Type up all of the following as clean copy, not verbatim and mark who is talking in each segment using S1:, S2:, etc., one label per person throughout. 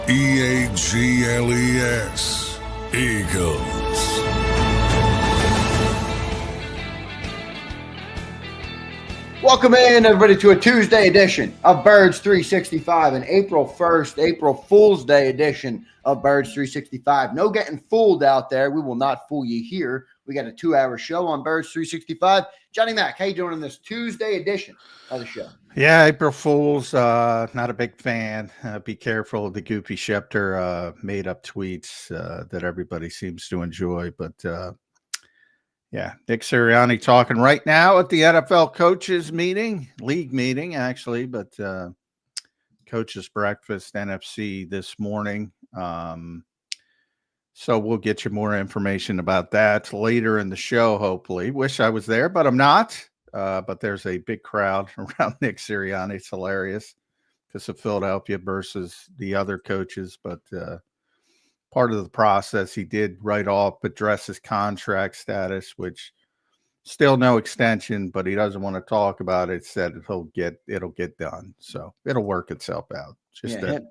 S1: EAGLES, Eagles.
S2: Welcome in, everybody, to a Tuesday edition of Birds 365, an April 1st, April Fool's Day edition of Birds 365. No getting fooled out there. We will not fool you here. We got a 2-hour show on Birds 365. Johnny Mac, how you doing on this Tuesday edition of the show?
S3: Yeah, April Fools, not a big fan. Be careful of the Goofy Schefter made-up tweets that everybody seems to enjoy. But, yeah, Nick Sirianni talking right now at the NFL coaches meeting, league meeting, actually, but coaches breakfast, NFC this morning. So we'll get you more information about that later in the show, hopefully. Wish I was there, but I'm not. But there's a big crowd around Nick Sirianni. It's hilarious because of Philadelphia versus the other coaches. But part of the process, he did write off, address his contract status, which still no extension, but he doesn't want to talk about it. Said it'll get done. So it'll work itself out. Just
S2: him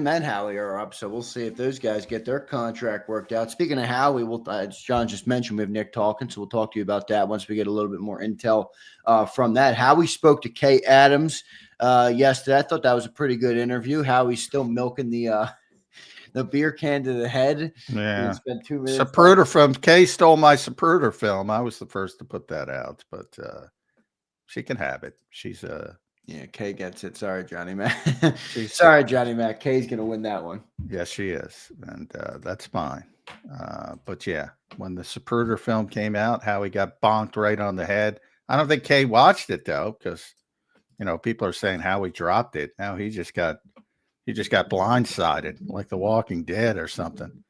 S2: and Howie are up, so we'll see if those guys get their contract worked out. Speaking of Howie, as John just mentioned, we have Nick talking, so we'll talk to you about that once we get a little bit more intel from that. Howie spoke to Kay Adams yesterday. I thought that was a pretty good interview. Howie's still milking the beer can to the head.
S3: Yeah,
S2: spent 2 minutes.
S3: Zapruder film. Kay stole my Zapruder film. I was the first to put that out, but she can have it. She's
S2: Yeah, Kay gets it. Sorry, Johnny Mac. Sorry, Johnny Mac. Kay's going to win that one.
S3: Yes, she is. And that's fine. But yeah, when the Zapruder film came out, Howie got bonked right on the head. I don't think Kay watched it, though, because, people are saying Howie dropped it. Now he just got blindsided like The Walking Dead or something.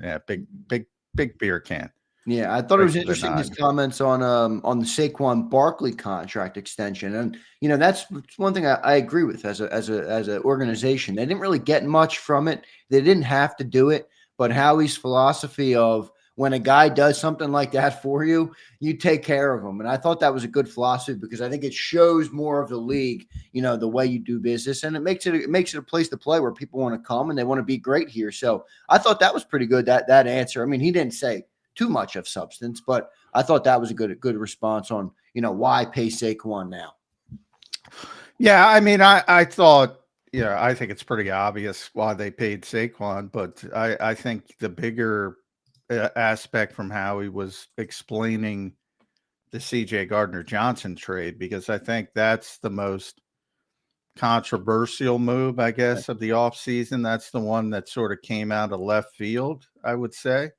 S3: Yeah, big beer can.
S2: Yeah, I thought it was interesting his comments on the Saquon Barkley contract extension, and that's one thing I agree with as an organization. They didn't really get much from it. They didn't have to do it, but Howie's philosophy of when a guy does something like that for you, you take care of him, and I thought that was a good philosophy because I think it shows more of the league, the way you do business, and it makes it a place to play where people want to come and they want to be great here. So I thought that was pretty good. That answer. I mean, he didn't say too much of substance, but I thought that was a good response on, why pay Saquon now.
S3: Yeah. I mean, I thought, I think it's pretty obvious why they paid Saquon, but I think the bigger aspect from Howie was explaining the CJ Gardner-Johnson trade, because I think that's the most controversial move, I guess, of the offseason. That's the one that sort of came out of left field, I would say.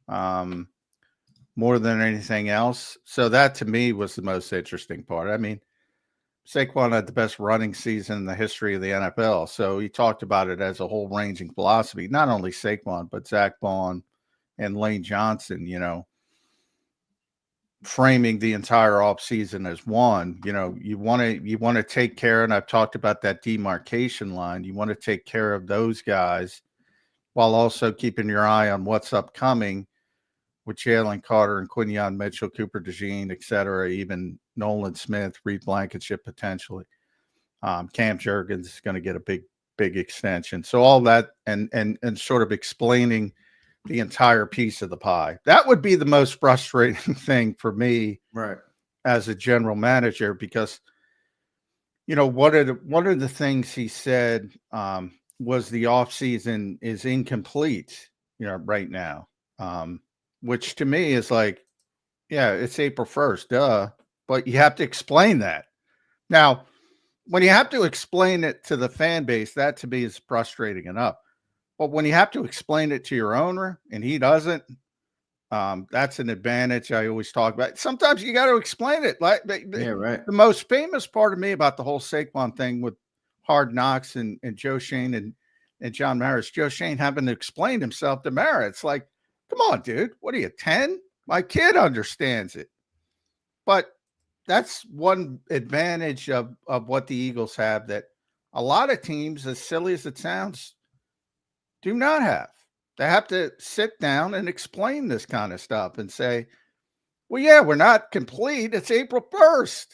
S3: More than anything else. So that to me was the most interesting part. I mean, Saquon had the best running season in the history of the NFL. So he talked about it as a whole ranging philosophy, not only Saquon, but Zach Bond and Lane Johnson, framing the entire offseason as one. You want to take care, and I've talked about that demarcation line. You want to take care of those guys while also keeping your eye on what's upcoming with Jalen Carter and Quinyon Mitchell, Cooper DeJean, et cetera, even Nolan Smith, Reed Blankenship potentially. Cam Jurgens is going to get a big extension. So all that and sort of explaining the entire piece of the pie. That would be the most frustrating thing for me,
S2: right,
S3: as a general manager, because one of the things he said was the offseason is incomplete, right now. Which to me is like, yeah, it's April 1st, duh. But you have to explain that. Now, when you have to explain it to the fan base, that to me is frustrating enough. But when you have to explain it to your owner and he doesn't, that's an advantage I always talk about. Sometimes you got to explain it.
S2: Yeah, right.
S3: The most famous part of me about the whole Saquon thing with Hard Knocks and Joe Shane and John Mara, Joe Shane having to explain himself to Mara. It's like, come on, dude. What are you, 10? My kid understands it. But that's one advantage of what the Eagles have that a lot of teams, as silly as it sounds, do not have. They have to sit down and explain this kind of stuff and say, well, yeah, we're not complete. It's April 1st.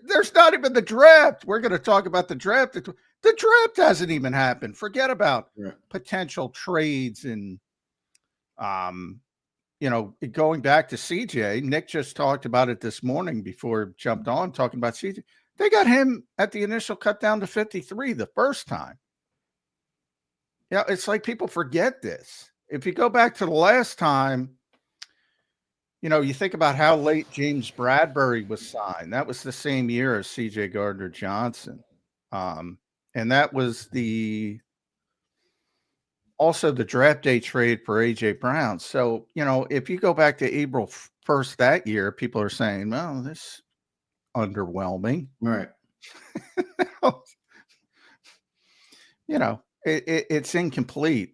S3: There's not even the draft. We're going to talk about the draft. The draft hasn't even happened. Forget about
S2: Yeah.
S3: potential trades and, going back to CJ. Nick just talked about it this morning before he jumped on, talking about CJ. They got him at the initial cut down to 53 the first time. Yeah, it's like people forget this. If you go back to the last time, you think about how late James Bradbury was signed. That was the same year as CJ Gardner-Johnson. And that was also the draft day trade for AJ Brown. So, if you go back to April 1st that year, people are saying, well, this is underwhelming.
S2: Right.
S3: It's incomplete.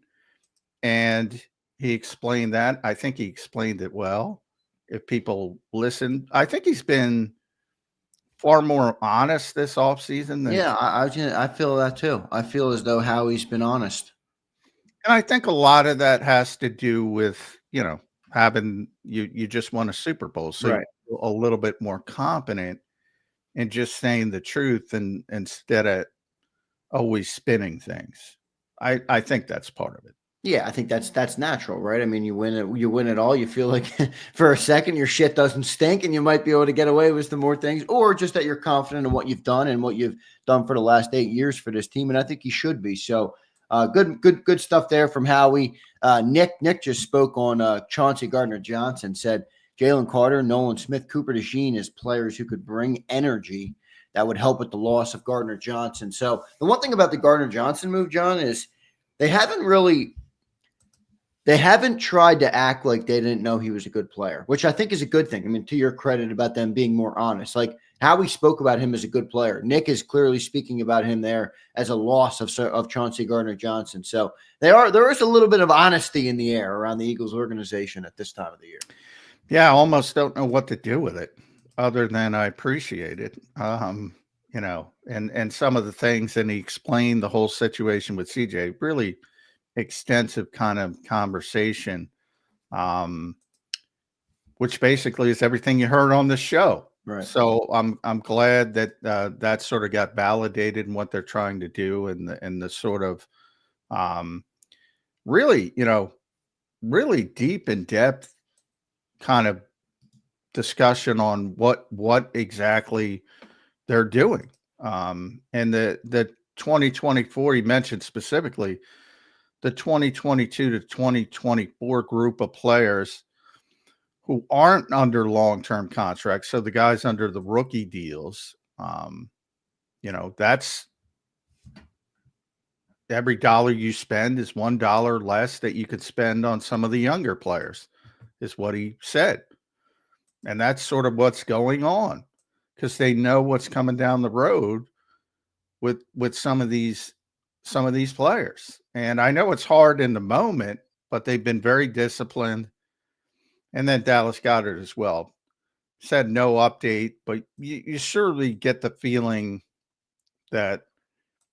S3: And he explained that. I think he explained it well. If people listen, I think he's been far more honest this offseason than.
S2: Yeah, I feel that too. I feel as though Howie's been honest.
S3: And I think a lot of that has to do with, having you just won a Super Bowl. So
S2: Right.
S3: you're a little bit more confident in just saying the truth and instead of always spinning things. I think that's part of it.
S2: Yeah, I think that's natural, right? I mean, you win it all. You feel like for a second your shit doesn't stink, and you might be able to get away with some more things, or just that you're confident in what you've done and what you've done for the last 8 years for this team. And I think you should be. So good stuff there from Howie. Nick just spoke on Chauncey Gardner-Johnson, said Jalen Carter, Nolan Smith, Cooper DeJean as players who could bring energy that would help with the loss of Gardner-Johnson. So the one thing about the Gardner-Johnson move, John, is they haven't tried to act like they didn't know he was a good player, which I think is a good thing. I mean, to your credit about them being more honest, like how we spoke about him as a good player. Nick is clearly speaking about him there as a loss of Chauncey Gardner-Johnson. So there is a little bit of honesty in the air around the Eagles organization at this time of the year.
S3: Yeah, I almost don't know what to do with it other than I appreciate it. And some of the things, and he explained the whole situation with CJ, really extensive kind of conversation, which basically is everything you heard on the show.
S2: Right.
S3: So I'm glad that that sort of got validated in what they're trying to do, and the sort of really deep in depth kind of discussion on what exactly they're doing. And the 2024, he mentioned specifically the 2022 to 2024 group of players who aren't under long-term contracts. So the guys under the rookie deals, that's every dollar you spend is $1 less that you could spend on some of the younger players, is what he said. And that's sort of what's going on, because they know what's coming down the road with some of these players. And I know it's hard in the moment, but they've been very disciplined. And then Dallas Goedert as well said no update, but you surely get the feeling that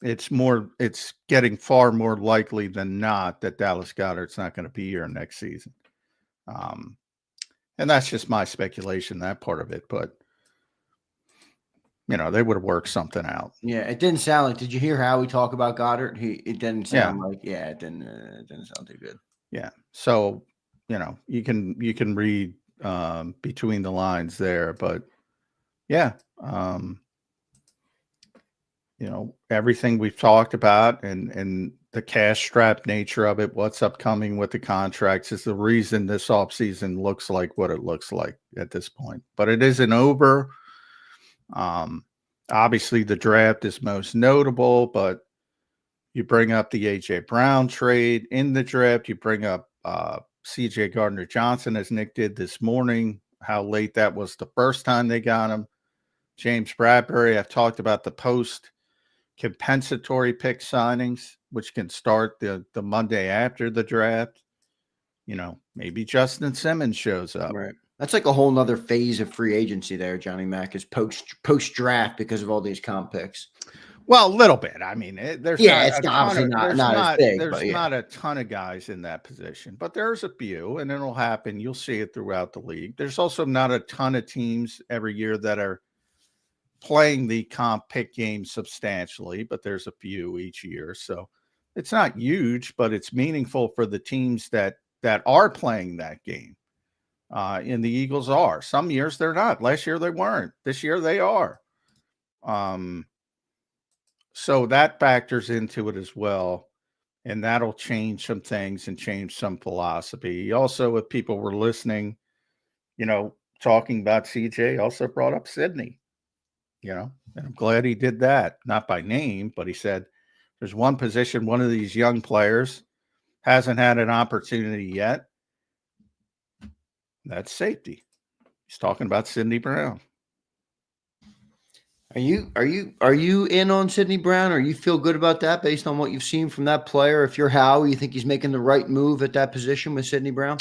S3: it's getting far more likely than not that Dallas Goedert's not going to be here next season. And that's just my speculation, that part of it. But, they would have worked something out.
S2: Yeah, it didn't sound like. Did you hear Howie talk about Goddard? It didn't sound like. Yeah, it didn't sound too good.
S3: Yeah. So, you can read between the lines there, but yeah, everything we've talked about and the cash strap nature of it, what's upcoming with the contracts, is the reason this offseason looks like what it looks like at this point. But it isn't over. Obviously the draft is most notable, but you bring up the AJ Brown trade in the draft, you bring up CJ Gardner-Johnson, as Nick did this morning, how late that was the first time they got him. James Bradbury, I've talked about the post compensatory pick signings, which can start the Monday after the draft. Maybe Justin Simmons shows up.
S2: Right. That's like a whole nother phase of free agency there, Johnny Mac, is post draft because of all these comp picks.
S3: Well, a little bit. I mean, there's
S2: obviously not as big.
S3: There's not a ton of guys in that position, but there's a few, and it'll happen. You'll see it throughout the league. There's also not a ton of teams every year that are playing the comp pick game substantially, but there's a few each year. So it's not huge, but it's meaningful for the teams that are playing that game. And the Eagles are. Some years they're not. Last year they weren't. This year they are. So that factors into it as well. And that'll change some things and change some philosophy. Also, if people were listening, talking about CJ, also brought up Sydney, and I'm glad he did that. Not by name, but he said there's one position one of these young players hasn't had an opportunity yet. That's safety. He's talking about Sidney Brown.
S2: Are you in on Sidney Brown, or you feel good about that based on what you've seen from that player? If you're Howie, you think he's making the right move at that position with Sidney Brown?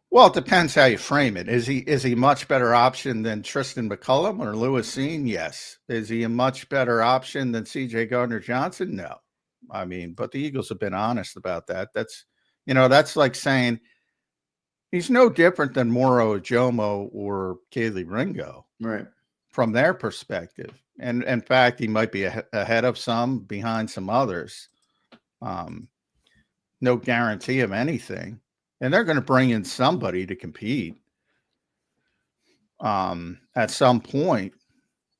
S3: Well, it depends how you frame it. Is he a much better option than Tristan McCullum or Lewis Seen? Yes. Is he a much better option than CJ Gardner-Johnson? No. I mean, but the Eagles have been honest about that. That's like saying he's no different than Moro Ojomo or Kaylee Ringo.
S2: Right.
S3: From their perspective. And in fact, he might be ahead of some, behind some others. No guarantee of anything. And they're going to bring in somebody to compete at some point,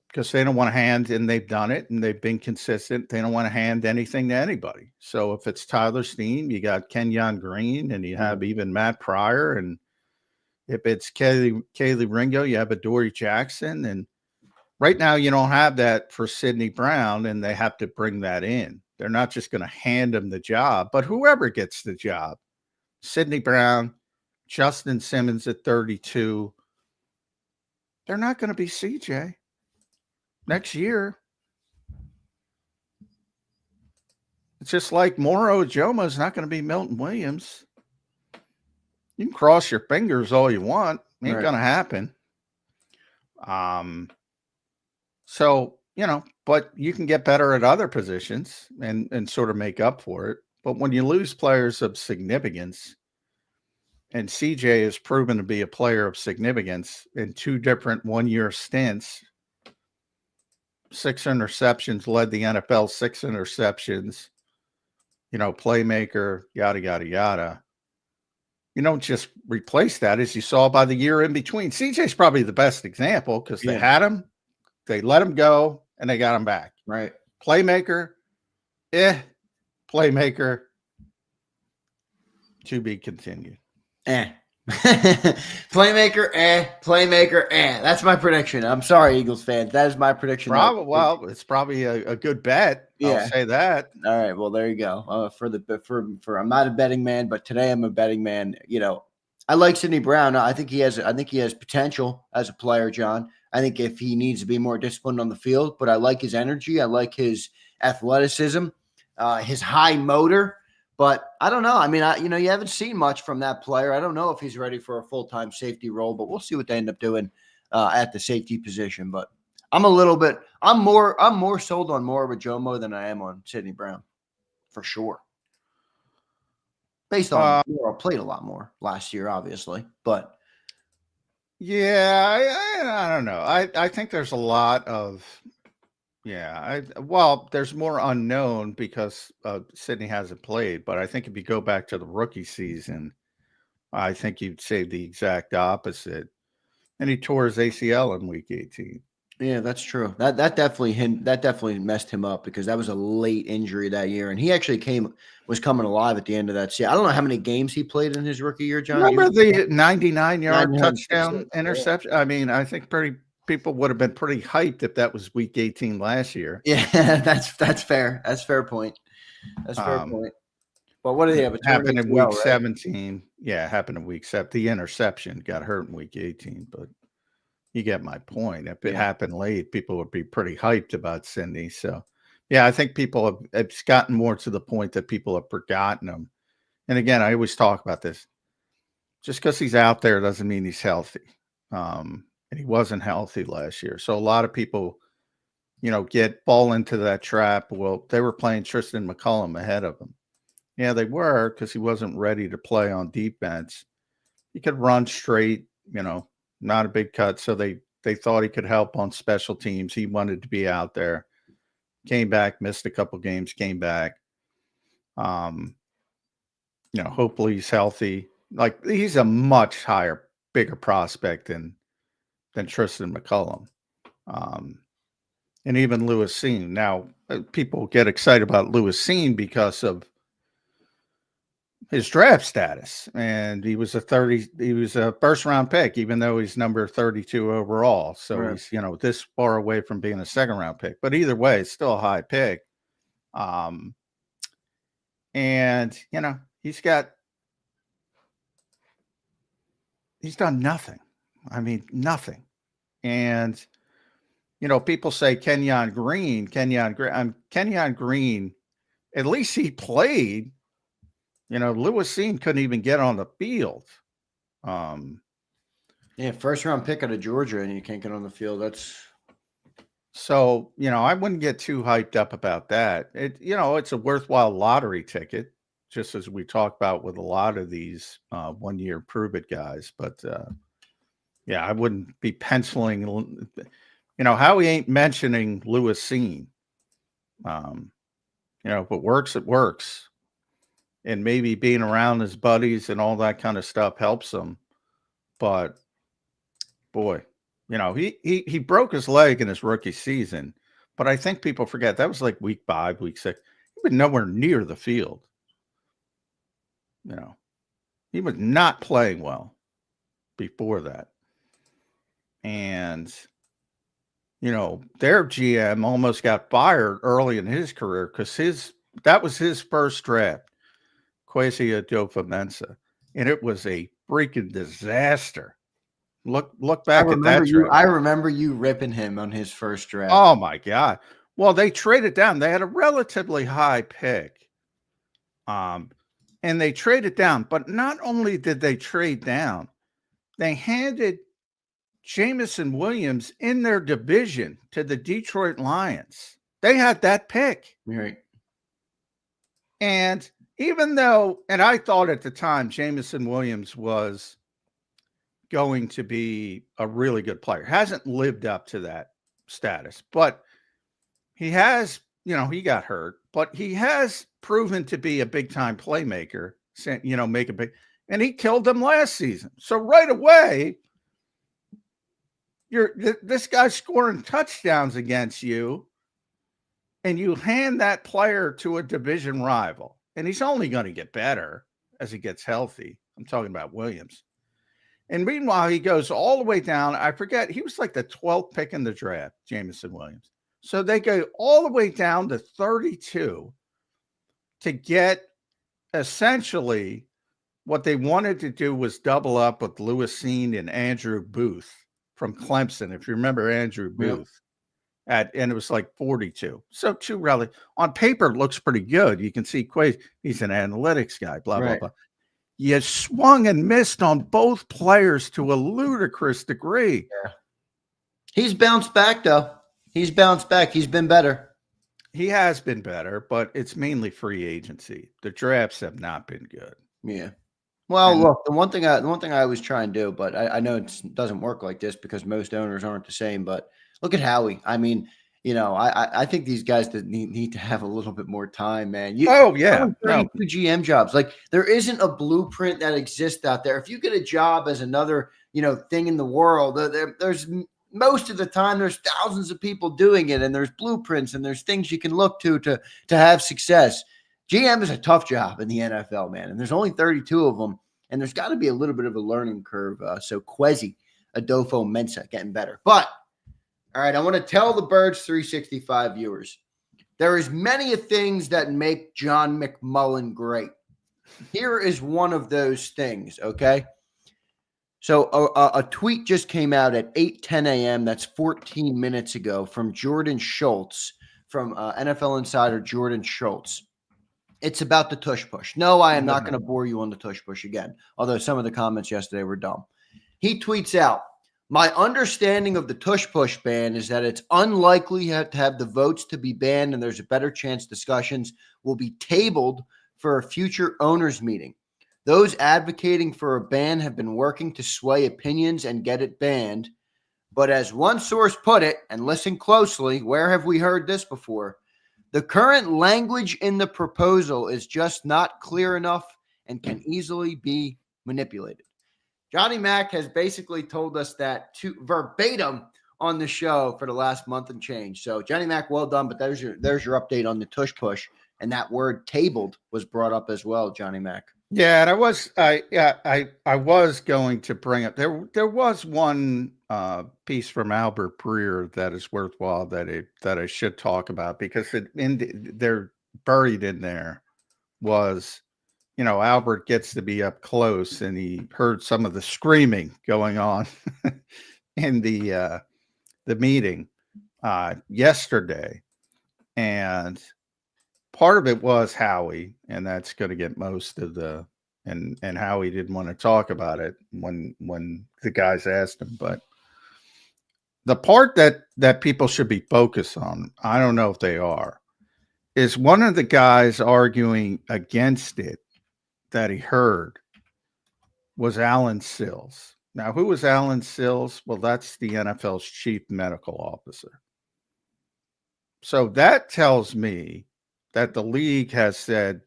S3: because they don't want to hand, and they've done it and they've been consistent. They don't want to hand anything to anybody. So if it's Tyler Steen, you got Kenyon Green, and you have even Matt Pryor. And if it's Kaylee Ringo, you have Adoree Jackson. And right now, you don't have that for Sidney Brown, and they have to bring that in. They're not just going to hand him the job, but whoever gets the job, Sidney Brown, Justin Simmons at 32, they're not going to be CJ next year. It's just like Moro Ojomo is not going to be Milton Williams. You can cross your fingers all you want. Ain't going to happen. So, but you can get better at other positions and sort of make up for it. But when you lose players of significance, and CJ has proven to be a player of significance in 2 different one-year stints, 6 interceptions, led the NFL 6 interceptions, playmaker, yada, yada, yada. You don't just replace that, as you saw by the year in between. CJ's probably the best example, because they had him. They let him go, and they got him back.
S2: Right.
S3: Playmaker, playmaker, to be continued.
S2: Playmaker, playmaker, That's my prediction. I'm sorry, Eagles fans. That is my prediction.
S3: Well, it's probably a good bet. Yeah. I'll say that.
S2: All right. Well, there you go. For I'm not a betting man, but today I'm a betting man. I like Sidney Brown. I think he has potential as a player, John. I think if he needs to be more disciplined on the field, but I like his energy. I like his athleticism, his high motor. But I don't know. I mean, you haven't seen much from that player. I don't know if he's ready for a full-time safety role, but we'll see what they end up doing at the safety position. But I'm more sold on more of a Jomo than I am on Sidney Brown, for sure. Based on I played a lot more last year, obviously, but
S3: yeah, I don't know. I think there's a lot of there's more unknown because Sidney hasn't played. But I think if you go back to the rookie season, I think you'd say the exact opposite. And he tore his ACL in week 18.
S2: Yeah, that's true. That definitely messed him up, because that was a late injury that year, and he actually was coming alive at the end of that season. I don't know how many games he played in his rookie year, John.
S3: Remember the 99-yard touchdown interception? I mean, I think people would have been pretty hyped if that was week 18 last year.
S2: Yeah, that's fair. That's fair point. That's fair point. But what did he have?
S3: It happened in week 17. Yeah, it happened in week 7. The interception got hurt in week 18, but you get my point. If it happened late, people would be pretty hyped about Sidney. So, yeah, I think it's gotten more to the point that people have forgotten him. And again, I always talk about this. Just because he's out there doesn't mean he's healthy. And he wasn't healthy last year. So a lot of people, fall into that trap. Well, they were playing Tristan McCullum ahead of him. Yeah, they were, because he wasn't ready to play on defense. He could run straight, not a big cut. So they They thought he could help on special teams. He wanted to be out there. Came back, missed a couple games, came back. Hopefully he's healthy. Like, he's a much higher, bigger prospect than Tristan McCullum. And even Lewis Cine. Now, people get excited about Lewis Cine because of his draft status. And he was a first round pick, even though he's number 32 overall. So right. He's, this far away from being a second round pick. But either way, it's still a high pick. And he's done nothing. I mean, nothing. And people say Kenyon Green, at least he played. Lewis Cine couldn't even get on the field.
S2: First round pick out of Georgia, and you can't get on the field.
S3: So, I wouldn't get too hyped up about that. It's a worthwhile lottery ticket, just as we talk about with a lot of these 1 year prove it guys. But I wouldn't be penciling. Howie ain't mentioning Lewis Cine. If it works, it works. And maybe being around his buddies and all that kind of stuff helps him. But boy, he broke his leg in his rookie season. But I think people forget that was like week 5, week 6. He was nowhere near the field. He was not playing well before that. And their GM almost got fired early in his career because that was his first draft, Kwesi Adofo-Mensah, and it was a freaking disaster. Look back at that draft.
S2: I remember you ripping him on his first draft.
S3: Oh my God! Well, they traded down. They had a relatively high pick, and they traded down. But not only did they trade down, they handed Jameson Williams in their division to the Detroit Lions. They had that pick.
S2: Right.
S3: And even though, and I thought at the time, Jameson Williams was going to be a really good player. Hasn't lived up to that status, but he has, he got hurt, but he has proven to be a big time playmaker, make a big, and he killed them last season. So right away, this guy's scoring touchdowns against you, and you hand that player to a division rival, and he's only going to get better as he gets healthy. I'm talking about Williams. And meanwhile, he goes all the way down. I forget, he was like the 12th pick in the draft, Jameson Williams. So they go all the way down to 32 to get essentially what they wanted to do was double up with Lewis Cine and Andrew Booth from Clemson, if you remember Andrew Booth, and it was like 42. So on paper, it looks pretty good. You can see he's an analytics guy, blah, blah. You swung and missed on both players to a ludicrous degree.
S2: Yeah. He's bounced back, though. He's bounced back. He's been better.
S3: He has been better, but it's mainly free agency. The drafts have not been good.
S2: Yeah. Well, look, the one thing I always try and do, but I know it doesn't work like this because most owners aren't the same. But look at Howie. I mean, I think these guys that need to have a little bit more time, man.
S3: No.
S2: GM jobs. Like, there isn't a blueprint that exists out there. If you get a job as another, thing in the world, there's most of the time there's thousands of people doing it, and there's blueprints and there's things you can look to have success. GM is a tough job in the NFL, man, and there's only 32 of them, and there's got to be a little bit of a learning curve. So Kwesi Adofo-Mensah getting better. But, all right, I want to tell the Birds 365 viewers, there is many things that make John McMullen great. Here is one of those things, okay? So a tweet just came out at 8:10 a.m. That's 14 minutes ago from Jordan Schultz, from NFL Insider Jordan Schultz. It's about the Tush Push. No, I am not going to bore you on the Tush Push again, although some of the comments yesterday were dumb. He tweets out, my understanding of the Tush Push ban is that it's unlikely to have the votes to be banned, and there's a better chance discussions will be tabled for a future owners meeting. Those advocating for a ban have been working to sway opinions and get it banned. But as one source put it, and listen closely, where have we heard this before? The current language in the proposal is just not clear enough and can easily be manipulated. Johnny Mac has basically told us that to verbatim on the show for the last month and change. So Johnny Mac, well done. But there's your update on the tush push, and that word "tabled" was brought up as well, Johnny Mac.
S3: Yeah, and I was going to bring up there was one piece from Albert Breer that is worthwhile that I should talk about, because they're buried in there was, Albert gets to be up close and he heard some of the screaming going on in the meeting yesterday, and part of it was Howie, and that's going to get most of the and Howie didn't want to talk about it when the guys asked him. But the part that people should be focused on, I don't know if they are, is one of the guys arguing against it that he heard was Alan Sills. Now, who was Alan Sills? Well, that's the NFL's chief medical officer. So that tells me that the league has said,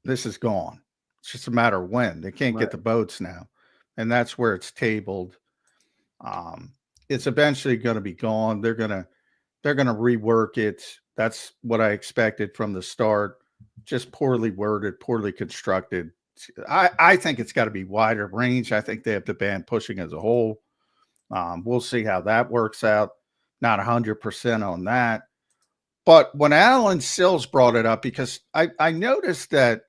S3: this is gone. It's just a matter of when. They can't get the votes now. And that's where it's tabled. It's eventually going to be gone. They're going to rework it. That's what I expected from the start. Just poorly worded, poorly constructed. I think it's got to be wider range. I think they have to ban pushing as a whole. We'll see how that works out. Not 100% on that. But when Alan Sills brought it up, because I noticed that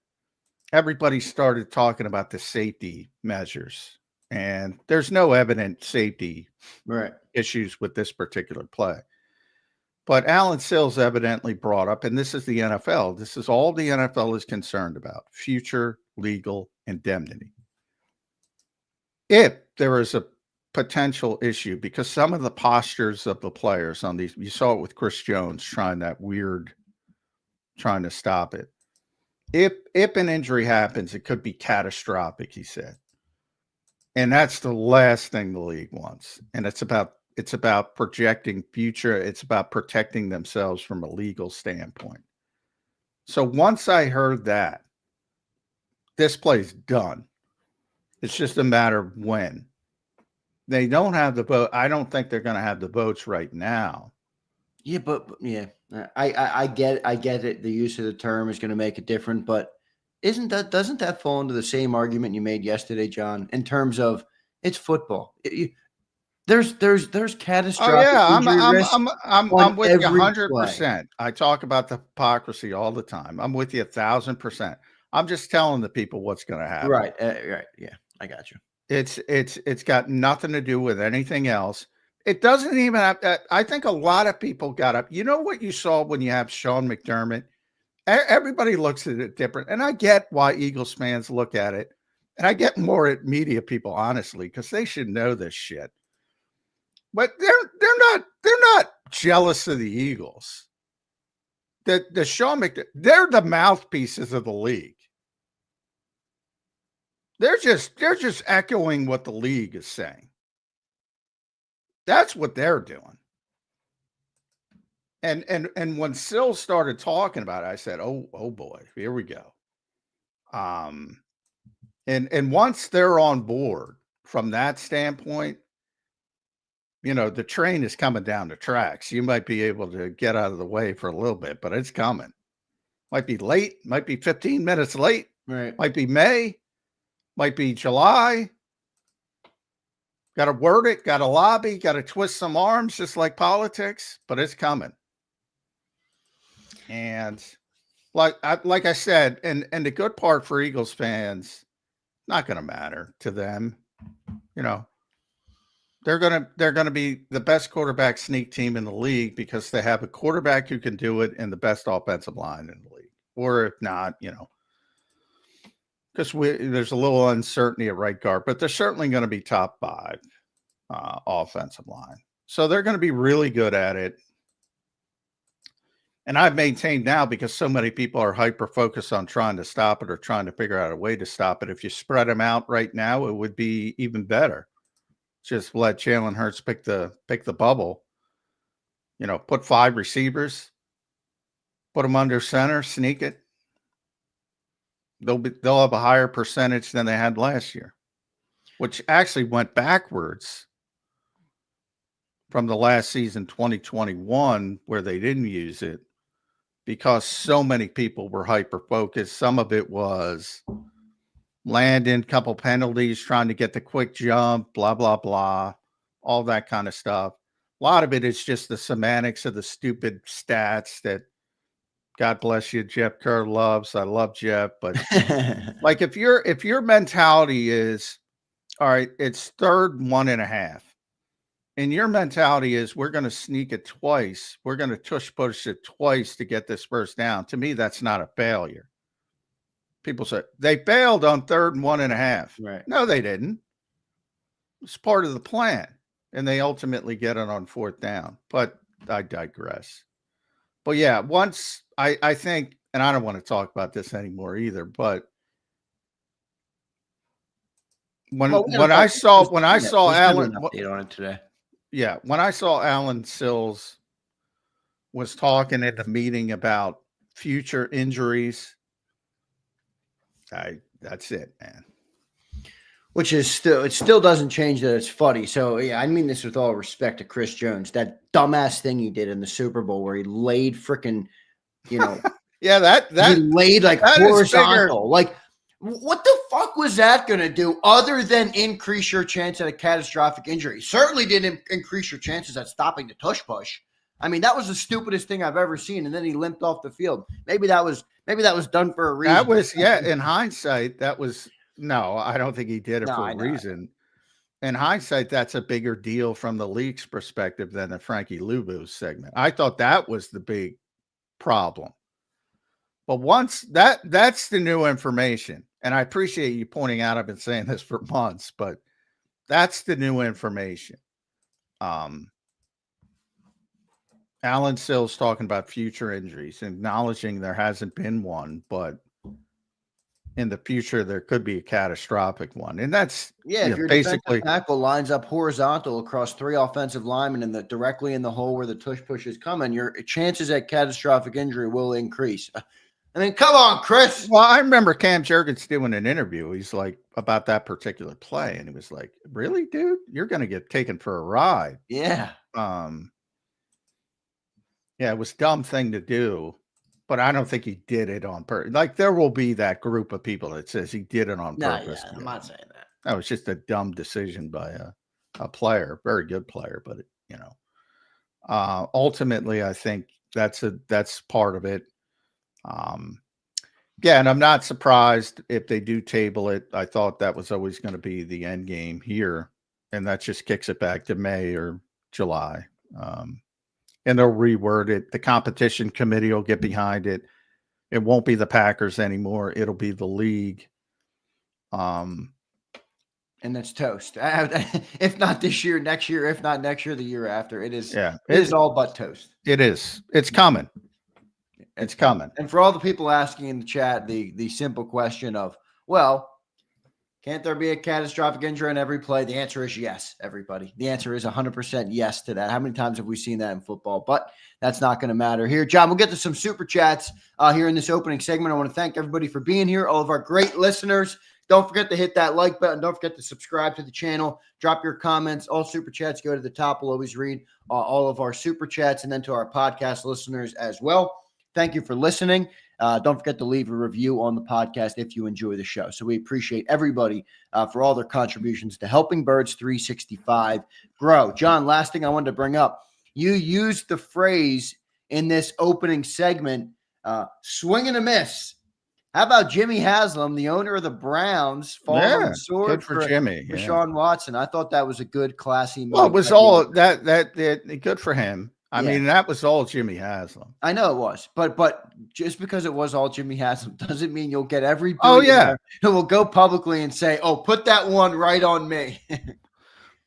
S3: everybody started talking about the safety measures, and there's no evident safety issues with this particular play. But Alan Sills evidently brought up, and this is the NFL. This is all the NFL is concerned about: future legal indemnity. If there is a potential issue, because some of the postures of the players on these, you saw it with Chris Jones trying to stop it. If an injury happens, it could be catastrophic, he said. And that's the last thing the league wants. And it's about projecting future. It's about protecting themselves from a legal standpoint. So once I heard that, this play's done. It's just a matter of when. They don't have the vote. I don't think they're going to have the votes right now.
S2: Yeah, but yeah, I get it. The use of the term is going to make it different, but doesn't that fall into the same argument you made yesterday, John, in terms of it's football? There's catastrophic injury risk.
S3: I'm with you 100%. I talk about the hypocrisy all the time. I'm with you 1,000%. I'm just telling the people what's going to happen.
S2: Right. Yeah, I got you.
S3: It's got nothing to do with anything else. It doesn't even have that. I think a lot of people got up. You know what you saw when you have Sean McDermott? Everybody looks at it different. And I get why Eagles fans look at it. And I get more at media people, honestly, because they should know this shit. But they're not jealous of the Eagles. The Sean McDermott, they're the mouthpieces of the league. They're just echoing what the league is saying. That's what they're doing. And when Sills started talking about it, I said, oh boy, here we go. And once they're on board from that standpoint, the train is coming down the tracks. You might be able to get out of the way for a little bit, but it's coming. Might be late, might be 15 minutes late,
S2: right?
S3: Might be May. Might be July. Got to word it, got to lobby, got to twist some arms, just like politics, but it's coming. And like I said, and the good part for Eagles fans, not going to matter to them. They're gonna be the best quarterback sneak team in the league because they have a quarterback who can do it and the best offensive line in the league. Or if not, because there's a little uncertainty at right guard, but they're certainly going to be top 5 offensive line. So they're going to be really good at it. And I've maintained now, because so many people are hyper-focused on trying to stop it or trying to figure out a way to stop it, if you spread them out right now, it would be even better. Just let Jalen Hurts pick the bubble. You know, put 5 receivers, put them under center, sneak it. They'll have a higher percentage than they had last year, which actually went backwards from the last season, 2021, where they didn't use it because so many people were hyper-focused. Some of it was Landon, couple penalties, trying to get the quick jump, blah, blah, blah, all that kind of stuff. A lot of it is just the semantics of the stupid stats that, God bless you, Jeff Kerr loves. I love Jeff, but like if your mentality is, all right, it's 3rd and 1.5, and your mentality is we're going to sneak it twice, we're going to tush push it twice to get this first down. To me, that's not a failure. People say they failed on 3rd and 1.5.
S2: Right? No,
S3: No, they didn't. It's part of the plan, and they ultimately get it on 4th down. But I digress. But yeah, once I think, and I don't want to talk about this anymore either, but when I saw Alan
S2: update on it today.
S3: Yeah, when I saw Alan Sills was talking at the meeting about future injuries, that's it, man.
S2: Which is still doesn't change that it's funny. So yeah, I mean this with all respect to Chris Jones, that dumbass thing he did in the Super Bowl where he laid freaking,
S3: Yeah, that
S2: he laid like horizontal. Like, what the fuck was that going to do other than increase your chance at a catastrophic injury? Certainly didn't increase your chances at stopping the tush push. I mean, that was the stupidest thing I've ever seen. And then he limped off the field. Maybe that was done for a reason.
S3: That was, in hindsight, that was. No, I don't think he did it for a reason. In hindsight, that's a bigger deal from the league's perspective than the Frankie Luvu segment. I thought that was the big problem. But once that's the new information. And I appreciate you pointing out, I've been saying this for months, but that's the new information. Alan Sills talking about future injuries, acknowledging there hasn't been one, but in the future, there could be a catastrophic one. And that's
S2: if your basically tackle lines up horizontal across 3 offensive linemen and directly in the hole where the tush push is coming, your chances at catastrophic injury will increase. I mean, come on, Chris.
S3: Well, I remember Cam Jurgens doing an interview. He's like, about that particular play. And he was like, really, dude? You're going to get taken for a ride.
S2: Yeah.
S3: Yeah, it was a dumb thing to do. But I don't think he did it on purpose. Like, there will be that group of people that says he did it on purpose.
S2: Yeah, I'm not saying that.
S3: That was just a dumb decision by a player, very good player. But, ultimately, I think that's part of it. Yeah, and I'm not surprised if they do table it. I thought that was always going to be the end game here. And that just kicks it back to May or July. And they'll reword it. The competition committee will get behind it. It won't be the Packers anymore. It'll be the league.
S2: And that's toast. If not this year, next year. If not next year, the year after. It is. Yeah, it is all but toast.
S3: It is. It's coming. It's coming.
S2: And for all the people asking in the chat, the simple question of, well, can't there be a catastrophic injury on every play? The answer is yes, everybody. The answer is 100% yes to that. How many times have we seen that in football? But that's not going to matter here. John, we'll get to some super chats here in this opening segment. I want to thank everybody for being here, all of our great listeners. Don't forget to hit that like button. Don't forget to subscribe to the channel. Drop your comments. All super chats go to the top. We'll always read all of our super chats, and then to our podcast listeners as well. Thank you for listening. Don't forget to leave a review on the podcast if you enjoy the show. So we appreciate everybody for all their contributions to helping Birds 365 grow. John, last thing I wanted to bring up, you used the phrase in this opening segment, swing and a miss. How about Jimmy Haslam, the owner of the Browns, falling on the sword
S3: for Jimmy,
S2: Deshaun Watson? I thought that was a good, classy move.
S3: Well, it was all that good for him. I mean, that was all Jimmy Haslam.
S2: I know it was, but just because it was all Jimmy Haslam doesn't mean you'll get every who will go publicly and say, "Oh, put that one right on me."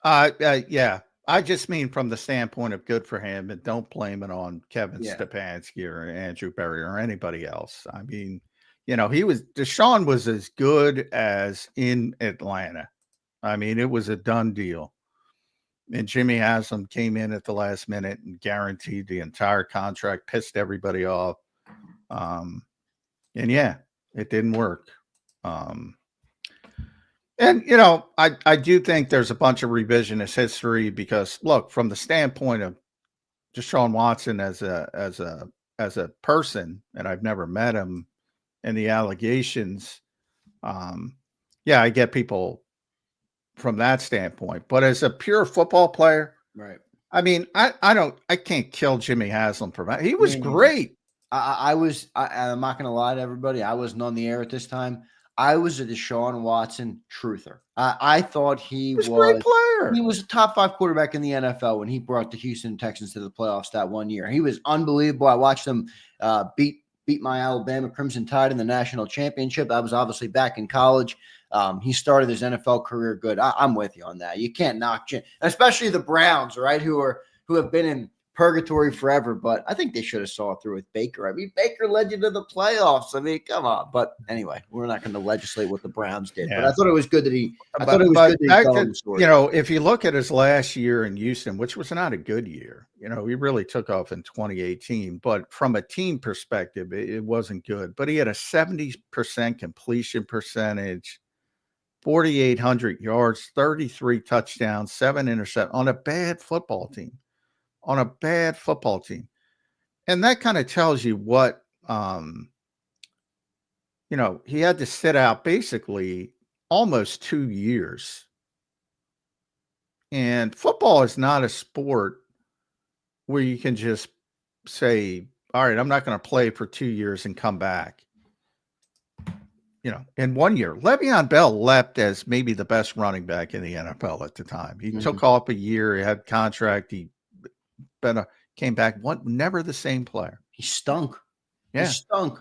S3: Yeah. I just mean from the standpoint of good for him, and don't blame it on Kevin Stefanski or Andrew Berry or anybody else. I mean, Deshaun was as good as in Atlanta. I mean, it was a done deal. And Jimmy Haslam came in at the last minute and guaranteed the entire contract, pissed everybody off. And yeah, it didn't work. And, you know, I do think there's a bunch of revisionist history because, look, from the standpoint of Deshaun Watson as a person, and I've never met him, and the allegations, yeah, I get people from that standpoint. But as a pure football player,
S2: right?
S3: I mean, I can't kill Jimmy Haslam for that. He was great.
S2: I'm not going to lie to everybody. I wasn't on the air at this time. I was a Deshaun Watson truther. I thought he was a great player. He was a top 5 quarterback in the NFL when he brought the Houston Texans to the playoffs that one year. He was unbelievable. I watched them beat my Alabama Crimson Tide in the national championship. I was obviously back in college. He started his NFL career good. I'm with you on that. You can't knock Jim, especially the Browns, right? Who have been in purgatory forever, but I think they should have saw it through with Baker. I mean, Baker led you to the playoffs. I mean, come on. But anyway, we're not going to legislate what the Browns did. Yeah. But I thought it was good that he. I thought it was good that he told the story.
S3: You know, if you look at his last year in Houston, which was not a good year, you know, he really took off in 2018. But from a team perspective, it wasn't good. But he had a 70% completion percentage, 4,800 yards, 33 touchdowns, 7 interceptions on a bad football team. And that kind of tells you what, you know, he had to sit out basically almost 2 years. And football is not a sport where you can just say, all right, I'm not going to play for 2 years and come back. You know, in 1 year, Le'Veon Bell left as maybe the best running back in the NFL at the time. He took off a year, he had contract, he came back, never the same player.
S2: He stunk.
S3: Yeah.
S2: He stunk.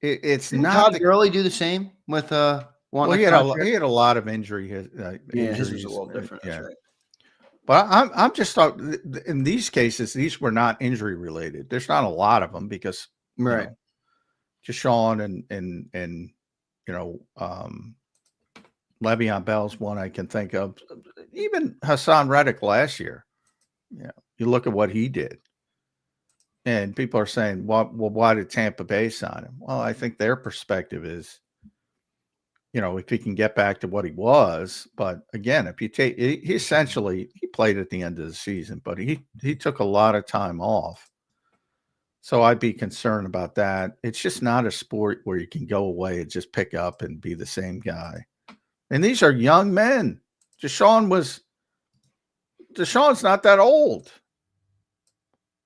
S3: It's
S2: Didn't
S3: not
S2: Todd Gurley do the same with
S3: well, he had a lot of injuries.
S2: His was a little different.
S3: Yeah.
S2: That's right.
S3: But I'm just talking in these cases, these were not injury related. There's not a lot of them because
S2: right.
S3: You know, Deshaun and you know, Le'Veon Bell's one I can think of. Even Hassan Reddick last year. Yeah, you look at what he did. And people are saying, well, why did Tampa Bay sign him? Well, I think their perspective is, you know, if he can get back to what he was. But again, if you take, he essentially, he played at the end of the season, but he took a lot of time off. So I'd be concerned about that. It's just not a sport where you can go away and just pick up and be the same guy. And these are young men. Deshaun's not that old.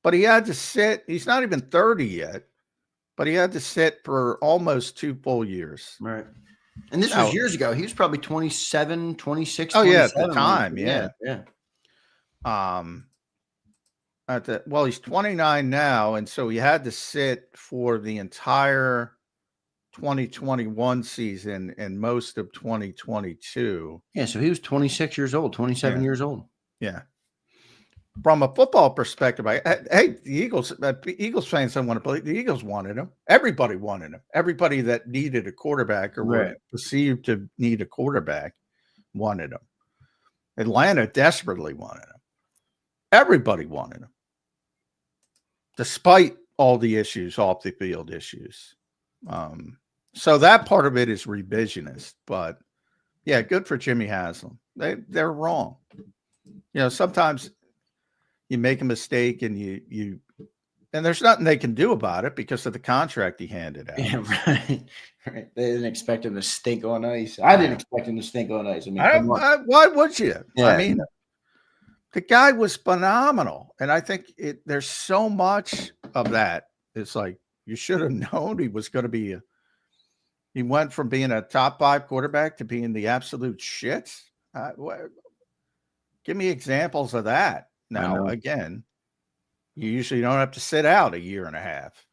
S3: But he had to sit. He's not even 30 yet. But he had to sit for almost 2 full years.
S2: Right. And this was years ago. He was probably 27, 26.
S3: Oh, yeah, at the time.
S2: Yeah.
S3: He's 29 now. And so he had to sit for the entire 2021 season and most of 2022.
S2: Yeah. So he was 26 years old, 27 years old.
S3: Yeah. From a football perspective, the Eagles fans don't want to believe the Eagles wanted him. Everybody wanted him. Everybody that needed a quarterback or were perceived to need a quarterback wanted him. Atlanta desperately wanted him. Everybody wanted him, despite all the issues, off the field issues. So that part of it is revisionist. But yeah, good for Jimmy Haslam. They're wrong. You know, sometimes you make a mistake and and there's nothing they can do about it because of the contract he handed out.
S2: Yeah, right. They didn't expect him to stink on ice. I didn't expect him to stink on ice. I mean,
S3: why would you?
S2: Yeah.
S3: I mean, the guy was phenomenal. And I think there's so much of that. It's like, you should have known he was going to be he went from being a top 5 quarterback to being the absolute shit. Give me examples of that. Now, again, you usually don't have to sit out a year and a half,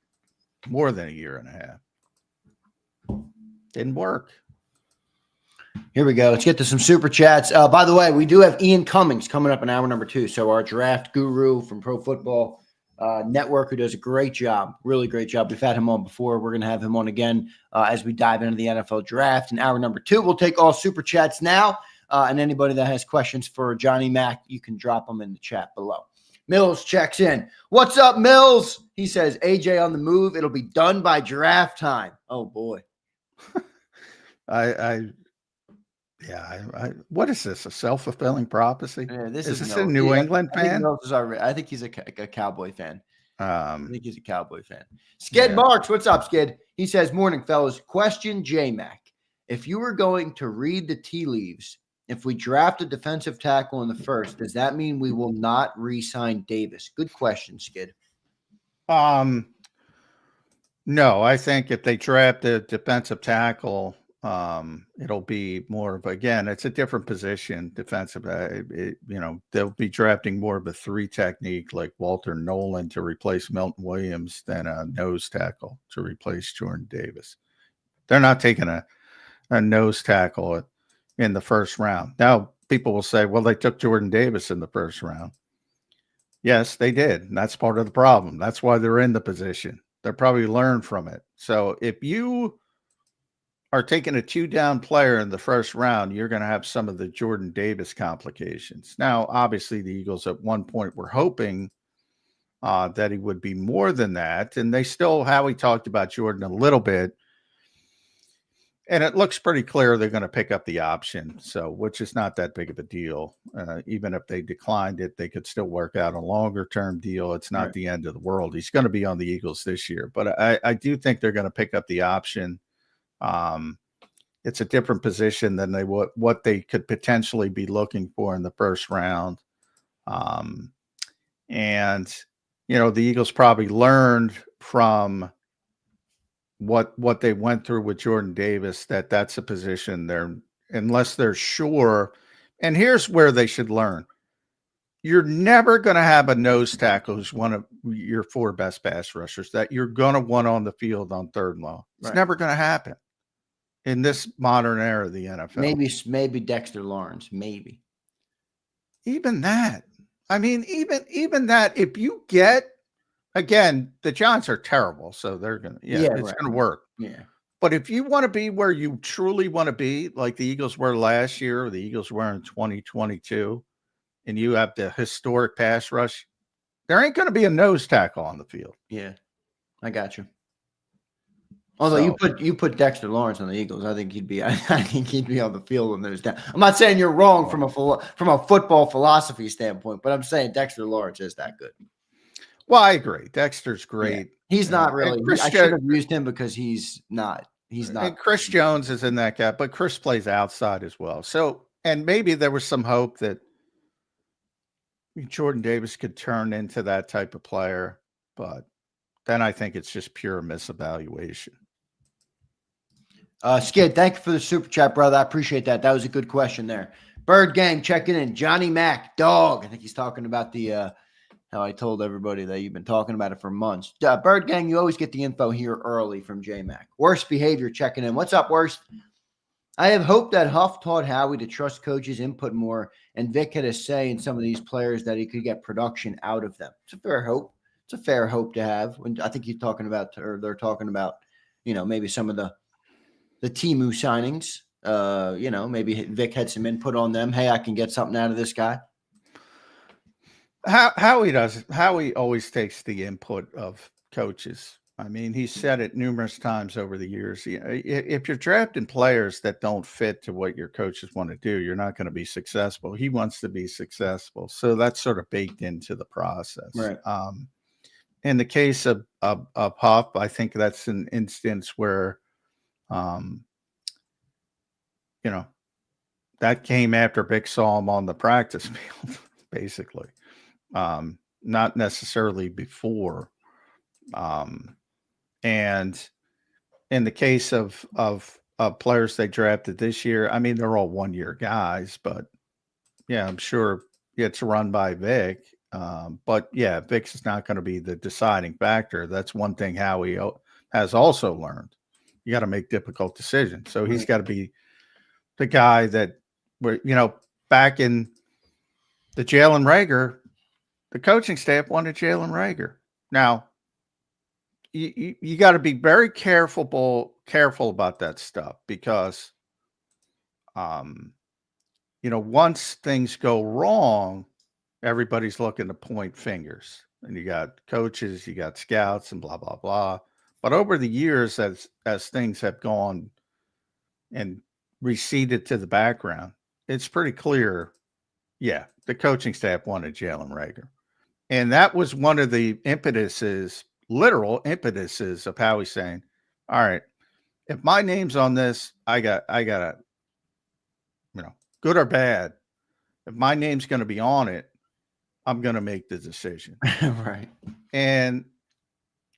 S3: more than a year and a half. Didn't work.
S2: Here we go. Let's get to some super chats. By the way, we do have Ian Cummings coming up in hour number 2. So our draft guru from Pro Football Network, who does a great job, really great job. We've had him on before. We're going to have him on again as we dive into the NFL draft. In hour number 2, we'll take all super chats now. And anybody that has questions for Johnny Mac, you can drop them in the chat below. Mills checks in. What's up, Mills? He says, AJ on the move. It'll be done by draft time. Oh, boy.
S3: What is this? A self-fulfilling prophecy?
S2: Yeah,
S3: is this a New England fan?
S2: I think he's a Cowboy fan. I think he's a Cowboy fan. Skid Marks, what's up, Skid? He says, morning, fellas. Question, J-Mac. If you were going to read the tea leaves, if we draft a defensive tackle in the first, does that mean we will not re-sign Davis? Good question, Skid.
S3: No, I think if they draft a defensive tackle, it'll be more of, again, it's a different position, defensive. They'll be drafting more of a 3 technique like Walter Nolan to replace Milton Williams than a nose tackle to replace Jordan Davis. They're not taking a nose tackle in the first round. Now, people will say, well, they took Jordan Davis in the first round. Yes, they did. And that's part of the problem. That's why they're in the position. They'll probably learn from it. So if you are taking a 2-down player in the first round, you're going to have some of the Jordan Davis complications. Now, obviously, the Eagles at one point were hoping that he would be more than that. And they still, Howie talked about Jordan a little bit. And it looks pretty clear they're going to pick up the option, which is not that big of a deal. Even if they declined it, they could still work out a longer-term deal. It's not the end of the world. He's going to be on the Eagles this year. But I do think they're going to pick up the option. It's a different position than what they could potentially be looking for in the first round. The Eagles probably learned from what they went through with Jordan Davis, that's a position unless they're sure. And here's where they should learn. You're never going to have a nose tackle who's one of your 4 best pass rushers that you're going to want on the field on third and long. It's never going to happen in this modern era of the NFL.
S2: Maybe Dexter Lawrence, maybe.
S3: Even that. I mean, even that, if you get, again, the Giants are terrible, so they're going to, it's going to work.
S2: Yeah.
S3: But if you want to be where you truly want to be, like the Eagles were last year, or the Eagles were in 2022, and you have the historic pass rush, there ain't going to be a nose tackle on the field.
S2: Yeah, I got you. Although you put Dexter Lawrence on the Eagles, I think he'd be on the field when there's down. I'm not saying you're wrong from a football philosophy standpoint, but I'm saying Dexter Lawrence is that good.
S3: Well, I agree. Dexter's great.
S2: Yeah. He's not really. I should have used him because he's not. And
S3: Chris Jones is in that gap, but Chris plays outside as well. So, and maybe there was some hope that Jordan Davis could turn into that type of player, but then I think it's just pure misevaluation.
S2: Skid, thank you for the super chat, brother. I appreciate that. That was a good question there. Bird Gang checking in. Johnny Mac, dog. I think he's talking about the how I told everybody that you've been talking about it for months. Bird Gang, you always get the info here early from J-Mac. Worst behavior checking in. What's up, Worst? I have hope that Huff taught Howie to trust coaches' input more, and Vic had a say in some of these players that he could get production out of them. It's a fair hope. It's a fair hope to have. When I think he's talking about, or they're talking about, maybe some of the Timu signings. Maybe Vic had some input on them. Hey, I can get something out of this guy.
S3: Howie always takes the input of coaches. I mean, he said it numerous times over the years. If you're drafting players that don't fit to what your coaches want to do, you're not going to be successful. He wants to be successful. So that's sort of baked into the process.
S2: Right.
S3: In the case of Huff, I think that's an instance where, that came after Vic saw him on the practice field, basically. Not necessarily before. And in the case of players they drafted this year, I mean, they're all 1-year guys, but yeah, I'm sure it's run by Vic. But yeah, Vic's is not going to be the deciding factor. That's one thing Howie has also learned. You got to make difficult decisions. So he's got to be the guy that, back in the Jalen Reagor, the coaching staff wanted Jalen Reagor. Now, you got to be very careful about that stuff because once things go wrong, everybody's looking to point fingers. And you got coaches, you got scouts, and blah, blah, blah. But over the years, as things have gone and receded to the background, it's pretty clear, the coaching staff wanted Jalen Reagor. And that was one of the literal impetuses of Howie saying, all right, if my name's on this, I got to, good or bad, if my name's going to be on it, I'm going to make the decision.
S2: Right.
S3: And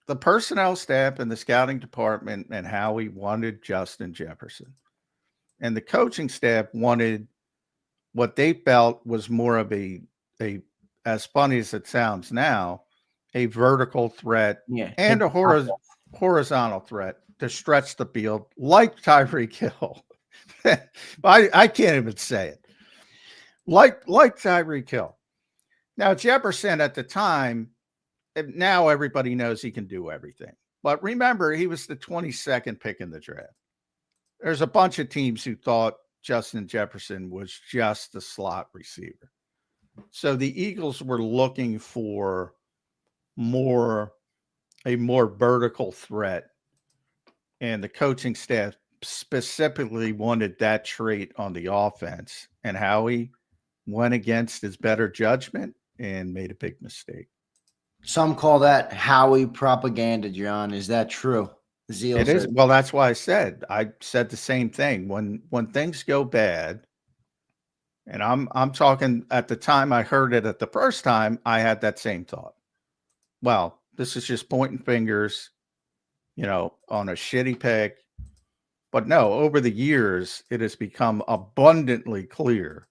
S3: the personnel staff and the scouting department and Howie wanted Justin Jefferson. And the coaching staff wanted what they felt was more of a as funny as it sounds now, a vertical threat and a horizontal threat to stretch the field like Tyreek Hill. I can't even say it. Like Tyreek Hill. Now, Jefferson at the time, now everybody knows he can do everything. But remember, he was the 22nd pick in the draft. There's a bunch of teams who thought Justin Jefferson was just a slot receiver. So the Eagles were looking for a more vertical threat. And the coaching staff specifically wanted that trait on the offense. And Howie went against his better judgment and made a big mistake.
S2: Some call that Howie propaganda, John. Is that true? Zeal
S3: it is. Well, that's why I said the same thing. When things go bad, and I'm talking at the time I heard it at the first time, I had that same thought. Well, this is just pointing fingers, on a shitty pick. But no, over the years, it has become abundantly clear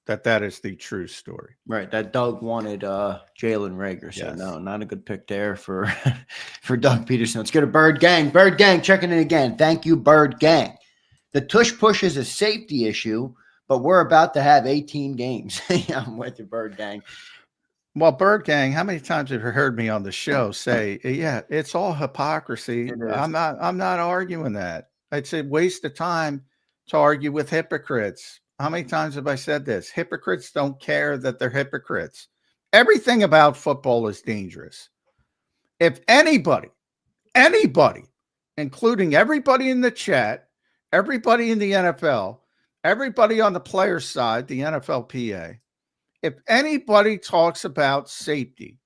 S3: that is the true story.
S2: Right. That Doug wanted Jalen Reagor. So
S3: yes.
S2: No, not a good pick there for Doug Peterson. Let's go to Bird Gang. Bird Gang checking in again. Thank you, Bird Gang. The Tush Push is a safety issue, but we're about to have 18 games. I'm with you, Bird Gang.
S3: Well, Bird Gang, how many times have you heard me on the show say, it's all hypocrisy? I'm not arguing that. It's a waste of time to argue with hypocrites. How many times have I said this? Hypocrites don't care that they're hypocrites. Everything about football is dangerous. If anybody, including everybody in the chat, everybody in the NFL, everybody on the player's side, the NFLPA, if anybody talks about safety,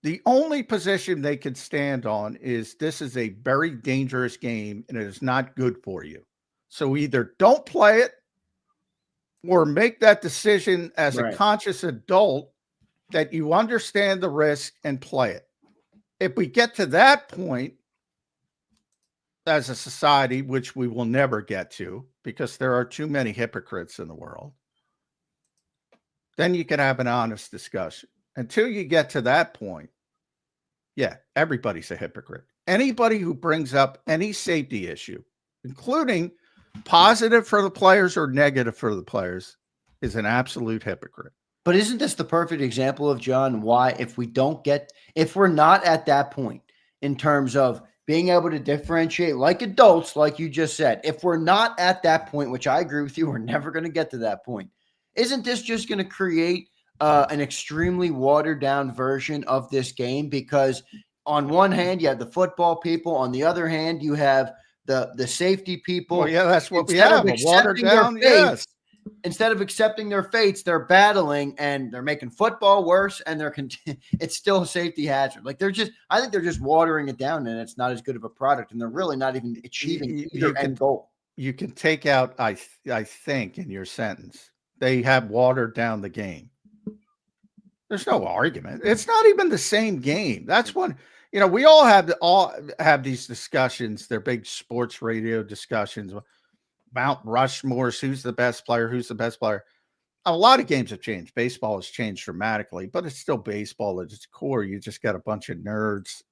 S3: the only position they can stand on is this is a very dangerous game and it is not good for you. So either don't play it or make that decision as a conscious adult that you understand the risk and play it. If we get to that point as a society, which we will never get to because there are too many hypocrites in the world, then you can have an honest discussion. Until you get to that point, everybody's a hypocrite. Anybody who brings up any safety issue, including positive for the players or negative for the players, is an absolute hypocrite.
S2: But isn't this the perfect example of, John, why if we're not at that point in terms of being able to differentiate like adults, like you just said, if we're not at that point, which I agree with you, we're never going to get to that point. Isn't this just going to create an extremely watered down version of this game? Because on one hand, you have the football people. On the other hand, you have the safety people.
S3: Well, that's what we have. Watered down, yes.
S2: Instead of accepting their fates, they're battling and they're making football worse, and it's still a safety hazard. Like I think they're just watering it down, and it's not as good of a product, and they're really not even achieving either end goal.
S3: You can take out, I think, in your sentence, they have watered down the game. There's no argument. It's not even the same game. That's one. We all have these discussions. They're big sports radio discussions. Mount Rushmore's, who's the best player? A lot of games have changed. Baseball has changed dramatically, but it's still baseball at its core. You just got a bunch of nerds,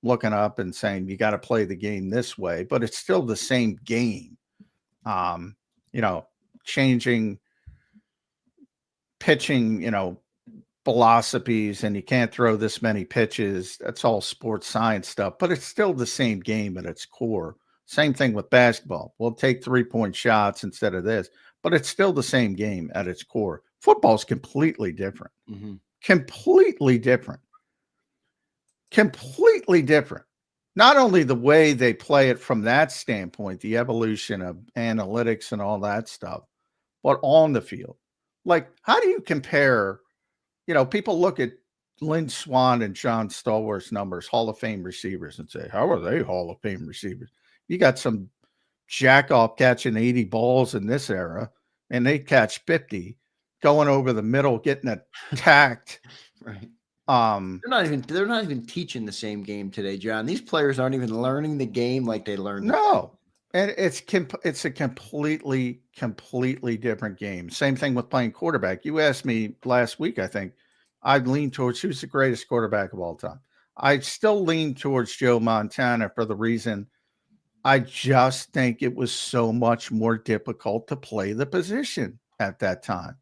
S3: looking up and saying you got to play the game this way, but it's still the same game. Changing pitching, philosophies, and you can't throw this many pitches. That's all sports science stuff, but it's still the same game at its core. Same thing with basketball. We'll take 3-point shots instead of this, but it's still the same game at its core. Football's completely different.
S2: Mm-hmm.
S3: Completely different. Completely different. Not only the way they play it from that standpoint, the evolution of analytics and all that stuff, but on the field. Like, how do you compare? People look at Lynn Swann and John Stallworth's numbers, Hall of Fame receivers, and say, how are they Hall of Fame receivers? You got some jack-off catching 80 balls in this era, and they catch 50, going over the middle, getting attacked.
S2: Right.
S3: They're
S2: not even teaching the same game today, John. These players aren't even learning the game like they learned.
S3: No. And it's a completely different game. Same thing with playing quarterback. You asked me last week, I think, I'd lean towards who's the greatest quarterback of all time. I still lean towards Joe Montana for the reason I just think it was so much more difficult to play the position at that time.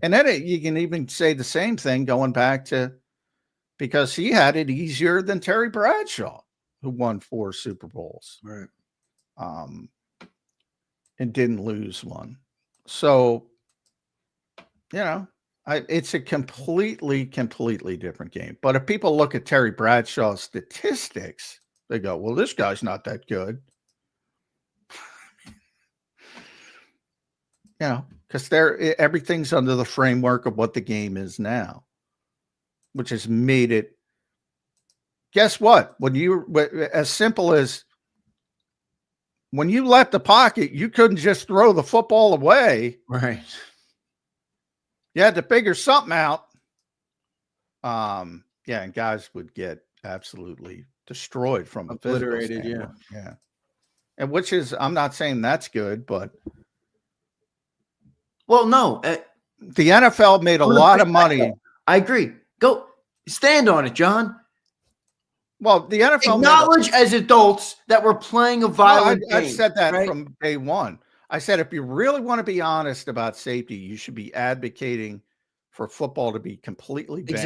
S3: And then you can even say the same thing going back to, because he had it easier than Terry Bradshaw, who won 4 Super Bowls.
S2: Right.
S3: And didn't lose one. So, it's a completely different game. But if people look at Terry Bradshaw's statistics, they go, well, this guy's not that good. Because everything's under the framework of what the game is now, which has made it. Guess what? As simple as when you left the pocket, you couldn't just throw the football away.
S2: Right.
S3: You had to figure something out. And guys would get absolutely destroyed from a physical standpoint. Yeah. And which is, I'm not saying that's good, but.
S2: Well, no.
S3: The NFL made a lot of money.
S2: I agree. Go stand on it, John.
S3: Well, the NFL
S2: acknowledge as adults that we're playing a violent game.
S3: I've said that from day one. I said, if you really want to be honest about safety, you should be advocating for football to be completely banned.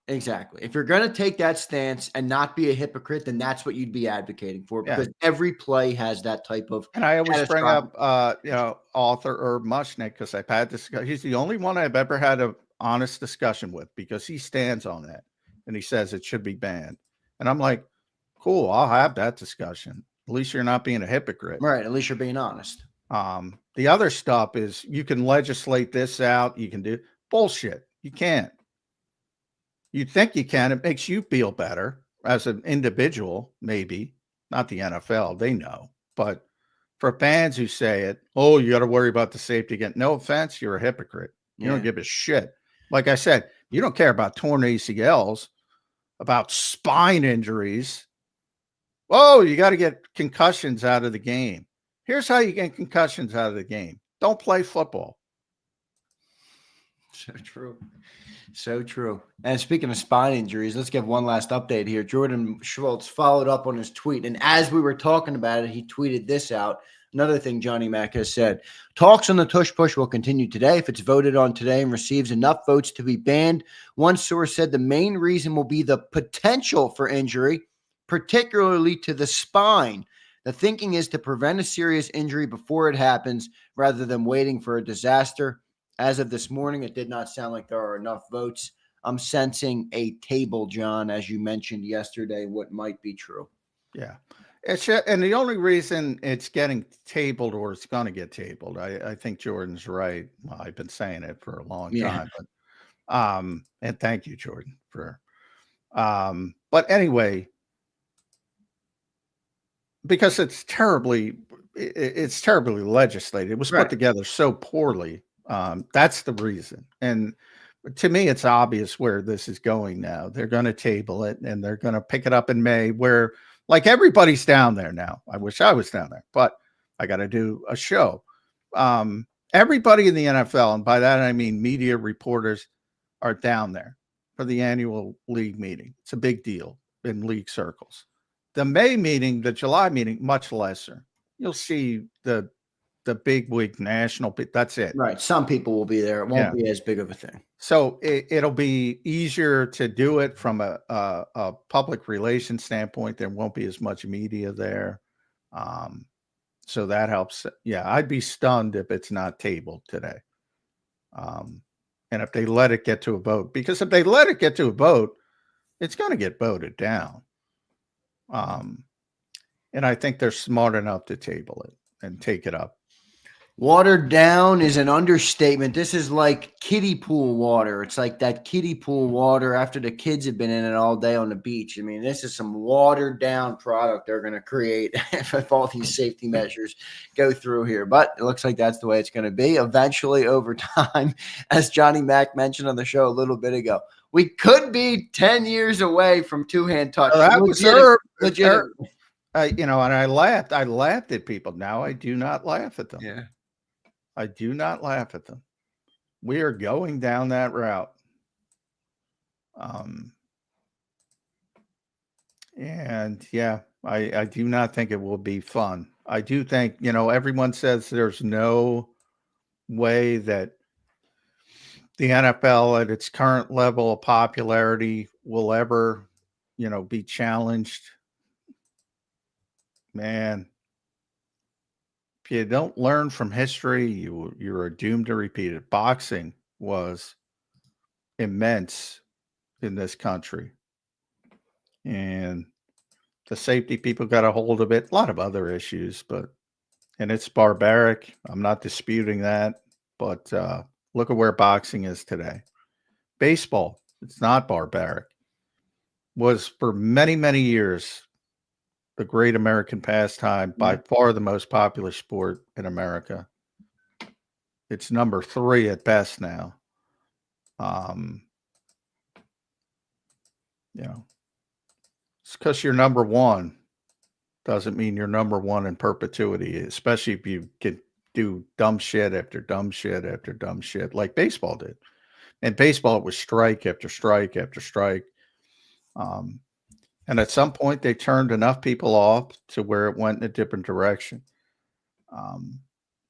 S2: Exactly. If you're going to take that stance and not be a hypocrite, then that's what you'd be advocating for, because every play has that type of.
S3: And I always bring up, author Herb Mushnick, because I've had this. He's the only one I've ever had an honest discussion with, because he stands on that and he says it should be banned. And I'm like, cool, I'll have that discussion. At least you're not being a hypocrite.
S2: Right. At least you're being honest.
S3: The other stuff is you can legislate this out. You can do bullshit. You can't. You think you can. It makes you feel better as an individual, maybe. Not the NFL. They know. But for fans who say it, oh, you got to worry about the safety again. No offense, you're a hypocrite. You don't give a shit. Like I said, you don't care about torn ACLs, about spine injuries. Oh, you got to get concussions out of the game. Here's how you get concussions out of the game. Don't play football.
S2: So true. So true. And speaking of spine injuries, let's give one last update here. Jordan Schultz followed up on his tweet. And as we were talking about it, he tweeted this out. Another thing Johnny Mack has said, talks on the Tush Push will continue today if it's voted on today and receives enough votes to be banned. One source said the main reason will be the potential for injury, particularly to the spine. The thinking is to prevent a serious injury before it happens rather than waiting for a disaster. As of this morning, it did not sound like there are enough votes. I'm sensing a table, John, as you mentioned yesterday, what might be true.
S3: Yeah. And the only reason it's getting tabled, or it's going to get tabled, I think Jordan's right. Well, I've been saying it for a long time, but and thank you, Jordan, for but anyway, because it's terribly legislated. It was put together so poorly. That's the reason. And to me, it's obvious where this is going now. They're going to table it and they're going to pick it up in May, where like everybody's down there now. I wish I was down there, but I got to do a show. Everybody in the NFL, and by that I mean media reporters, are down there for the annual league meeting. It's a big deal in league circles. The May meeting, the July meeting, much lesser. You'll see the big week national. That's it.
S2: Right. Some people will be there. It won't be as big of a thing.
S3: So it'll be easier to do it from a public relations standpoint. There won't be as much media there. So that helps. Yeah, I'd be stunned if it's not tabled today. And if they let it get to a vote, because if they let it get to a vote, it's going to get voted down. And I think they're smart enough to table it and take it up.
S2: Watered down is an understatement. This is like kiddie pool water. It's like that kiddie pool water after the kids have been in it all day on the beach. I mean, this is some watered down product they're going to create if all these safety measures go through here. But it looks like that's the way it's going to be. Eventually, over time, as Johnny Mack mentioned on the show a little bit ago, we could be 10 years away from two-hand touch.
S3: That was
S2: legit.
S3: And I laughed at people. Now I do not laugh at them.
S2: Yeah.
S3: I do not laugh at them. We are going down that route. And yeah, I do not think it will be fun. I do think, everyone says there's no way that the NFL at its current level of popularity will ever, be challenged. Man, if you don't learn from history, you're doomed to repeat it. Boxing was immense in this country. And the safety people got a hold of it. A lot of other issues, and it's barbaric. I'm not disputing that. But look at where boxing is today. Baseball, it's not barbaric. Was for many, many years the great American pastime, by far the most popular sport in America. It's number 3 at best now. It's because you're number 1 doesn't mean you're number 1 in perpetuity, especially if you can do dumb shit after dumb shit after dumb shit like baseball did. And baseball, it was strike after strike after strike. And at some point, they turned enough people off to where it went in a different direction.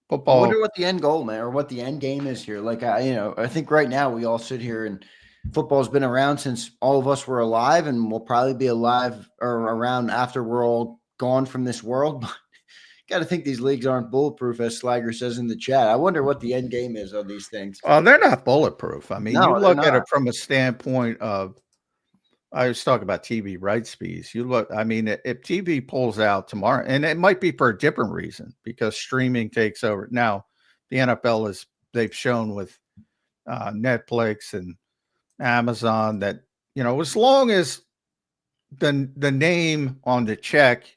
S3: Football.
S2: I wonder what the end goal, man, or what the end game is here. Like, I think right now we all sit here and football's been around since all of us were alive, and we'll probably be alive or around after we're all gone from this world. But got to think these leagues aren't bulletproof, as Slager says in the chat. I wonder what the end game is of these things.
S3: They're not bulletproof. I mean,
S2: No,
S3: you look at it from a standpoint of, I was talking about TV rights fees. You look, I mean, if TV pulls out tomorrow, and it might be for a different reason because streaming takes over. Now, the NFL they've shown with Netflix and Amazon that, as long as the name on the check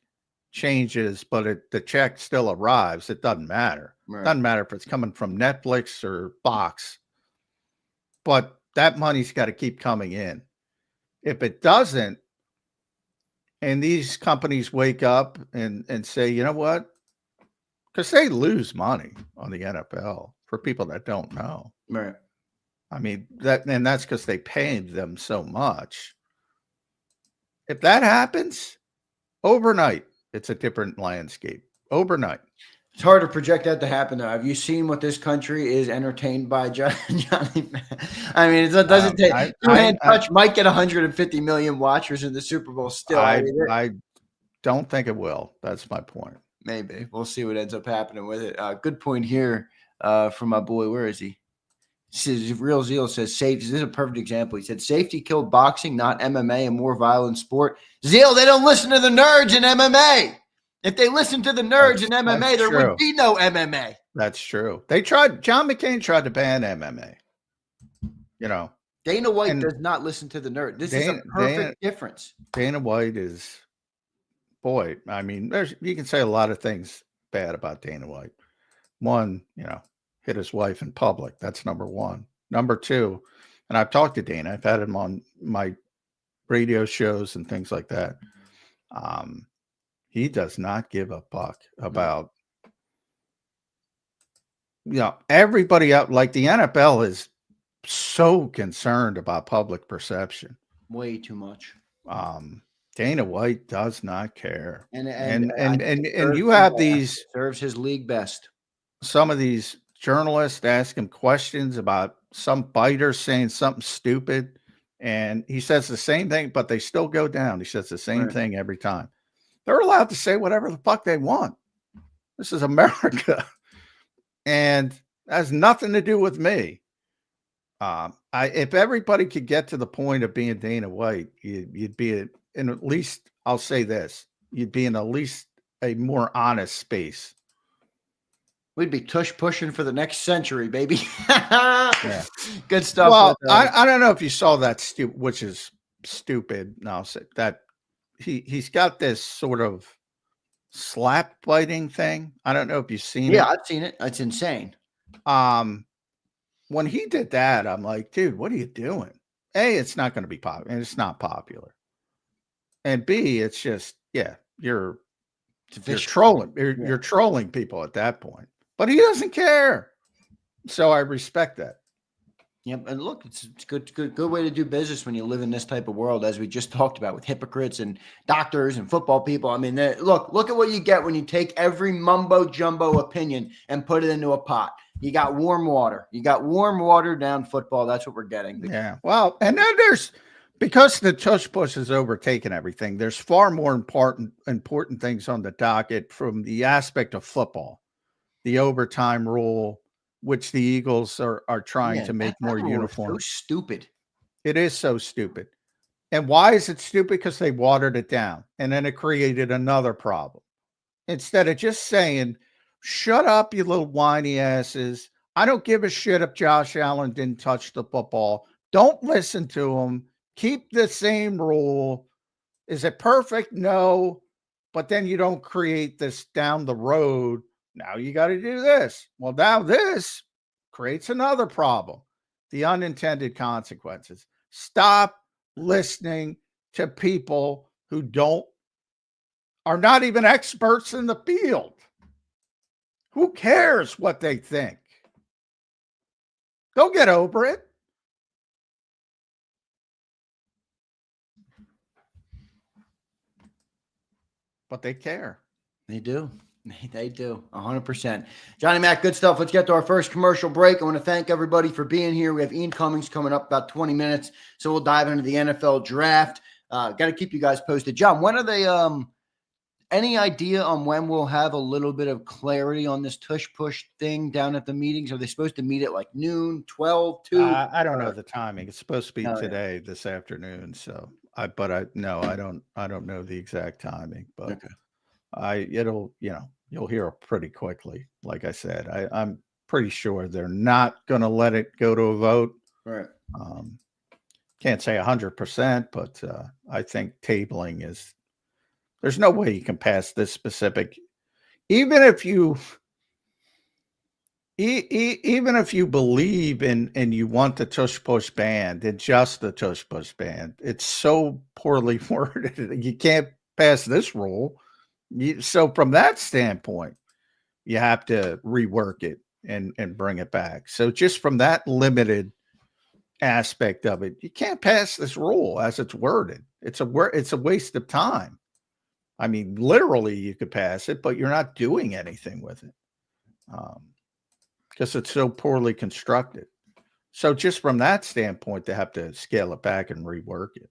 S3: changes, but the check still arrives, it doesn't matter. Right. It doesn't matter if it's coming from Netflix or Fox, but that money's got to keep coming in. If it doesn't, and these companies wake up and say, you know what? Because they lose money on the NFL for people that don't know.
S2: Right.
S3: I mean, that's because they paid them so much. If that happens, overnight, it's a different landscape. Overnight.
S2: It's hard to project that to happen, though. Have you seen what this country is entertained by, Johnny? I mean, it doesn't take two-hand touch. Might get 150 million watchers in the Super Bowl still.
S3: I don't think it will. That's my point.
S2: Maybe. We'll see what ends up happening with it. Good point here from my boy. Where is he? Real Zeal says safety. This is a perfect example. He said safety killed boxing, not MMA, a more violent sport. Zeal, they don't listen to the nerds in MMA. If they listen to the nerds in MMA, there would be no MMA.
S3: That's true. John McCain tried to ban MMA.
S2: Dana White does not listen to the nerd. This is a perfect difference.
S3: Dana White is, boy, I mean, you can say a lot of things bad about Dana White. One, hit his wife in public. That's number 1. Number 2, and I've talked to Dana. I've had him on my radio shows and things like that. He does not give a fuck about, everybody out. Like the NFL is so concerned about public perception.
S2: Way too much.
S3: Dana White does not care.
S2: And
S3: you have these,
S2: serves his league best.
S3: Some of these journalists ask him questions about some fighter saying something stupid, and he says the same thing, but they still go down. He says the same thing every time. They're allowed to say whatever the fuck they want. This is America. And has nothing to do with me. If everybody could get to the point of being Dana White, you'd be in at least, I'll say this, you'd be in at least a more honest space.
S2: We'd be tush pushing for the next century, baby. Yeah. Good stuff.
S3: Well, I don't know if you saw that, which is stupid. No, that he's got this sort of slap biting thing. I don't know if you've seen it.
S2: Yeah, I've seen it. It's insane.
S3: When he did that, I'm like, dude, what are you doing? A, it's not going to be popular, and it's not popular. And B, it's just, you're trolling. You're trolling people at that point. But he doesn't care. So I respect that.
S2: Yep. And look, it's good way to do business when you live in this type of world, as we just talked about, with hypocrites and doctors and football people. I mean, look at what you get when you take every mumbo jumbo opinion and put it into a pot. You got warm water. You got warm water down football. That's what we're getting.
S3: Yeah. Well, and then because the tush push has overtaken everything, there's far more important things on the docket from the aspect of football. The overtime rule, which the Eagles are trying to make more uniform.
S2: So stupid.
S3: It is so stupid. And why is it stupid? Because they watered it down. And then it created another problem. Instead of just saying, shut up, you little whiny asses. I don't give a shit if Josh Allen didn't touch the football. Don't listen to him. Keep the same rule. Is it perfect? No. But then you don't create this down the road. Now you got to do this. Well, now this creates another problem. The unintended consequences. Stop listening to people who are not even experts in the field. Who cares what they think? They'll get over it. But they care.
S2: They do. They do. 100%. Johnny Mac, good stuff. Let's get to our first commercial break. I want to thank everybody for being here. We have Ian Cummings coming up about 20 minutes. So we'll dive into the NFL draft. Got to keep you guys posted. John, when are they, any idea on when we'll have a little bit of clarity on this tush push thing down at the meetings? Are they supposed to meet at like noon, 12, 2?
S3: I don't know the timing. It's supposed to be today, this afternoon. So I don't know the exact timing, but okay. You'll hear it pretty quickly. Like I said, I'm pretty sure they're not going to let it go to a vote.
S2: Right.
S3: Can't say 100%, but I think tabling there's no way you can pass this specific, even if you believe in and you want the tush push banned and just the tush push banned, it's so poorly worded. You can't pass this rule. So from that standpoint, you have to rework it and bring it back. So just from that limited aspect of it, you can't pass this rule as it's worded. It's a waste of time. I mean, literally you could pass it, but you're not doing anything with it because it's so poorly constructed. So just from that standpoint, they have to scale it back and rework it.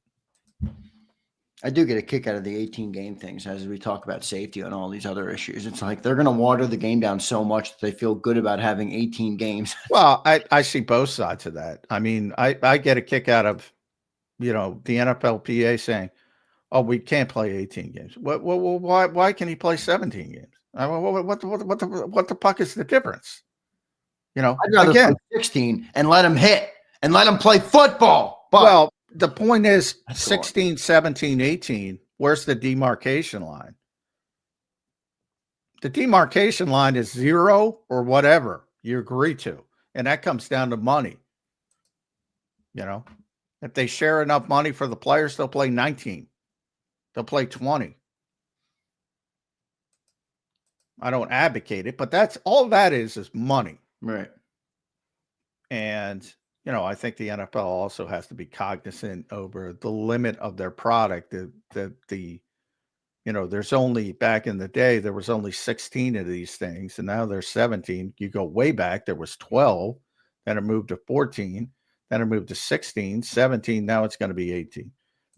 S2: I do get a kick out of the 18-game things as we talk about safety and all these other issues. It's like they're going to water the game down so much that they feel good about having 18 games.
S3: Well, I see both sides of that. I mean, I get a kick out of, the NFLPA saying, oh, we can't play 18 games. Why can he play 17 games? What the fuck is the difference?
S2: I'd rather play 16 and let him hit and let him play football. But
S3: the point is 16, 17, 18, where's the demarcation line? The demarcation line is 0 or whatever you agree to. And that comes down to money. If they share enough money for the players, they'll play 19. They'll play 20. I don't advocate it, but that's all that is money.
S2: Right.
S3: And I think the NFL also has to be cognizant over the limit of their product. There's only, back in the day, there was only 16 of these things, and now there's 17. You go way back, there was 12, then it moved to 14, then it moved to 16, 17, now it's going to be 18.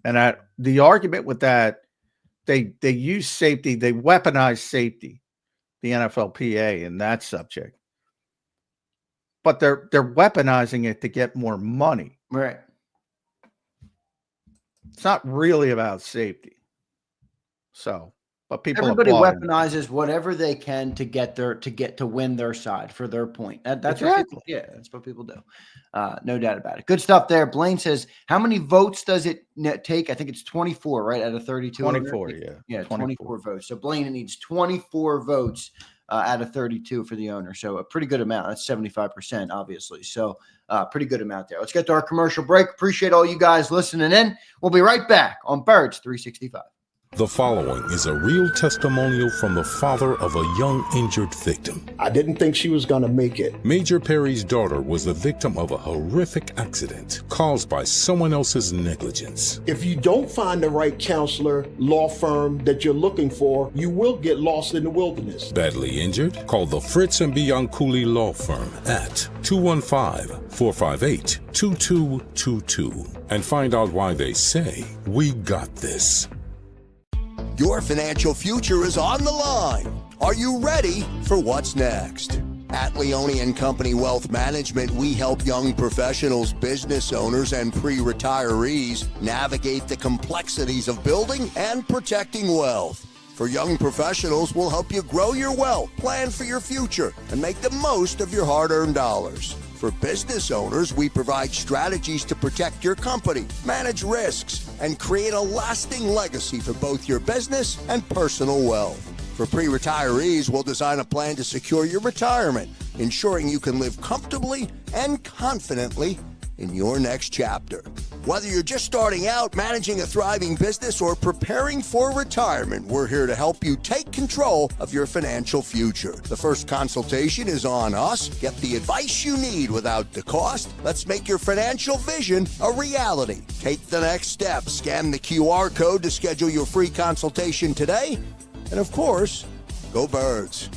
S3: And the argument with that they use safety, they weaponize safety, the NFLPA in that subject. But they're weaponizing it to get more money.
S2: Right.
S3: It's not really about safety. So, but people
S2: everybody weaponizes whatever they can to get to win their side for their point. That's
S3: exactly.
S2: That's what people do. No doubt about it. Good stuff there. Blaine says, how many votes does it take? I think it's 24, right? Out of 32.
S3: 24,
S2: yeah, 24 votes. So Blaine needs 24 votes out of 32 for the owner. So a pretty good amount. That's 75%, obviously. So pretty good amount there. Let's get to our commercial break. Appreciate all you guys listening in. We'll be right back on Birds 365.
S1: The following is a real testimonial from the father of a young injured victim.
S4: I didn't think she was going to make it.
S1: Major Perry's daughter was the victim of a horrific accident caused by someone else's negligence.
S4: If you don't find the right counselor, law firm that you're looking for, you will get lost in the wilderness.
S1: Badly injured? Call the Fritz and Bianculli Law Firm at 215-458-2222 and find out why they say, "We got this."
S5: Your financial future is on the line. Are you ready for what's next? At Leone & Company Wealth Management, we help young professionals, business owners, and pre-retirees navigate the complexities of building and protecting wealth. For young professionals, we'll help you grow your wealth, plan for your future, and make the most of your hard-earned dollars. For business owners, we provide strategies to protect your company, manage risks, and create a lasting legacy for both your business and personal wealth. For pre-retirees, we'll design a plan to secure your retirement, ensuring you can live comfortably and confidently in your next chapter. Whether you're just starting out, managing a thriving business, or preparing for retirement, we're here to help you take control of your financial future. The first consultation is on us. Get the advice you need without the cost. Let's make your financial vision a reality. Take the next step. Scan the QR code to schedule your free consultation today. And of course, go Birds.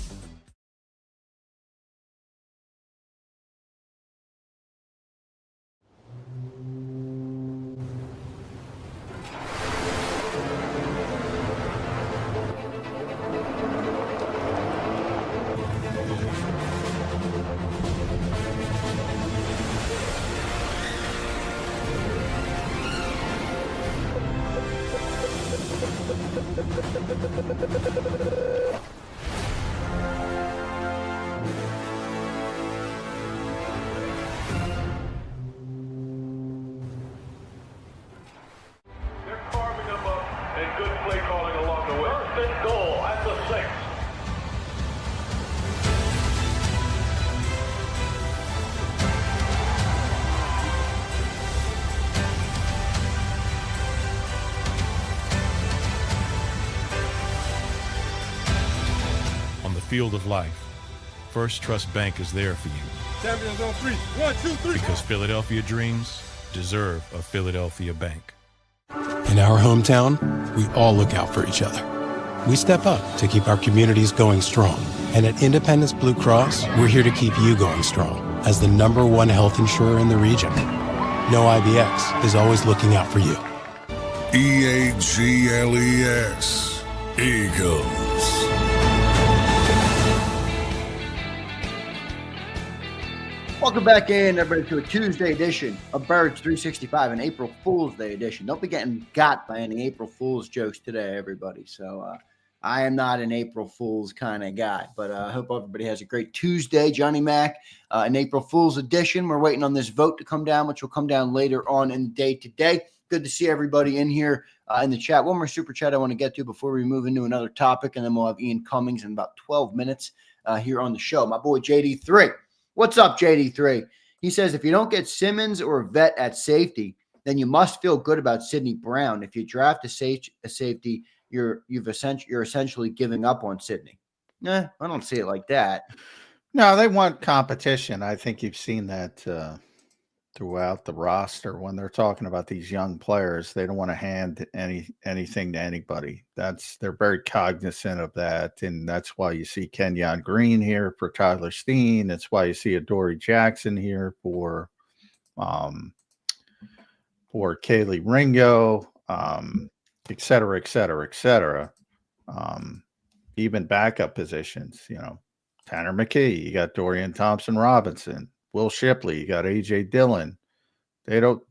S6: Field of life, First Trust Bank is there for you.
S7: Champions on 3. 1, 2, 3.
S6: Because Philadelphia dreams deserve a Philadelphia bank.
S8: In our hometown, we all look out for each other. We step up to keep our communities going strong. And at Independence Blue Cross, we're here to keep you going strong as the #1 health insurer in the region. No IBX is always looking out for you.
S1: EAGLES, Eagles.
S2: Welcome back in, everybody, to a Tuesday edition of Birds 365, an April Fool's Day edition. Don't be getting got by any April Fool's jokes today, everybody. So I am not an April Fool's kind of guy, but I hope everybody has a great Tuesday. Johnny Mac, an April Fool's edition. We're waiting on this vote to come down, which will come down later on in the day today. Good to see everybody in here in the chat. One more super chat I want to get to before we move into another topic, and then we'll have Ian Cummings in about 12 minutes here on the show. My boy JD3. What's up, JD3? He says, if you don't get Simmons or a vet at safety, then you must feel good about Sidney Brown. If you draft a safety, you're essentially giving up on Sidney. Nah, I don't see it like that.
S3: No, they want competition. I think you've seen that throughout the roster when they're talking about these young players. They don't want to hand anything to anybody. They're very cognizant of that, and that's why you see Kenyon Green here for Tyler Steen. That's why you see Adoree Jackson here for Kaylee Ringo. et cetera, et cetera, et cetera. Even backup positions, Tanner McKee, you got Dorian Thompson-Robinson, Will Shipley, you got AJ Dillon. They don't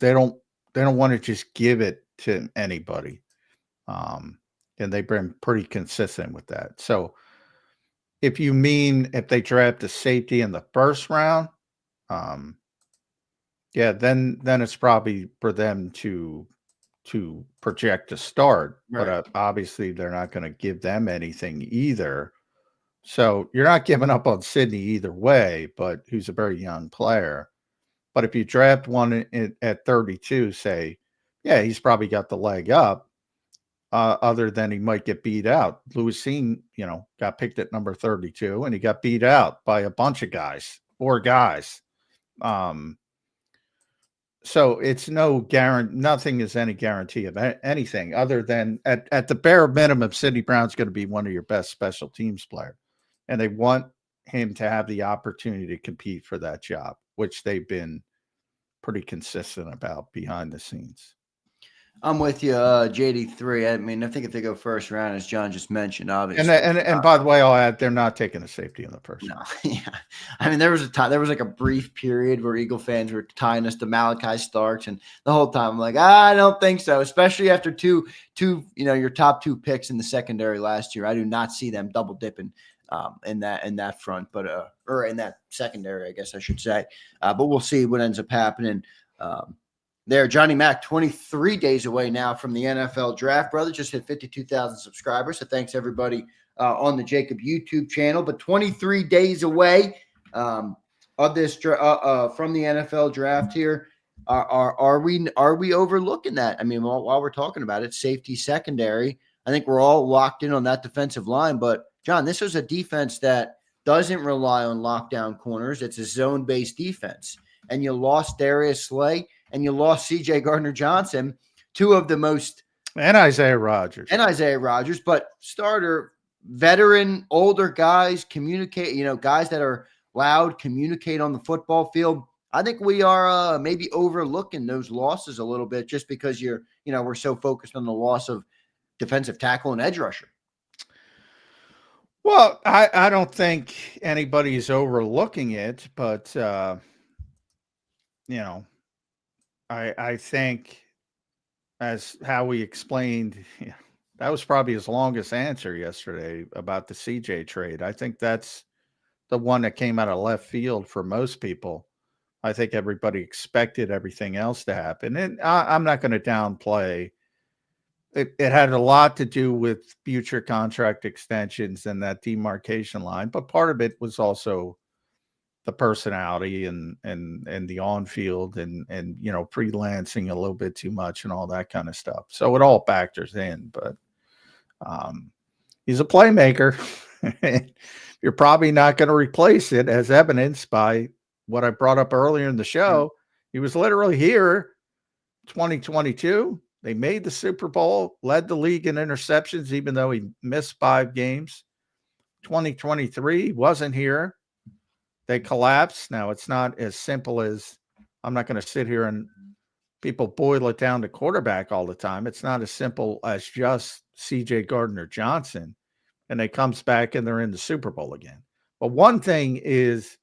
S3: want to just give it to anybody. And they've been pretty consistent with that. So if they draft a safety in the first round, then it's probably for them to project a start.
S2: Right.
S3: But obviously they're not going to give them anything either. So you're not giving up on Sidney either way, but who's a very young player. But if you draft one at 32, say, yeah, he's probably got the leg up, other than he might get beat out. Lewisine, got picked at number 32, and he got beat out by a bunch of guys, 4 guys. So it's no guarantee. Nothing is any guarantee of anything other than at the bare minimum, Sidney Brown's going to be one of your best special teams players, and they want him to have the opportunity to compete for that job, which they've been pretty consistent about behind the scenes.
S2: I'm with you, JD3. I mean, I think if they go first round, as John just mentioned, obviously.
S3: And by the way, I'll add, they're not taking a safety in the first round.
S2: Yeah. I methere was like a brief period where Eagle fans were tying us to Malachi Starks, and the whole time I'm like, I don't think so. Especially after two, your top 2 picks in the secondary last year. I do not see them double dipping in that front, but or in that secondary, I guess I should say. But we'll see what ends up happening. There, Johnny Mack, 23 days away now from the NFL draft, brother. Just hit 52,000 subscribers. So thanks everybody on the JAKIB YouTube channel. But 23 days away of this from the NFL draft here. Are we overlooking that? I mean, while we're talking about it, safety, secondary, I think we're all locked in on that defensive line. But John, this was a defense that doesn't rely on lockdown corners. It's a zone-based defense, and you lost Darius Slay. And you lost CJ Gardner-Johnson, 2 of the most.
S3: And Isaiah Rodgers.
S2: But starter, veteran, older guys communicate, guys that are loud, communicate on the football field. I think we are maybe overlooking those losses a little bit just because we're so focused on the loss of defensive tackle and edge rusher.
S3: Well, I don't think anybody's overlooking it, but, I think, as Howie explained, that was probably his longest answer yesterday about the CJ trade. I think that's the one that came out of left field for most people. I think everybody expected everything else to happen. And I'm not going to downplay. It had a lot to do with future contract extensions and that demarcation line, but part of it was also the personality and the on-field and freelancing a little bit too much and all that kind of stuff. So it all factors in, but he's a playmaker. You're probably not going to replace it, as evidenced by what I brought up earlier in the show. He was literally here 2022. They made the Super Bowl, led the league in interceptions, even though he missed 5 games. 2023 wasn't here. They collapsed. Now, it's not as simple as, I'm not going to sit here and people boil it down to quarterback all the time. It's not as simple as just CJ Gardner-Johnson, and it comes back and they're in the Super Bowl again. But one thing is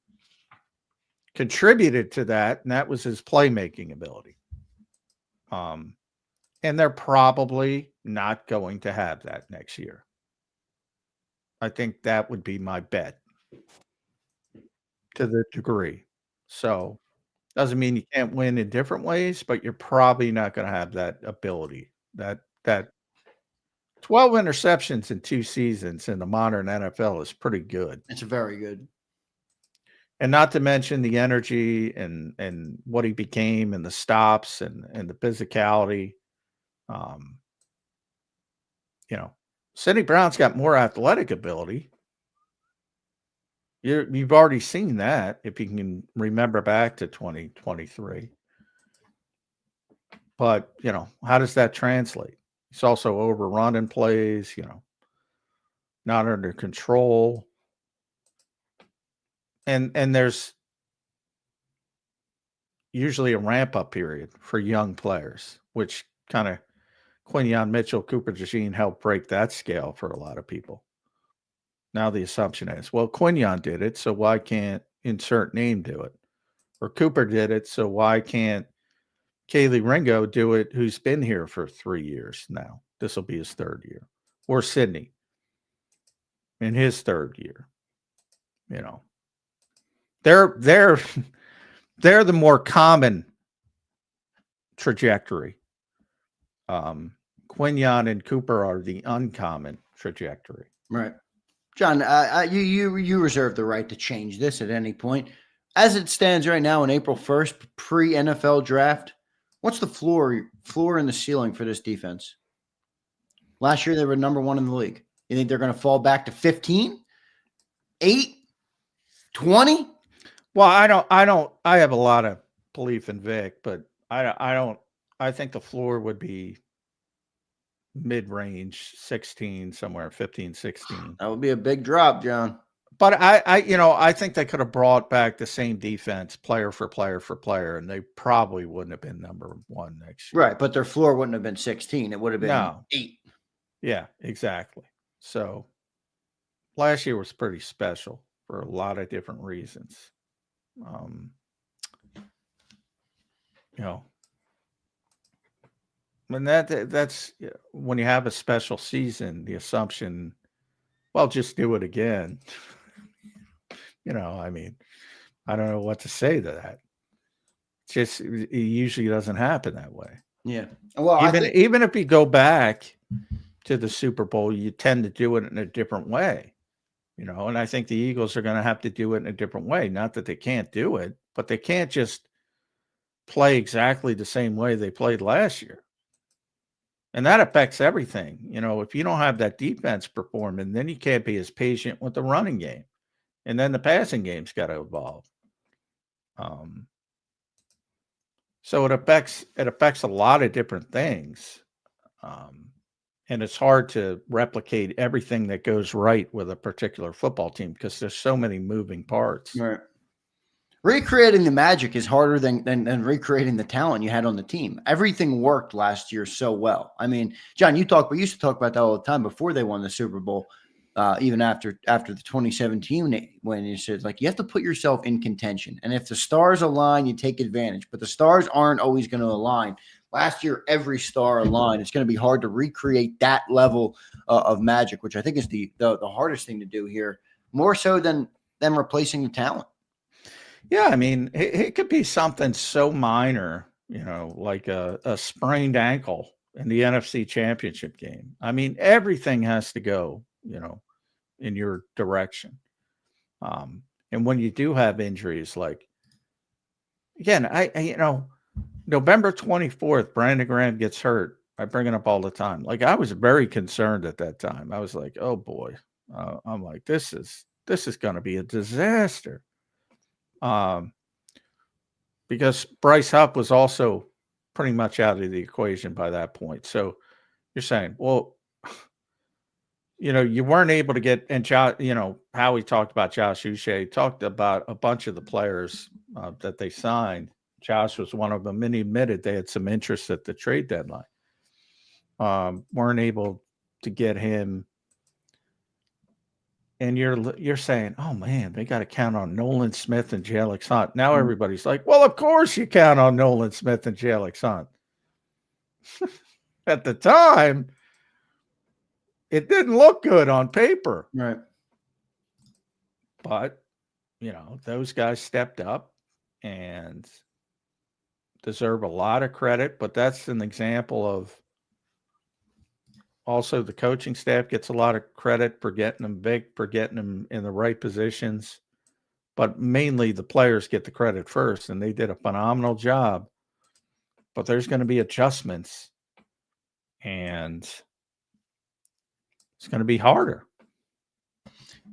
S3: contributed to that, and that was his playmaking ability. And they're probably not going to have that next year. I think that would be my bet. To the degree. So doesn't mean you can't win in different ways, but you're probably not going to have that ability. That 12 interceptions in 2 seasons in the modern NFL is pretty good.
S2: It's very good.
S3: And not to mention the energy and what he became and the stops and the physicality. Sidney Brown's got more athletic ability. You've already seen that, if you can remember back to 2023. But, how does that translate? He's also overrunning plays, not under control. And there's usually a ramp-up period for young players, which kind of Quinyon Mitchell, Cooper DeJean helped break that scale for a lot of people. Now the assumption is, well, Quinyon did it, so why can't insert name do it? Or Cooper did it, so why can't Kaylee Ringo do it, who's been here for 3 years now? This will be his 3rd year. Or Sidney in his 3rd year. You know, they're the more common trajectory. Quinyon and Cooper are the uncommon trajectory.
S2: Right. John, you reserve the right to change this at any point. As it stands right now on April 1st, pre-NFL draft, what's the floor and the ceiling for this defense? Last year, they were number 1 in the league. You think they're going to fall back to 15, 8, 20?
S3: Well, I have a lot of belief in Vic, but I think the floor would be mid-range 16, somewhere 15, 16.
S2: That would be a big drop, John.
S3: But I think they could have brought back the same defense player for player, and they probably wouldn't have been number 1 next year.
S2: Right, but their floor wouldn't have been 16. It would have been 8.
S3: Yeah, exactly. So last year was pretty special for a lot of different reasons. And that's when you have a special season, the assumption, well, just do it again. I mean, I don't know what to say to that. It usually doesn't happen that way.
S2: Yeah. Well,
S3: even if you go back to the Super Bowl, you tend to do it in a different way. And I think the Eagles are going to have to do it in a different way. Not that they can't do it, but they can't just play exactly the same way they played last year. And that affects everything. If you don't have that defense performing, then you can't be as patient with the running game. And then the passing game's got to evolve. So it affects a lot of different things. And it's hard to replicate everything that goes right with a particular football team because there's so many moving parts.
S2: Right. Recreating the magic is harder than recreating the talent you had on the team. Everything worked last year so well. I mean, John, we used to talk about that all the time before they won the Super Bowl, even after the 2017 when you said, like, you have to put yourself in contention. And if the stars align, you take advantage. But the stars aren't always going to align. Last year, every star aligned. It's going to be hard to recreate that level of magic, which I think is the hardest thing to do here, more so than replacing the talent.
S3: Yeah, I mean, it could be something so minor, like a sprained ankle in the NFC Championship game. I mean, everything has to go, in your direction. And when you do have injuries, like, again, November 24th, Brandon Graham gets hurt. I bring it up all the time. Like, I was very concerned at that time. I was like, oh boy. I'm like, this is going to be a disaster. Because Bryce Huff was also pretty much out of the equation by that point. So you're saying, well, you weren't able to get, and Howie talked about Josh Uche, talked about a bunch of the players that they signed. Josh was one of them, and he admitted they had some interest at the trade deadline. Weren't able to get him. And you're saying, oh man, they got to count on Nolan Smith and Jalen Hunt. Now everybody's like, well, of course you count on Nolan Smith and Jalen Hunt. At the time, it didn't look good on paper.
S2: Right.
S3: But, those guys stepped up and deserve a lot of credit. But that's an example of also the coaching staff gets a lot of credit for getting them big, for getting them in the right positions. But mainly the players get the credit first, and they did a phenomenal job. But there's going to be adjustments, and it's going to be harder.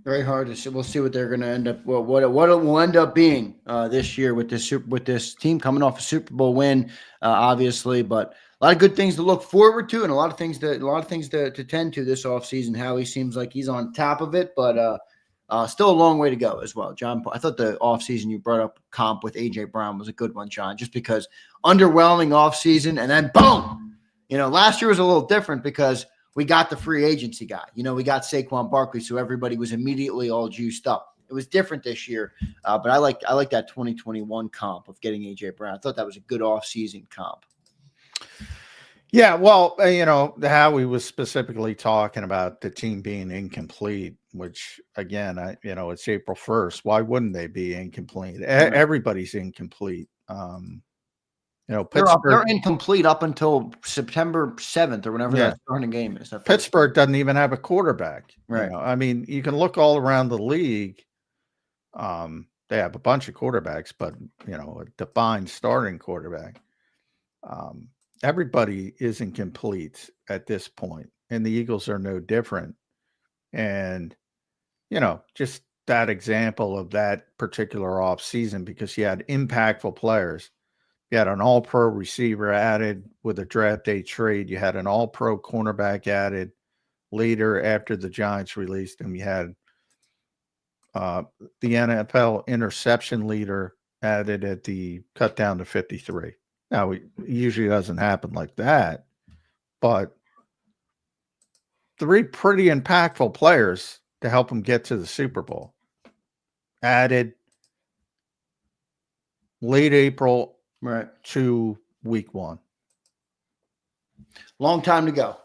S2: Very hard to see. We'll see what they're going to end up. Well, what it will end up being this year with this team coming off a Super Bowl win, obviously. But a lot of good things to look forward to, and a lot of things to tend to this offseason. Howie seems like he's on top of it, but still a long way to go as well. John, I thought the offseason you brought up comp with AJ Brown was a good one, John, just because underwhelming offseason, and then boom, Last year was a little different because we got the free agency guy. We got Saquon Barkley, so everybody was immediately all juiced up. It was different this year, but I like that 2021 comp of getting A.J. Brown. I thought that was a good offseason comp.
S3: Yeah, well, Howie was specifically talking about the team being incomplete, which, again, it's April 1st. Why wouldn't they be incomplete? Everybody's incomplete. Pittsburgh,
S2: they're incomplete up until September 7th or whenever that starting game is.
S3: Pittsburgh doesn't even have a quarterback.
S2: Right.
S3: You can look all around the league. They have a bunch of quarterbacks, but, a defined starting quarterback. Everybody is incomplete at this point, and the Eagles are no different. And, just that example of that particular offseason, because you had impactful players. You had an all-pro receiver added with a draft day trade. You had an all-pro cornerback added later after the Giants released him. You had the NFL interception leader added at the cut down to 53. Now, it usually doesn't happen like that, but 3 pretty impactful players to help them get to the Super Bowl added late April to week 1.
S2: Long time to go.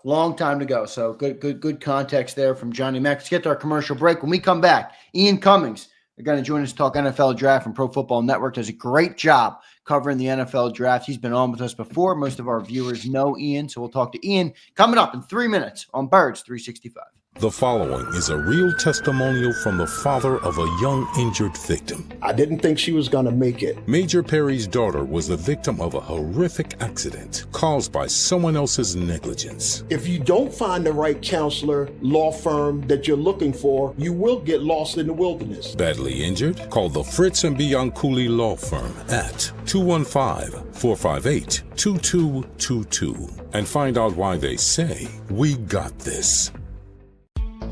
S2: So good context there from Johnny Mack. Let's get to our commercial break. When we come back, Ian Cummings are going to join us to talk NFL draft, and Pro Football Network does a great job covering the NFL draft. He's been on with us before. Most of our viewers know Ian, so we'll talk to Ian coming up in 3 minutes on Birds 365.
S1: The following is a real testimonial from the father of a young injured victim.
S4: I didn't think she was going to make it.
S1: Major Perry's daughter was the victim of a horrific accident caused by someone else's negligence.
S4: If you don't find the right counselor, law firm that you're looking for, you will get lost in the wilderness.
S1: Badly injured? Call the Fritz and Bianculli Law Firm at 215-458-2222 and find out why they say, "We got this."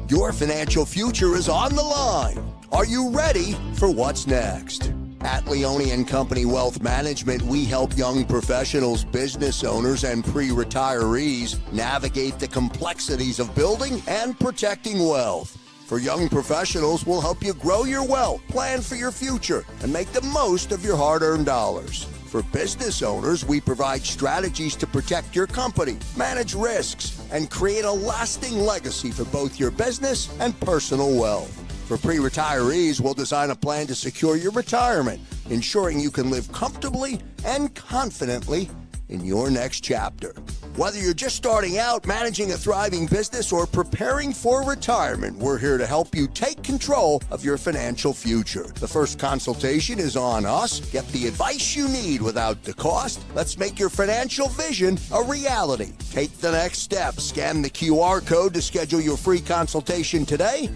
S5: Your financial future is on the line. Are you ready for what's next? At Leone & Company Wealth Management, we help young professionals, business owners, and pre-retirees navigate the complexities of building and protecting wealth. For young professionals, we'll help you grow your wealth, plan for your future, and make the most of your hard-earned dollars. For business owners, we provide strategies to protect your company, manage risks, and create a lasting legacy for both your business and personal wealth. For pre-retirees, we'll design a plan to secure your retirement, ensuring you can live comfortably and confidently in your next chapter. Whether you're just starting out, managing a thriving business, or preparing for retirement, we're here to help you take control of your financial future. The first consultation is on us. Get the advice you need without the cost. Let's make your financial vision a reality. Take the next step. Scan the QR code to schedule your free consultation today.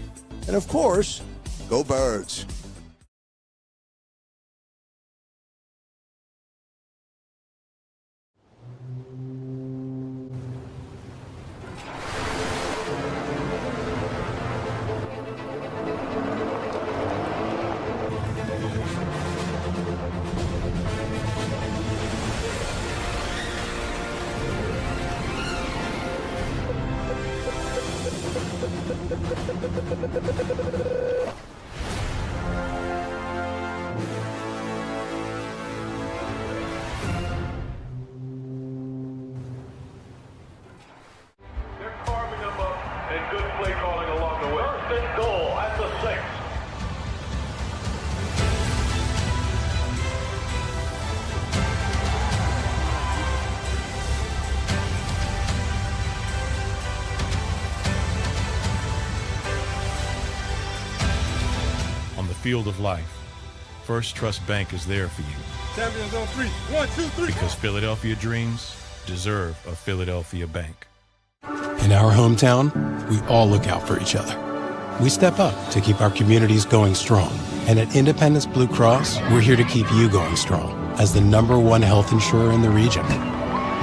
S5: And of course, go Birds.
S6: Field of life, First Trust Bank is there for you.
S7: Champions on 3. 1, 2, 3.
S6: Because Philadelphia dreams deserve a Philadelphia bank.
S8: In our hometown, we all look out for each other. We step up to keep our communities going strong. And at Independence Blue Cross, we're here to keep you going strong as the #1 health insurer in the region.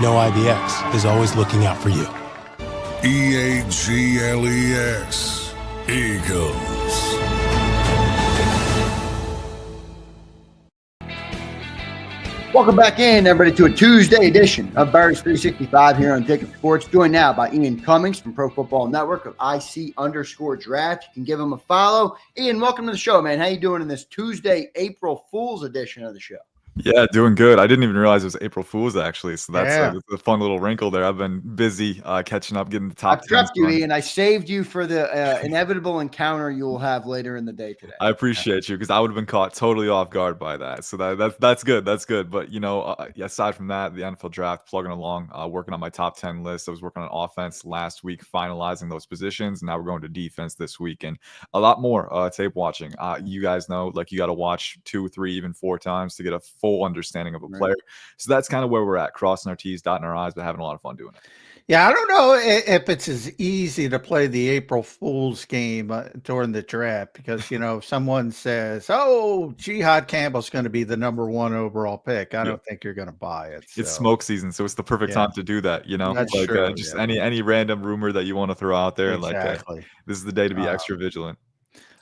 S8: No IBX is always looking out for you.
S9: EAGLEX, Eagles.
S2: Welcome back in, everybody, to a Tuesday edition of Bears 365 here on JAKIB Sports. Joined now by Ian Cummings from Pro Football Network of IC_draft. You can give him a follow. Ian, welcome to the show, man. How you doing in this Tuesday, April Fool's edition of the show?
S10: Yeah, doing good. I didn't even realize it was April Fool's, actually. So that's a fun little wrinkle there. I've been busy catching up, getting the top 10.
S2: I prepped you, Ian. I saved you for the inevitable encounter you will have later in the day today.
S10: I appreciate you, because I would have been caught totally off guard by that. So that's good. That's good. But, aside from that, the NFL draft, plugging along, working on my top 10 list. I was working on offense last week, finalizing those positions. And now we're going to defense this week, and a lot more tape watching. You guys know, you got to watch 2, 3, even 4 times to get a full understanding of a player. So that's kind of where we're at, crossing our T's, dotting our I's, but having a lot of fun doing it.
S3: Yeah, I don't know if it's as easy to play the April Fool's game during the draft, because, if someone says, oh, Jihad Campbell's going to be the #1 overall pick, I don't think you're going to buy it. So. It's
S10: smoke season, so it's the perfect time to do that,
S3: That's true,
S10: just any random rumor that you want to throw out there,
S3: exactly.
S10: This is the day to be extra vigilant.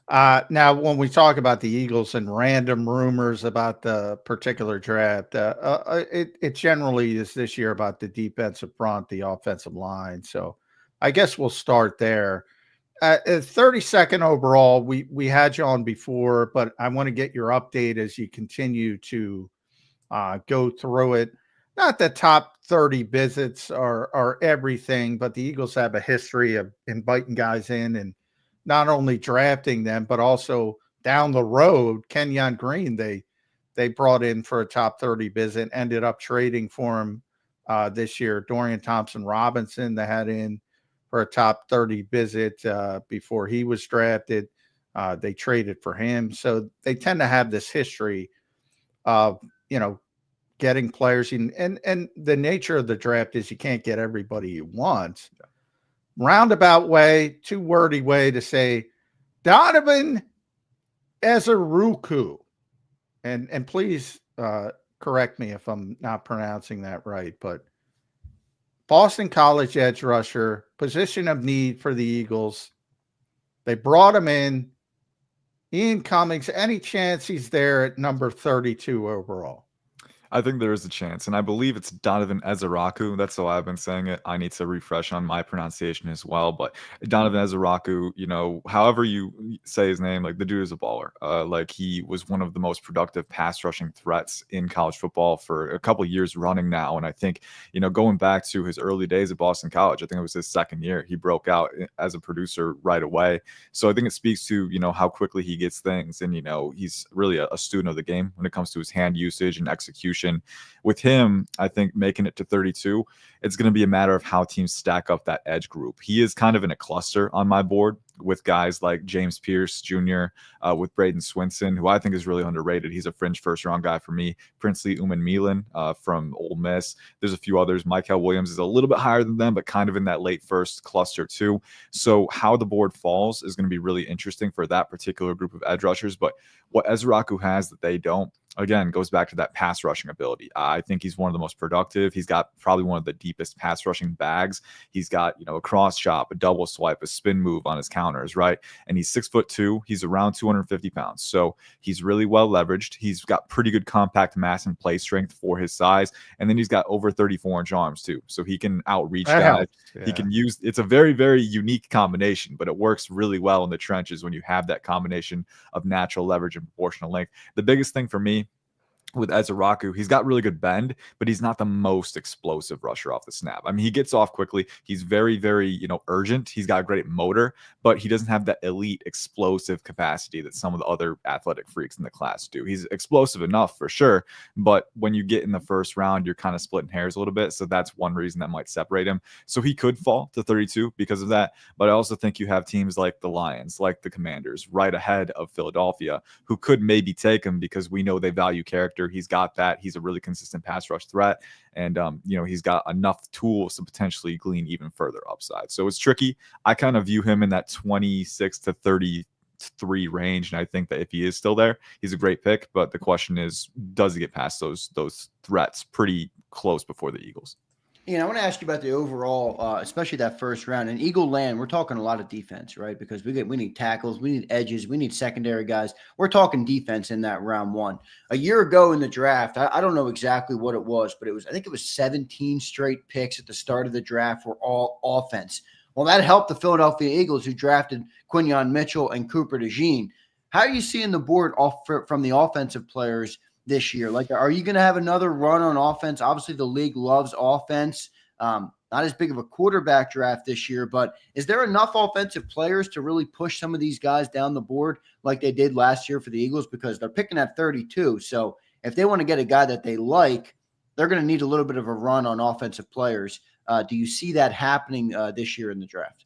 S3: Now, when we talk about the Eagles and random rumors about the particular draft, it generally is this year about the defensive front, the offensive line. So I guess we'll start there. 32nd overall, we had you on before, but I want to get your update as you continue to go through it. Not that top 30 visits are everything, but the Eagles have a history of inviting guys in and not only drafting them, but also down the road, Kenyon Green, they brought in for a top 30 visit, ended up trading for him this year. Dorian Thompson-Robinson, they had in for a top 30 visit before he was drafted. They traded for him. So they tend to have this history of, getting players in, and the nature of the draft is you can't get everybody you want. Roundabout way, too wordy way to say Donovan Ezriku. And please correct me if I'm not pronouncing that right, but Boston College edge rusher, position of need for the Eagles. They brought him in. Ian Cummings, any chance he's there at number 32 overall?
S10: I think there is a chance, and I believe it's Donovan Ezriku. That's how I've been saying it. I need to refresh on my pronunciation as well. But Donovan Ezriku, however you say his name, the dude is a baller. He was one of the most productive pass rushing threats in college football for a couple of years running now. And I think, going back to his early days at Boston College, I think it was his second year, he broke out as a producer right away. So I think it speaks to, how quickly he gets things. And, he's really a student of the game when it comes to his hand usage and execution. With him, I think making it to 32, it's going to be a matter of how teams stack up that edge group. He is kind of in a cluster on my board with guys like James Pierce Jr., with Braden Swinson, who I think is really underrated. He's a fringe first-round guy for me. Princely Umanmielen from Ole Miss. There's a few others. Michael Williams is a little bit higher than them, but kind of in that late first cluster too. So how the board falls is going to be really interesting for that particular group of edge rushers. But what Ezriku has that they don't, again, goes back to that pass rushing ability. I think he's one of the most productive. He's got probably one of the deepest pass rushing bags. He's got, a cross chop, a double swipe, a spin move on his counters, right? And he's 6'2". He's around 250 pounds. So he's really well leveraged. He's got pretty good compact mass and play strength for his size. And then he's got over 34-inch arms too. So he can outreach guys. Yeah. He can use, it's a very, very unique combination, but it works really well in the trenches when you have that combination of natural leverage and proportional length. The biggest thing for me with Ezriku, he's got really good bend, but he's not the most explosive rusher off the snap. I mean, he gets off quickly. He's very, very, urgent. He's got a great motor, but he doesn't have that elite explosive capacity that some of the other athletic freaks in the class do. He's explosive enough for sure, but when you get in the first round, you're kind of splitting hairs a little bit. So that's one reason that might separate him. So he could fall to 32 because of that. But I also think you have teams like the Lions, like the Commanders, right ahead of Philadelphia, who could maybe take him because we know they value character. He's got that. He's a really consistent pass rush threat. And, he's got enough tools to potentially glean even further upside. So it's tricky. I kind of view him in that 26 to 33 range. And I think that if he is still there, he's a great pick. But the question is, does he get past those threats pretty close before the Eagles?
S2: I want to ask you about the overall, especially that first round. In Eagle Land, we're talking a lot of defense, right? Because we need tackles, we need edges, we need secondary guys. We're talking defense in that round one. A year ago in the draft, I don't know exactly what it was, but I think it was 17 straight picks at the start of the draft were all offense. Well, that helped the Philadelphia Eagles, who drafted Quinyon Mitchell and Cooper DeJean. How are you seeing the board from the offensive players this year? Like, are you going to have another run on offense? Obviously, the league loves offense. Not as big of a quarterback draft this year, but is there enough offensive players to really push some of these guys down the board like they did last year for the Eagles? Because they're picking at 32. So if they want to get a guy that they like, they're going to need a little bit of a run on offensive players. Do you see that happening this year in the draft?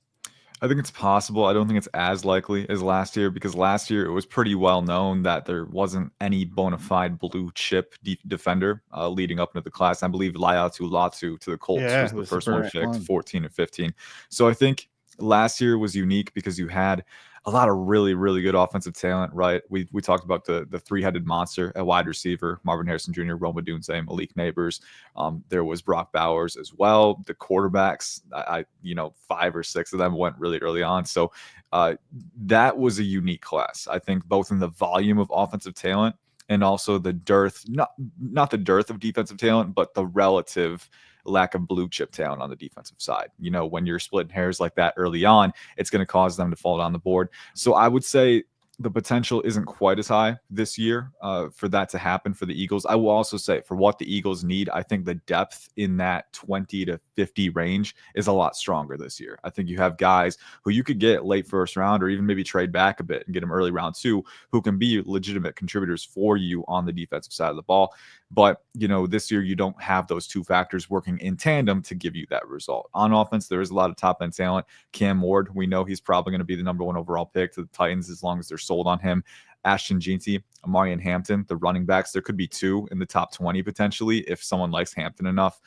S10: I think it's possible. I don't think it's as likely as last year, because last year it was pretty well known that there wasn't any bona fide blue chip defender leading up into the class. I believe Laiatu Latu to the Colts was the first one picked, 14 and 15. So I think last year was unique because you had a lot of really, really good offensive talent, right? We talked about the three-headed monster at wide receiver, Marvin Harrison Jr., Rome Odunze, Malik Neighbors. There was Brock Bowers as well. The quarterbacks, 5 or 6 of them went really early on. So that was a unique class, I think, both in the volume of offensive talent and also the dearth, not the dearth of defensive talent, but the relative lack of blue chip talent on the defensive side. When you're splitting hairs like that early on, it's going to cause them to fall down the board. So I would say the potential isn't quite as high this year for that to happen for the Eagles. I will also say, for what the Eagles need, I think the depth in that 20 to 50 range is a lot stronger this year. I think you have guys who you could get late first round or even maybe trade back a bit and get them early round 2 who can be legitimate contributors for you on the defensive side of the ball. But, this year you don't have those two factors working in tandem to give you that result. On offense, there is a lot of top-end talent. Cam Ward, we know he's probably going to be the number 1 overall pick to the Titans as long as they're sold on him. Ashton Jeanty, Amari and Hampton, the running backs, there could be 2 in the top 20 potentially if someone likes Hampton enough.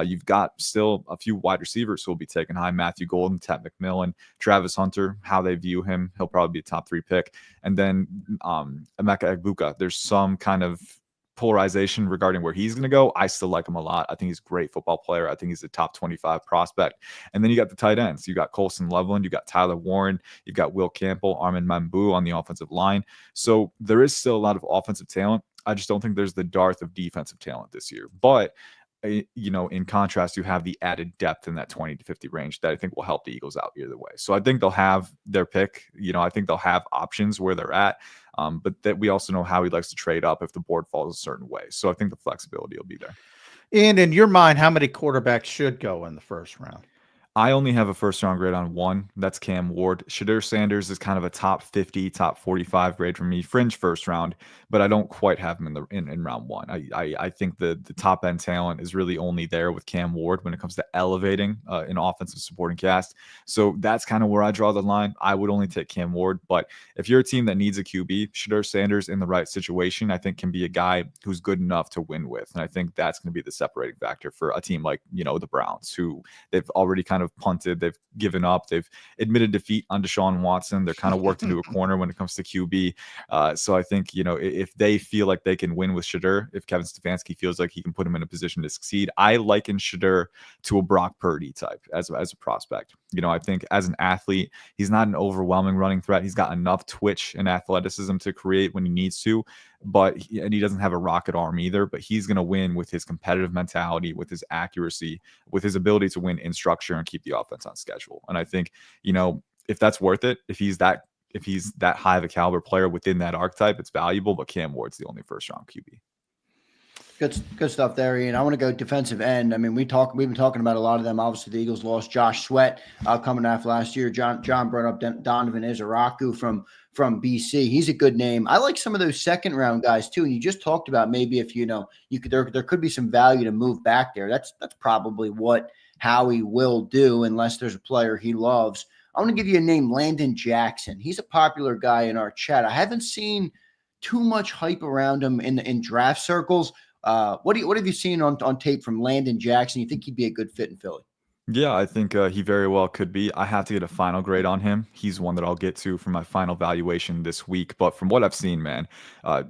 S10: You've got still a few wide receivers who will be taken high. Matthew Golden, Ted McMillan, Travis Hunter, how they view him, he'll probably be a top 3 pick. And then Emeka Egbuka, there's some kind of polarization regarding where he's going to go. I still like him a lot. I think he's a great football player. I think he's a top 25 prospect. And then you got the tight ends. You got Colston Loveland. You got Tyler Warren. You've got Will Campbell, Armin Mambu on the offensive line. So there is still a lot of offensive talent. I just don't think there's the dearth of defensive talent this year. But in contrast, you have the added depth in that 20 to 50 range that I think will help the Eagles out either way. So I think they'll have their pick. I think they'll have options where they're at. But that we also know how he likes to trade up if the board falls a certain way. So I think the flexibility will be there.
S3: And in your mind, how many quarterbacks should go in the first round?
S10: I only have a first round grade on 1. That's Cam Ward. Shedeur Sanders is kind of a top 50, top 45 grade for me, fringe first round, but I don't quite have him in round 1. I think the top end talent is really only there with Cam Ward when it comes to elevating an offensive supporting cast. So that's kind of where I draw the line. I would only take Cam Ward, but if you're a team that needs a QB, Shedeur Sanders in the right situation, I think can be a guy who's good enough to win with. And I think that's going to be the separating factor for a team like, the Browns, who they've already kind of punted, they've given up, they've admitted defeat on Deshaun Watson, they're kind of worked into a corner when it comes to QB. So I think if they feel like they can win with Shedeur, if Kevin Stefanski feels like he can put him in a position to succeed, I liken Shedeur to a Brock Purdy type as a prospect. I think as an athlete, he's not an overwhelming running threat. He's got enough twitch and athleticism to create when he needs to, and he doesn't have a rocket arm either, but he's going to win with his competitive mentality, with his accuracy, with his ability to win in structure and keep the offense on schedule. And I think, if that's worth it, if he's that high of a caliber player within that archetype, it's valuable, but Cam Ward's the only first round QB.
S2: Good stuff there, Ian. I want to go defensive end. I mean, we've been talking about a lot of them. Obviously, the Eagles lost Josh Sweat coming off last year. John brought up Donovan Ezriku from BC. He's a good name. I like some of those second round guys too. And you just talked about maybe if there could be some value to move back there. That's probably what Howie will do unless there's a player he loves. I want to give you a name, Landon Jackson. He's a popular guy in our chat. I haven't seen too much hype around him in draft circles. What have you seen on tape from Landon Jackson? You think he'd be a good fit in Philly?
S10: Yeah, I think he very well could be. I have to get a final grade on him. He's one that I'll get to for my final valuation this week. But from what I've seen, man,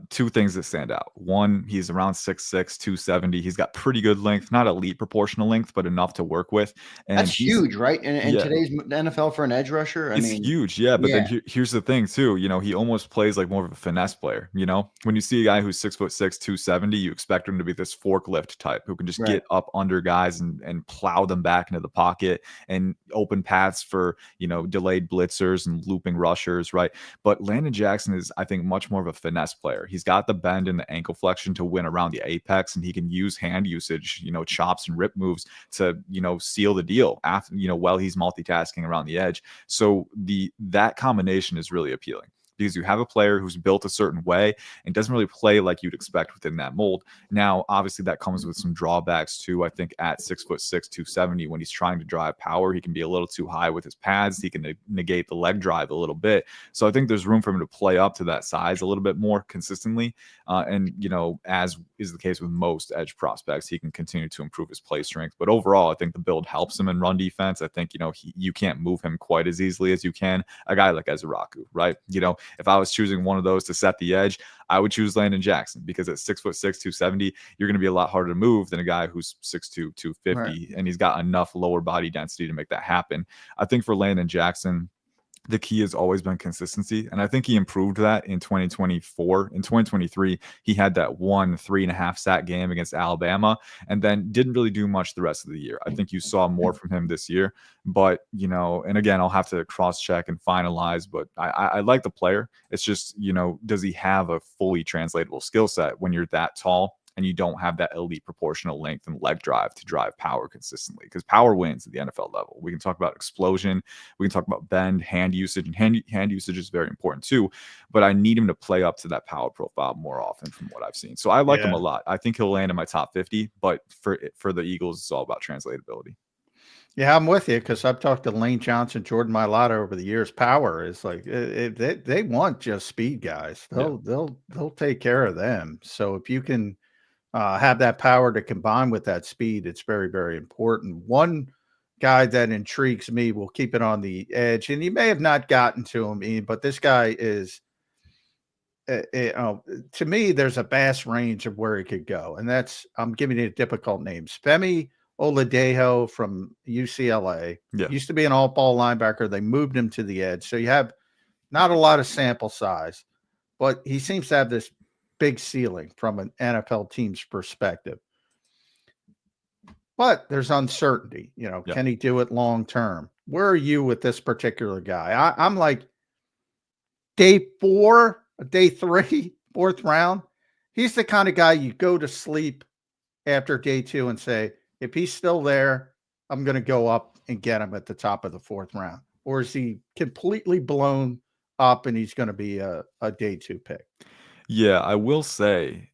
S10: two things that stand out. One, he's around 6'6", 270. He's got pretty good length, not elite proportional length, but enough to work with. And
S2: That's huge, right? In
S10: yeah,
S2: today's NFL for an edge rusher, I
S10: it's
S2: mean,
S10: huge, yeah. But then
S2: yeah,
S10: here's the thing, too. He almost plays like more of a finesse player. When you see a guy who's 6'6", 270, you expect him to be this forklift type who can just
S2: right.
S10: get up under guys and plow them back into the pocket and open paths for delayed blitzers and looping rushers, right? But Landon Jackson is, I think, much more of a finesse player. He's got the bend and the ankle flexion to win around the apex, and he can use hand usage, chops and rip moves to seal the deal after while he's multitasking around the edge. So that combination is really appealing, because you have a player who's built a certain way and doesn't really play like you'd expect within that mold. Now, obviously, that comes with some drawbacks too. I think at 6'6", 270, when he's trying to drive power, he can be a little too high with his pads. He can negate the leg drive a little bit. So I think there's room for him to play up to that size a little bit more consistently. And as is the case with most edge prospects, he can continue to improve his play strength. But overall, I think the build helps him in run defense. I think you can't move him quite as easily as you can a guy like Ezriku, right? If I was choosing one of those to set the edge, I would choose Landon Jackson, because at 6'6", 270, you're going to be a lot harder to move than a guy who's 6'2", 250, right, and he's got enough lower body density to make that happen. I think for Landon Jackson, the key has always been consistency. And I think he improved that in 2024. In 2023, he had that 3.5 sack game against Alabama, and then didn't really do much the rest of the year. I think you saw more from him this year. But, and again, I'll have to cross-check and finalize, but I like the player. It's just, does he have a fully translatable skill set when you're that tall and you don't have that elite proportional length and leg drive to drive power consistently? Because power wins at the NFL level. We can talk about explosion, we can talk about bend, hand usage, and hand usage is very important too. But I need him to play up to that power profile more often from what I've seen. So I like him a lot. I think he'll land in my top 50, but for the Eagles, it's all about translatability.
S3: Yeah, I'm with you, because I've talked to Lane Johnson, Jordan Mailata over the years. Power is like they want just speed guys. They'll take care of them. So if you can have that power to combine with that speed, it's very, very important. One guy that intrigues me, we'll keep it on the edge, and you may have not gotten to him, Ian, but this guy is, to me, there's a vast range of where he could go, and that's, I'm giving you difficult names. Femi Oladejo from UCLA, used to be an all-ball linebacker. They moved him to the edge, so you have not a lot of sample size, but he seems to have this big ceiling from an NFL team's perspective. But there's uncertainty. Can he do it long term? Where are you with this particular guy? I'm like day 4, day 3, 4th round. He's the kind of guy you go to sleep after day 2 and say, if he's still there, I'm going to go up and get him at the top of the 4th round. Or is he completely blown up and he's going to be a day 2 pick?
S10: Yeah, I will say,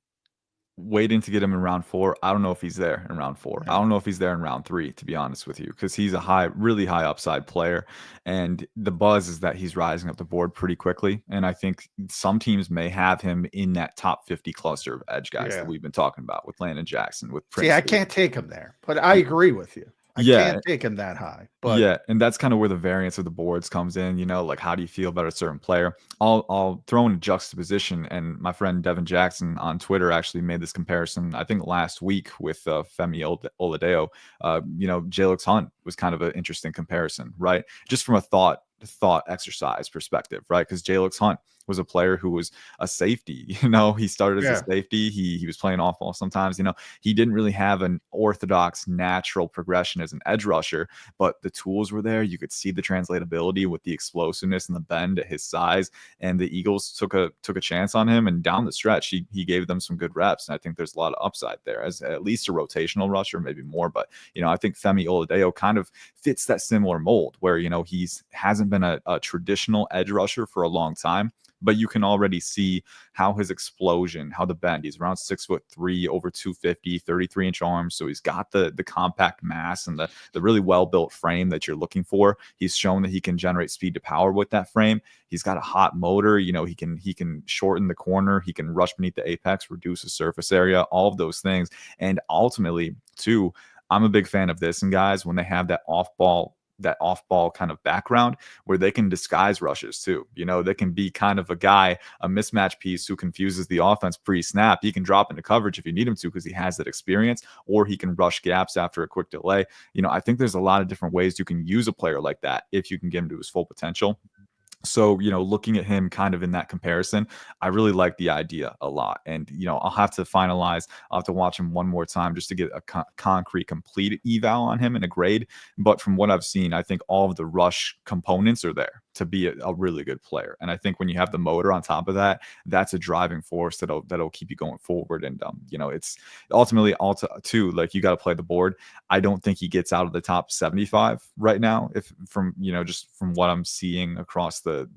S10: waiting to get him in round 4, I don't know if he's there in round 4. I don't know if he's there in round 3, to be honest with you, because he's a really high upside player. And the buzz is that he's rising up the board pretty quickly. And I think some teams may have him in that top 50 cluster of edge guys that we've been talking about with Landon Jackson, with Prince.
S3: See, I can't take him there, but I agree with you. I can't take him that high. But
S10: and that's kind of where the variance of the boards comes in. Like, how do you feel about a certain player? I'll throw in a juxtaposition, and my friend Devin Jackson on Twitter actually made this comparison, I think last week, with Femi Oladejo. Jalix Hunt was kind of an interesting comparison, right? Just from a thought exercise perspective, right? Because Jalix Hunt was a player who was a safety. He started as a safety. He was playing off ball sometimes. He didn't really have an orthodox natural progression as an edge rusher, but the tools were there. You could see the translatability with the explosiveness and the bend at his size. And the Eagles took a chance on him, and down the stretch, he gave them some good reps. And I think there's a lot of upside there as at least a rotational rusher, maybe more. But I think Femi Oladejo kind of fits that similar mold where he hasn't been a traditional edge rusher for a long time. But you can already see how his explosion, how the bend, he's around 6'3", over 250, 33-inch arms. So he's got the compact mass and the really well-built frame that you're looking for. He's shown that he can generate speed to power with that frame. He's got a hot motor. He can shorten the corner. He can rush beneath the apex, reduce the surface area, all of those things. And ultimately, too, I'm a big fan of this and guys when they have that off ball kind of background where they can disguise rushes too. You know, they can be kind of a guy, a mismatch piece who confuses the offense pre-snap. He can drop into coverage if you need him to because he has that experience, or he can rush gaps after a quick delay. You know, I think there's a lot of different ways you can use a player like that if you can get him to his full potential. So, you know, looking at him kind of in that comparison, I really like the idea a lot. And, you know, I'll have to watch him one more time just to get a concrete, complete eval on him and a grade. But from what I've seen, I think all of the rush components are there to be a really good player. And I think when you have the motor on top of that, that's a driving force that'll keep you going forward. And, you know, it's ultimately too, like, you got to play the board. I don't think he gets out of the top 75 right now, if from, you know, just from what I'm seeing across the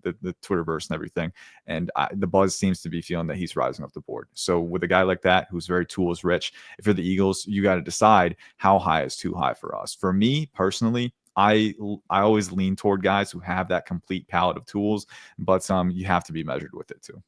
S10: Twitterverse and everything. And the buzz seems to be feeling that he's rising up the board. So with a guy like that, who's very tools rich, if you're the Eagles, you got to decide how high is too high for us. For me personally, I always lean toward guys who have that complete palette of tools, but you have to be measured with it too.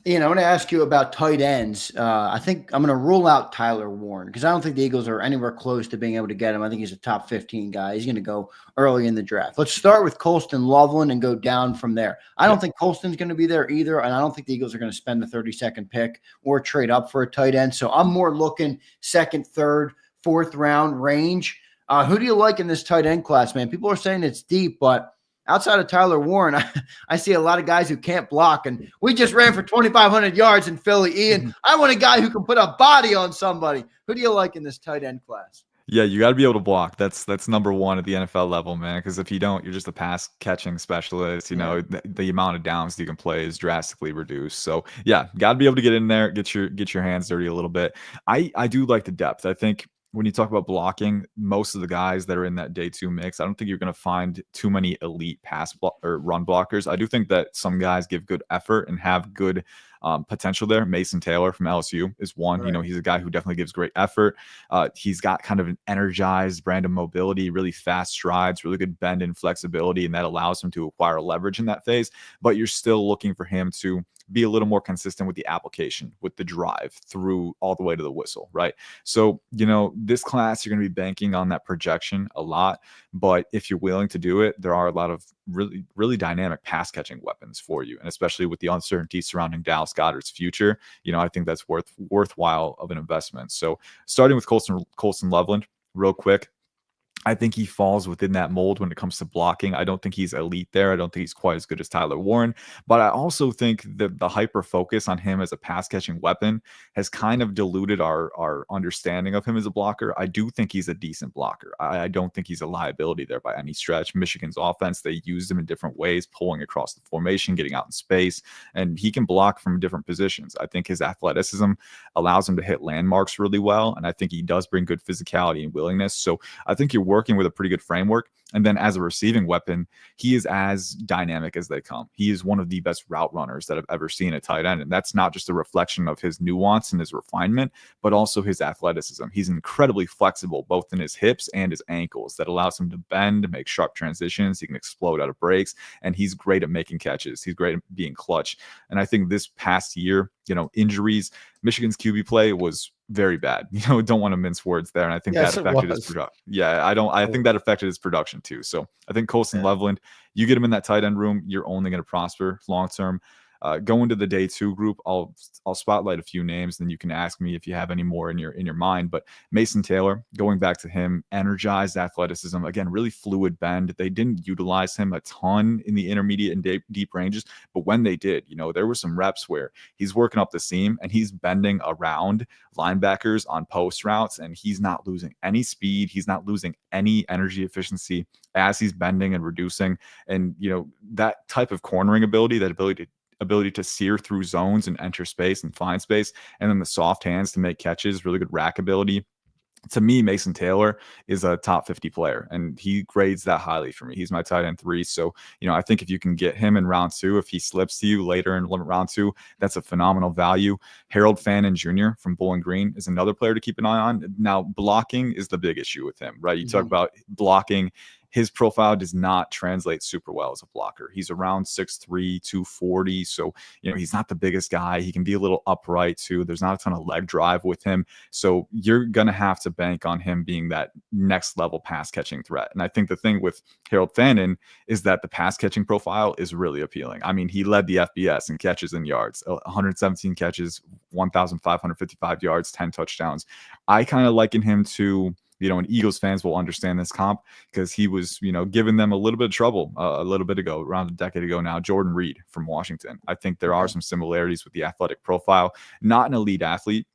S2: I want to ask you about tight ends. I think I'm going to rule out Tyler Warren because I don't think the Eagles are anywhere close to being able to get him. I think he's a top 15 guy. He's going to go early in the draft. Let's start with Colston Loveland and go down from there. I don't think Colston's going to be there either, and I don't think the Eagles are going to spend the 32nd pick or trade up for a tight end. So I'm more looking second, third, fourth round range. Who do you like in this tight end class, man? People are saying it's deep, but outside of Tyler Warren, I see a lot of guys who can't block, and we just ran for 2,500 yards in Philly. Ian, I want a guy who can put a body on somebody. Who do you like in this tight end class?
S10: Yeah, you got to be able to block. That's number one at the NFL level, man. Because if you don't, you're just a pass catching specialist. You know, the amount of downs you can play is drastically reduced. So yeah, got to be able to get in there, get your hands dirty a little bit. I do like the depth. I think when you talk about blocking, most of the guys that are in that day two mix, I don't think you're going to find too many elite or run blockers. I do think that some guys give good effort and have good potential there. Mason Taylor from LSU is one. Right. You know, he's a guy who definitely gives great effort. He's got kind of an energized brand of mobility, really fast strides, really good bend and flexibility, and that allows him to acquire leverage in that phase. But you're still looking for him to be a little more consistent with the application, with the drive through all the way to the whistle, right? So, you know, this class, you're going to be banking on that projection a lot. But if you're willing to do it, there are a lot of really, really dynamic pass catching weapons for you. And especially with the uncertainty surrounding Dallas Goedert's future, you know, I think that's worthwhile of an investment. So starting with Colston Loveland real quick, I think he falls within that mold when it comes to blocking. I don't think he's elite there. I don't think he's quite as good as Tyler Warren, but I also think that the hyper focus on him as a pass catching weapon has kind of diluted our understanding of him as a blocker. I do think he's a decent blocker. I don't think he's a liability there by any stretch. Michigan's offense, they used him in different ways, pulling across the formation, getting out in space, and he can block from different positions. I think his athleticism allows him to hit landmarks really well, and I think he does bring good physicality and willingness. So I think you're working with a pretty good framework. And then as a receiving weapon, he is as dynamic as they come. He is one of the best route runners that I've ever seen at tight end. And that's not just a reflection of his nuance and his refinement, but also his athleticism. He's incredibly flexible, both in his hips and his ankles. That allows him to bend, make sharp transitions. He can explode out of breaks, and he's great at making catches. He's great at being clutch. And I think this past year, you know, injuries, Michigan's QB play was very bad. You know, don't want to mince words there. And I think that affected his production. Yeah, I think that affected his production too. So I think Colston Loveland, you get him in that tight end room, you're only going to prosper long term. Go into the day two group. I'll spotlight a few names, then you can ask me if you have any more in your mind. But Mason Taylor, going back to him, energized athleticism, again, really fluid bend. They didn't utilize him a ton in the intermediate and deep ranges, but when they did, you know, there were some reps where he's working up the seam and he's bending around linebackers on post routes, and he's not losing any speed. He's not losing any energy efficiency as he's bending and reducing. And, you know, that type of cornering ability, that ability to sear through zones and enter space and find space, and then the soft hands to make catches, really good rack ability. To me, Mason Taylor is a top 50 player, and he grades that highly for me. He's my tight end 3. So, you know, I think if you can get him in round 2, if he slips to you later in round 2, that's a phenomenal value. Harold Fannin Jr. from Bowling Green is another player to keep an eye on. Now, blocking is the big issue with him, right? You talk about blocking his profile does not translate super well as a blocker. He's around 6'3", 240. So, he's not the biggest guy. He can be a little upright too. There's not a ton of leg drive with him. So you're going to have to bank on him being that next level pass catching threat. And I think the thing with Harold Fannin is that the pass catching profile is really appealing. I mean, he led the FBS in catches and yards, 117 catches, 1,555 yards, 10 touchdowns. I kind of liken him to, and Eagles fans will understand this comp because he was, giving them a little bit of trouble a little bit ago, around a decade ago now, Jordan Reed from Washington. I think there are some similarities with the athletic profile, not an elite athlete,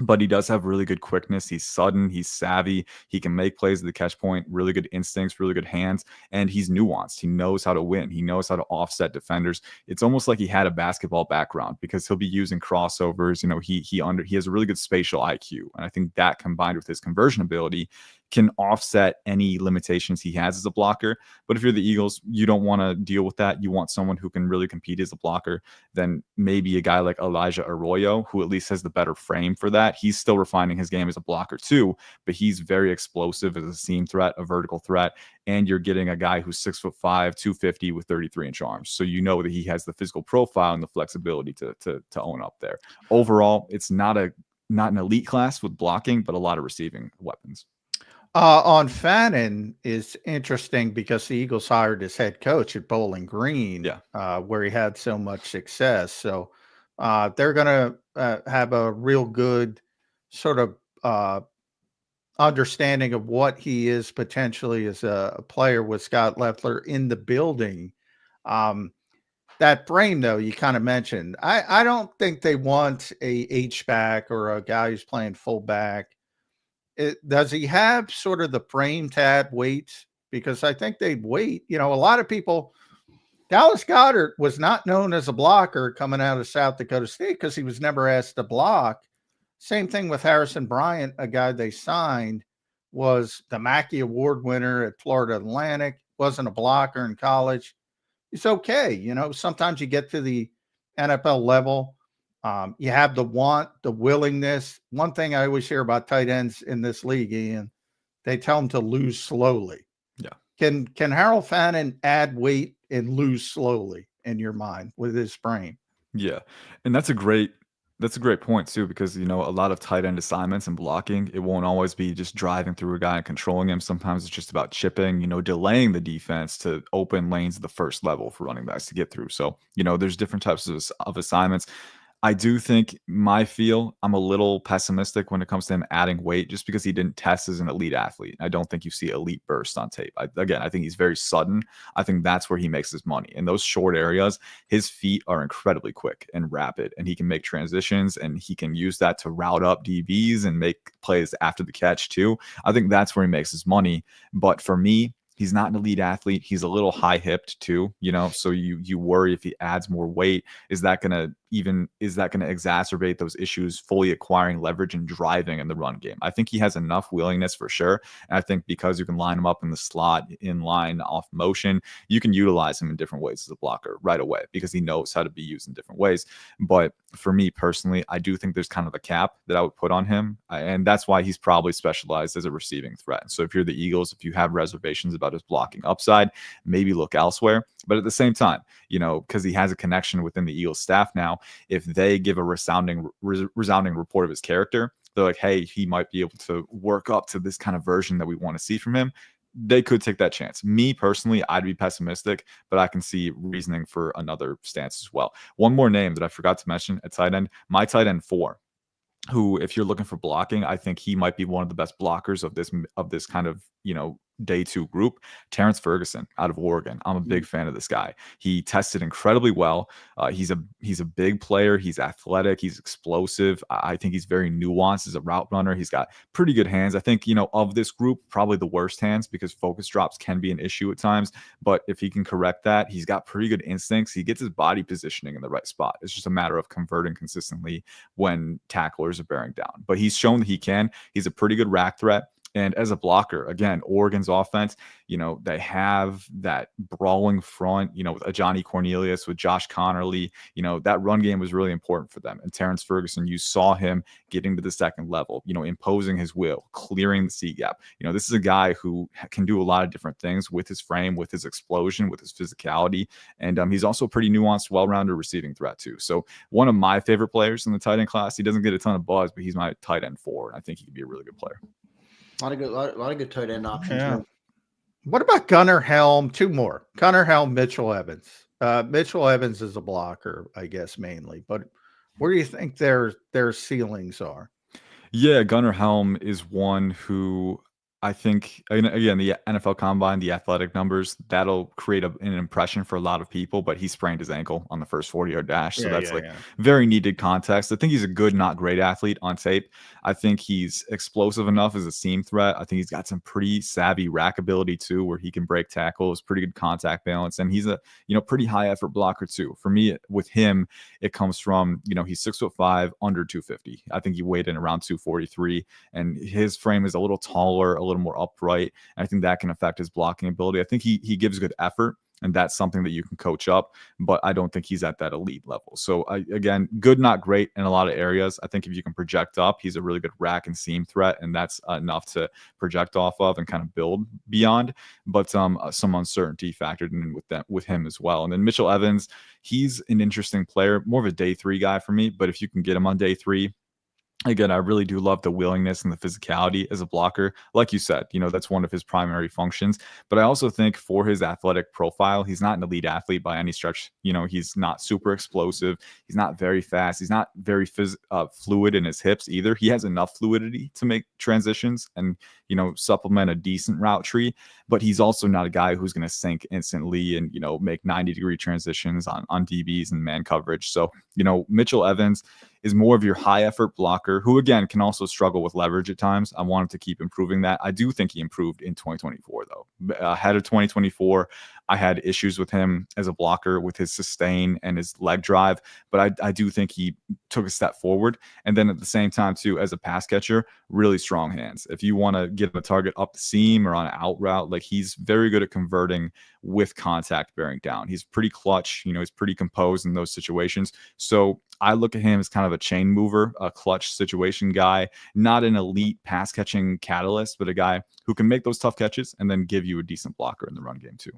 S10: but he does have really good quickness. He's sudden. He's savvy. He can make plays at the catch point, really good instincts, really good hands, and he's nuanced. He knows how to win. He knows how to offset defenders. It's almost like he had a basketball background because he'll be using crossovers. He has a really good spatial IQ, and I think that combined with his conversion ability can offset any limitations he has as a blocker. But if you're the Eagles, you don't want to deal with that. You want someone who can really compete as a blocker. Then maybe a guy like Elijah Arroyo, who at least has the better frame for that. He's still refining his game as a blocker too, but he's very explosive as a seam threat, a vertical threat. And you're getting a guy who's 6'5", 250 with 33-inch arms. So you know that he has the physical profile and the flexibility to own up there. Overall, it's not an elite class with blocking, but a lot of receiving weapons.
S3: On Fannin is interesting because the Eagles hired his head coach at Bowling Green, where he had so much success. So they're going to have a real good sort of understanding of what he is potentially as a player with Scott Loeffler in the building. That frame, though, you kind of mentioned. I don't think they want a H-back or a guy who's playing fullback. Does he have sort of the frame to add weight? Because I think they wait. A lot of people, Dallas Goedert was not known as a blocker coming out of South Dakota State because he was never asked to block. Same thing with Harrison Bryant, a guy they signed, was the Mackey Award winner at Florida Atlantic, wasn't a blocker in college. It's okay. Sometimes you get to the NFL level. You have the want, the willingness. One thing I always hear about tight ends in this league, Ian, they tell them to lose slowly.
S10: Yeah.
S3: Can Harold Fannin add weight and lose slowly in your mind with his frame?
S10: Yeah. And that's a great point too, because, a lot of tight end assignments and blocking, it won't always be just driving through a guy and controlling him. Sometimes it's just about chipping, delaying the defense to open lanes at the first level for running backs to get through. So, there's different types of assignments. I do think I'm a little pessimistic when it comes to him adding weight just because he didn't test as an elite athlete. I don't think you see elite burst on tape. I think he's very sudden. I think that's where he makes his money. In those short areas, his feet are incredibly quick and rapid, and he can make transitions, and he can use that to route up DBs and make plays after the catch too. I think that's where he makes his money. But for me, he's not an elite athlete. He's a little high-hipped too, so you worry if he adds more weight, is that going to exacerbate those issues fully acquiring leverage and driving in the run game? I think he has enough willingness for sure. And I think because you can line him up in the slot, in line, off motion, you can utilize him in different ways as a blocker right away because he knows how to be used in different ways. But for me personally, I do think there's kind of a cap that I would put on him. And that's why he's probably specialized as a receiving threat. So if you're the Eagles, if you have reservations about his blocking upside, maybe look elsewhere. But at the same time, because he has a connection within the Eagles staff now, if they give a resounding report of his character, they're like, hey, he might be able to work up to this kind of version that we want to see from him. They could take that chance. Me personally, I'd be pessimistic, but I can see reasoning for another stance as well. One more name that I forgot to mention at tight end, my tight end 4, who, if you're looking for blocking, I think he might be one of the best blockers of this kind of, day 2 group. Terrence Ferguson out of Oregon. I'm a big fan of this guy. He tested incredibly well. He's a big player. He's athletic. He's explosive. I think he's very nuanced as a route runner. He's got pretty good hands. I think, of this group, probably the worst hands because focus drops can be an issue at times. But if he can correct that, he's got pretty good instincts. He gets his body positioning in the right spot. It's just a matter of converting consistently when tacklers are bearing down. But he's shown that he can. He's a pretty good rack threat. And as a blocker, again, Oregon's offense, they have that brawling front, with Johnny Cornelius, with Josh Connerly, that run game was really important for them. And Terrence Ferguson, you saw him getting to the second level, imposing his will, clearing the C gap. This is a guy who can do a lot of different things with his frame, with his explosion, with his physicality. And he's also a pretty nuanced, well-rounded receiving threat too. So one of my favorite players in the tight end class. He doesn't get a ton of buzz, but he's my tight end 4. And I think he could be a really good player.
S2: A lot of good tight end options.
S3: Yeah. What about Gunnar Helm? 2 more. Gunnar Helm, Mitchell Evans. Mitchell Evans is a blocker, I guess, mainly. But where do you think their ceilings are?
S10: Yeah, Gunnar Helm is one who I think, again, the NFL Combine, the athletic numbers, that'll create an impression for a lot of people, but he sprained his ankle on the first 40-yard dash. So that's very needed context. I think he's a good, not great athlete on tape. I think he's explosive enough as a seam threat. I think he's got some pretty savvy rack ability too, where he can break tackles, pretty good contact balance. And he's a, pretty high effort blocker too. For me, with him, it comes from, he's 6'5", under 250. I think he weighed in around 243, and his frame is a little taller, a little more upright. And I think that can affect his blocking ability. I think he gives good effort, and that's something that you can coach up, but I don't think he's at that elite level. So again, good, not great in a lot of areas. I think if you can project up, he's a really good rack and seam threat, and that's enough to project off of and kind of build beyond, but some uncertainty factored in with him as well. And then Mitchell Evans, he's an interesting player, more of a day 3 guy for me, but if you can get him on day 3, again, I really do love the willingness and the physicality as a blocker. Like you said, that's one of his primary functions. But I also think for his athletic profile, he's not an elite athlete by any stretch. He's not super explosive. He's not very fast. He's not very fluid in his hips either. He has enough fluidity to make transitions and, supplement a decent route tree. But he's also not a guy who's going to sink instantly and, make 90-degree transitions on DBs and man coverage. So, Mitchell Evans is more of your high effort blocker who, again, can also struggle with leverage at times. I want him to keep improving that. I do think he improved in 2024, though. Ahead of 2024, I had issues with him as a blocker with his sustain and his leg drive, but I do think he took a step forward. And then at the same time, too, as a pass catcher, really strong hands. If you want to get him a target up the seam or on an out route, like he's very good at converting with contact bearing down. He's pretty clutch, he's pretty composed in those situations. So I look at him as kind of a chain mover, a clutch situation guy, not an elite pass catching catalyst, but a guy who can make those tough catches and then give you a decent blocker in the run game too.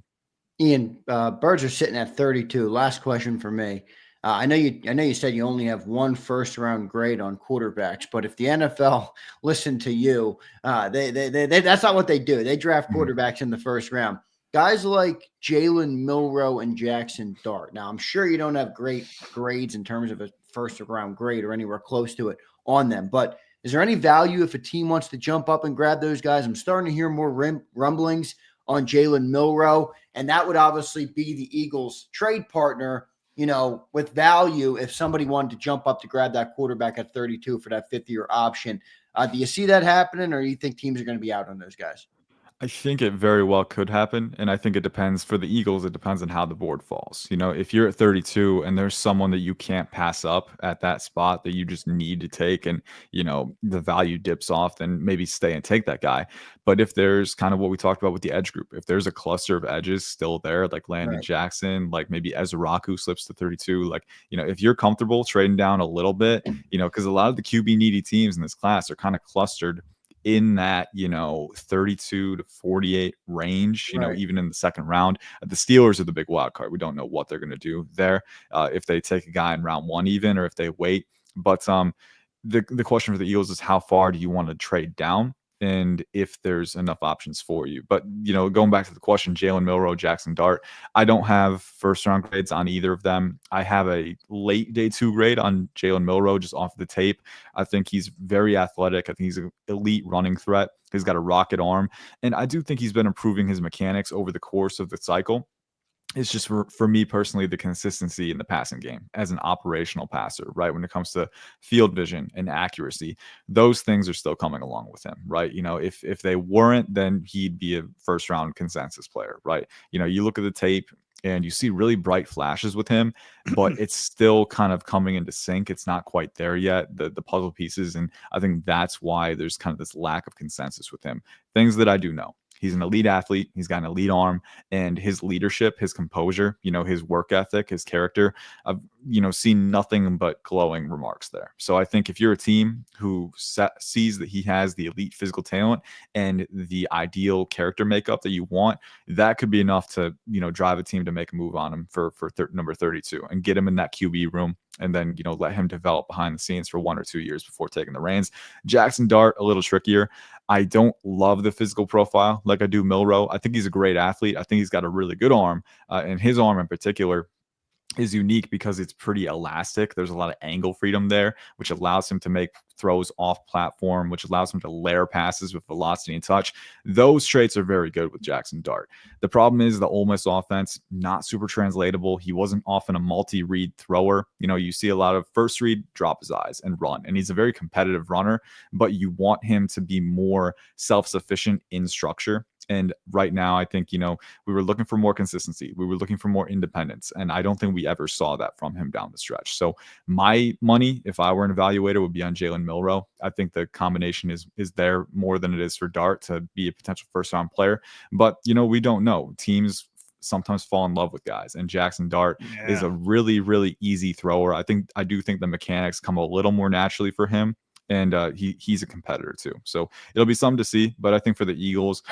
S2: Ian, birds are sitting at 32. Last question for me. I know you said you only have 1 first-round grade on quarterbacks, but if the NFL listened to you, they that's not what they do. They draft quarterbacks in the first round. Guys like Jalen, Milroe, and Jackson Dart. Now, I'm sure you don't have great grades in terms of a first-round grade or anywhere close to it on them, but is there any value if a team wants to jump up and grab those guys? I'm starting to hear more rumblings on Jalen Milroe, and that would obviously be the Eagles' trade partner, with value if somebody wanted to jump up to grab that quarterback at 32 for that 5th-year option. Do you see that happening, or do you think teams are going to be out on those guys?
S10: I think it very well could happen. And I think it depends for the Eagles. It depends on how the board falls. If you're at 32 and there's someone that you can't pass up at that spot that you just need to take and, the value dips off, then maybe stay and take that guy. But if there's kind of what we talked about with the edge group, if there's a cluster of edges still there, like Landon Jackson, like maybe Ezriku slips to 32, like, if you're comfortable trading down a little bit, because a lot of the QB needy teams in this class are kind of clustered in that 32 to 48 range, even in the second round. The Steelers are the big wild card. We don't know what they're going to do there, if they take a guy in round 1 even, or if they wait. But the question for the Eagles is how far do you want to trade down, and if there's enough options for you. But going back to the question, Jalen, Milroe, Jackson Dart, I don't have first round grades on either of them. I have a late day 2 grade on Jalen Milroe just off the tape. I think he's very athletic. I think he's an elite running threat. He's got a rocket arm, and I do think he's been improving his mechanics over the course of the cycle. It's just for me personally, the consistency in the passing game as an operational passer, right? When it comes to field vision and accuracy, those things are still coming along with him, right? If they weren't, then he'd be a first round consensus player, right? You look at the tape, and you see really bright flashes with him, but it's still kind of coming into sync. It's not quite there yet, the puzzle pieces, and I think that's why there's kind of this lack of consensus with him. Things that I do know: he's an elite athlete. He's got an elite arm, and his leadership, his composure, his work ethic, his character, I've, seen nothing but glowing remarks there. So I think if you're a team who sees that he has the elite physical talent and the ideal character makeup that you want, that could be enough to, drive a team to make a move on him for number 32 and get him in that QB room. And then, let him develop behind the scenes for 1 or 2 years before taking the reins. Jackson Dart, a little trickier. I don't love the physical profile like I do Milroe. I think he's a great athlete. I think he's got a really good arm, and his arm in particular is unique because it's pretty elastic. There's a lot of angle freedom there, which allows him to make throws off platform, which allows him to layer passes with velocity and touch. Those traits are very good with Jackson Dart. The problem is the Ole Miss offense, not super translatable. He wasn't often a multi-read thrower. You see a lot of first read, drop his eyes and run. And he's a very competitive runner, but you want him to be more self-sufficient in structure. And right now, I think, we were looking for more consistency. We were looking for more independence. And I don't think we ever saw that from him down the stretch. So my money, if I were an evaluator, would be on Jalen Milroe. I think the combination is there more than it is for Dart to be a potential first-round player. But, we don't know. Teams sometimes fall in love with guys. And Jackson Dart is a really, really easy thrower. I do think the mechanics come a little more naturally for him. And he's a competitor too. So it'll be something to see. But I think for the Eagles,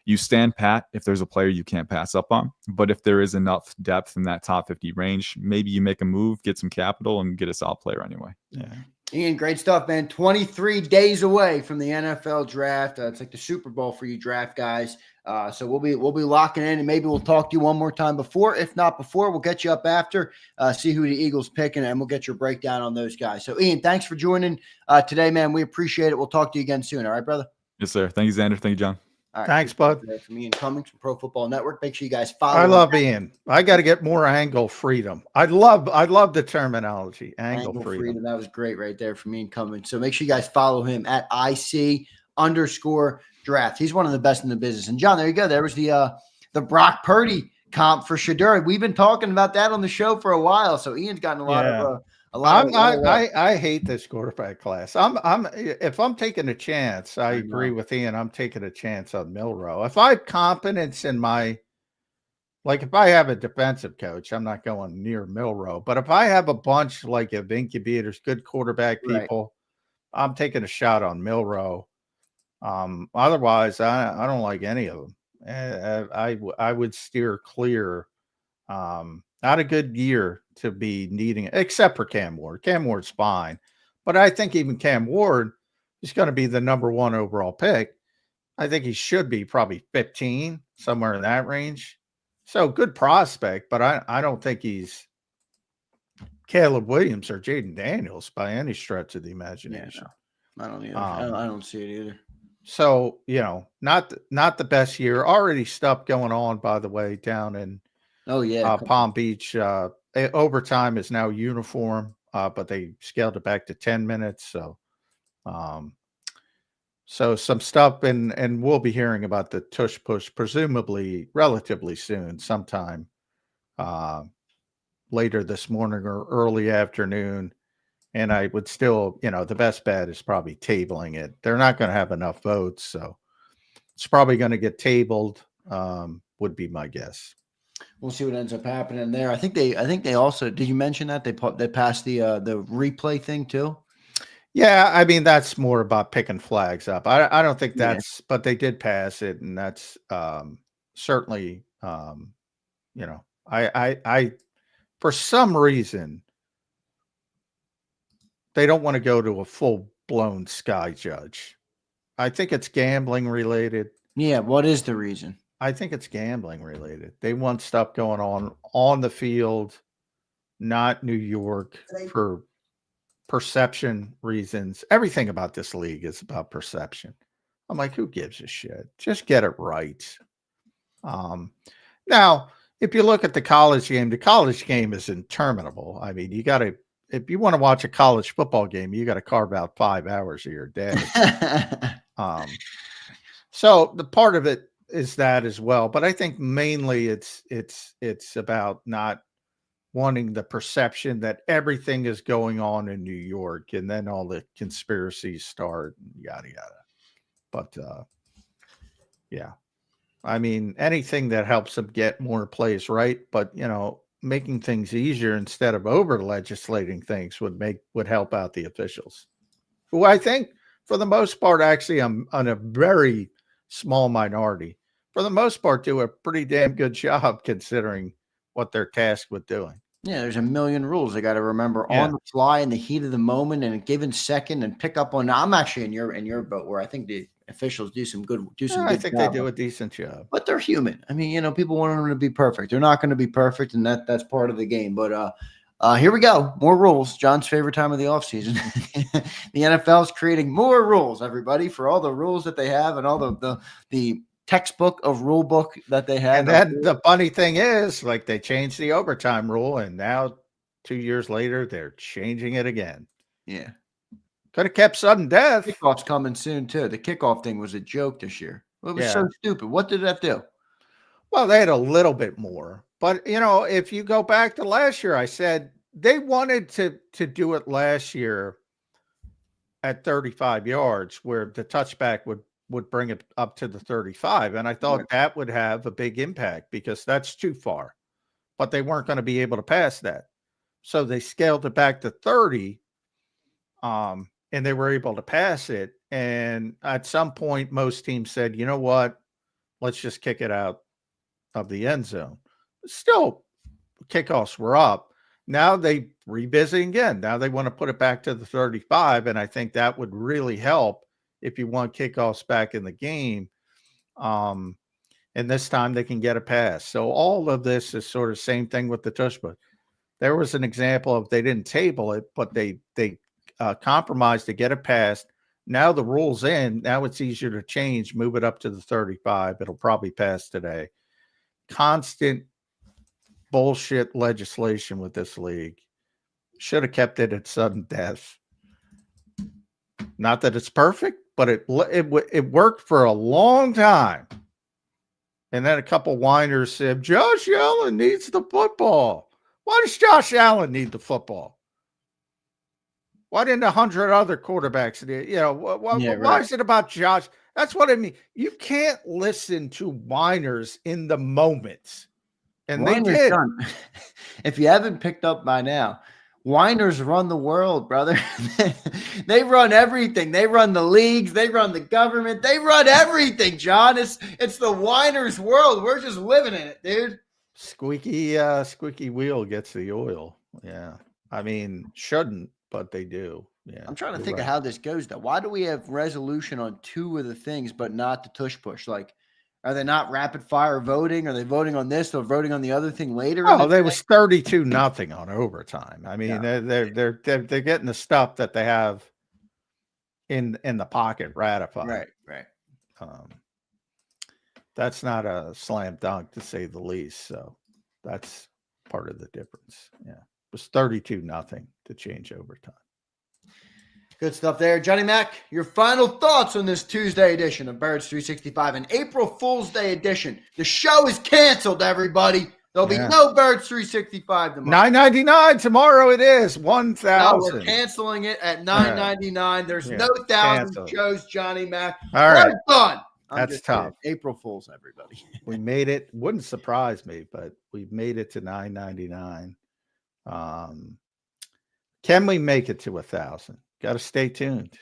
S10: you stand pat if there's a player you can't pass up on. But if there is enough depth in that top 50 range, maybe you make a move, get some capital, and get a solid player anyway.
S2: Yeah. Ian, great stuff, man. 23 days away from the NFL draft. It's like the Super Bowl for you draft guys. So we'll be locking in, and maybe we'll talk to you one more time before. If not before, we'll get you up after, see who the Eagles pick, and we'll get your breakdown on those guys. So, Ian, thanks for joining today, man. We appreciate it. We'll talk to you again soon. All right, brother?
S10: Yes, sir. Thank you, Xander. Thank you, John.
S2: All right,
S3: thanks, bud.
S2: From Ian Cummings from Pro Football Network. Make sure you guys follow.
S3: I love Ian. I got to get more angle freedom. I love the terminology, angle freedom.
S2: That was great right there from Ian Cummings. So make sure you guys follow him at IC_draft. He's one of the best in the business. And John, there you go. There was the Brock Purdy comp for Shedeur. We've been talking about that on the show for a while. So Ian's gotten a lot of.
S3: I hate this quarterback class. If I'm taking a chance, I agree with Ian. I'm taking a chance on Milroe. If I have confidence in if I have a defensive coach, I'm not going near Milroe. But if I have a bunch of incubators, good quarterback people, I'm taking a shot on Milroe. Otherwise, I don't like any of them. I would steer clear. Not a good year to be needing it, except for Cam Ward. Cam Ward's fine. But I think even Cam Ward is going to be the number 1 overall pick. I think he should be probably 15, somewhere in that range. So good prospect, but I don't think he's Caleb Williams or Jaden Daniels by any stretch of the imagination.
S2: Yeah, no, I don't either. I don't see it either.
S3: So, not the best year. Already stuff going on, by the way, down in Palm Beach. Overtime is now uniform, but they scaled it back to 10 minutes. So some stuff, and we'll be hearing about the Tush Push presumably relatively soon, sometime later this morning or early afternoon. And I would still, the best bet is probably tabling it. They're not going to have enough votes, so it's probably going to get tabled. Would be my guess.
S2: We'll see what ends up happening there. I think they also, did you mention that they passed the replay thing too?
S3: Yeah, I mean that's more about picking flags up. I don't think that's, but they did pass it, and that's certainly I for some reason they don't want to go to a full-blown sky judge. I think it's gambling related.
S2: Yeah, what is the reason?
S3: I think it's gambling related. They want stuff going on the field, not New York, for perception reasons. Everything about this league is about perception. I'm like, who gives a shit? Just get it right. Now, if you look at the college game is interminable. I mean, if you want to watch a college football game, you got to carve out 5 hours of your day. So the part of it, is that as well. But I think mainly it's about not wanting the perception that everything is going on in New York, and then all the conspiracies start, yada yada. But yeah, I mean, anything that helps them get more plays right, but making things easier instead of over legislating things would help out the officials, who I think for the most part, actually, I'm on a very small minority, for the most part, do a pretty damn good job considering what they're tasked with doing.
S2: Yeah, there's a million rules they got to remember on the fly in the heat of the moment in a given second and pick up on. I'm actually in your boat where I think the officials do some good.
S3: I think they do a decent job,
S2: but they're human. I mean, people want them to be perfect. They're not going to be perfect, and that's part of the game. But here we go. More rules. John's favorite time of the offseason. The NFL is creating more rules, everybody, for all the rules that they have and all the textbook of rule book that they have.
S3: And then the funny thing is, like, they changed the overtime rule, and now 2 years later, they're changing it again.
S2: Yeah.
S3: Could have kept sudden death.
S2: Kickoff's coming soon, too. The kickoff thing was a joke this year. It was so stupid. What did that do?
S3: Well, they had a little bit more. But, if you go back to last year, I said they wanted to do it last year at 35 yards where the touchback would bring it up to the 35. And I thought that would have a big impact because that's too far. But they weren't going to be able to pass that. So they scaled it back to 30. And they were able to pass it. And at some point, most teams said, you know what? Let's just kick it out of the end zone. Still, kickoffs were up. Now they revisit again. Now they want to put it back to the 35. And I think that would really help if you want kickoffs back in the game. And this time they can get a pass. So all of this is sort of same thing with the Tush Push. There was an example of they didn't table it, but they compromised to get it passed. Now the rule's in. Now it's easier to change, move it up to the 35. It'll probably pass today. Constant bullshit legislation with this league. Should have kept it at sudden death. Not that it's perfect, but it worked for a long time. And then a couple whiners said, Josh Allen needs the football. Why does Josh Allen need the football? Why didn't 100 other quarterbacks? Why is it about Josh? That's what I mean. You can't listen to whiners in the moment. And Whiners they did.
S2: Done. If you haven't picked up by now, whiners run the world, brother. They run everything. They run the leagues. They run the government. They run everything, John. It's the whiners world. We're just living in it, dude.
S3: Squeaky wheel gets the oil. Yeah. I mean, shouldn't, but they do. Yeah.
S2: I'm trying to think of how this goes, though. Why do we have resolution on two of the things, but not the Tush Push? Like, are they not rapid fire voting? Are they voting on this or voting on the other thing later?
S3: Oh, they was 32-0 on overtime. I mean, they're getting the stuff that they have in the pocket ratified.
S2: Right.
S3: That's not a slam dunk to say the least. So that's part of the difference. Yeah, it was 32-0 to change overtime.
S2: Good stuff there. Johnny Mac, your final thoughts on this Tuesday edition of Birds 365, an April Fool's Day edition. The show is canceled, everybody. There'll be no Birds 365 tomorrow.
S3: $9.99 tomorrow it is. 1,000.
S2: No, we're canceling it at $9.99. There's no 1,000 shows, Johnny Mac.
S3: All right.
S2: Done.
S3: That's tough.
S2: Kidding. April Fools, everybody.
S3: We made it. Wouldn't surprise me, but we've made it to $9.99. Can we make it to 1,000? Got to stay tuned.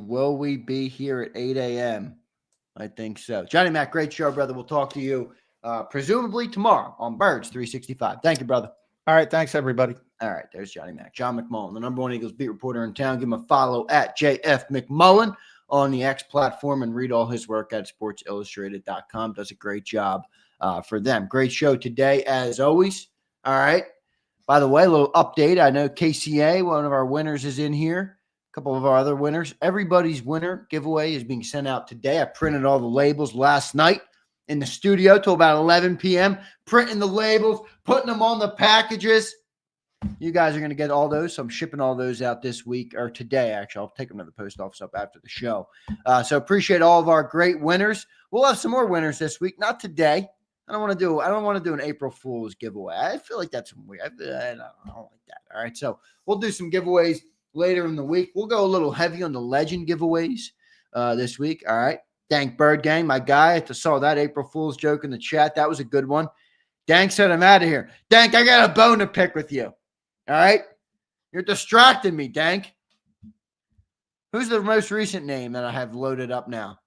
S2: Will we be here at 8 a.m.? I think so. Johnny Mac, great show, brother. We'll talk to you presumably tomorrow on Birds 365. Thank you, brother.
S3: All right. Thanks, everybody.
S2: All right. There's Johnny Mac. John McMullen, the #1 Eagles beat reporter in town. Give him a follow at JF McMullen on the X platform and read all his work at sportsillustrated.com. Does a great job for them. Great show today, as always. All right. By the way, a little update. I know KCA, one of our winners, is in here. A couple of our other winners. Everybody's winner giveaway is being sent out today. I printed all the labels last night in the studio till about 11 p.m., printing the labels, putting them on the packages. You guys are going to get all those. So I'm shipping all those out this week or today. Actually, I'll take them to the post office up after the show. So appreciate all of our great winners. We'll have some more winners this week. Not today. I don't want to do an April Fool's giveaway. I feel like that's weird. I don't like that. All right. So we'll do some giveaways later in the week. We'll go a little heavy on the legend giveaways this week. All right. Thank Bird Gang, my guy. I saw that April Fool's joke in the chat. That was a good one. Dank said I'm out of here. Dank, I got a bone to pick with you. All right? You're distracting me, Dank. Who's the most recent name that I have loaded up now?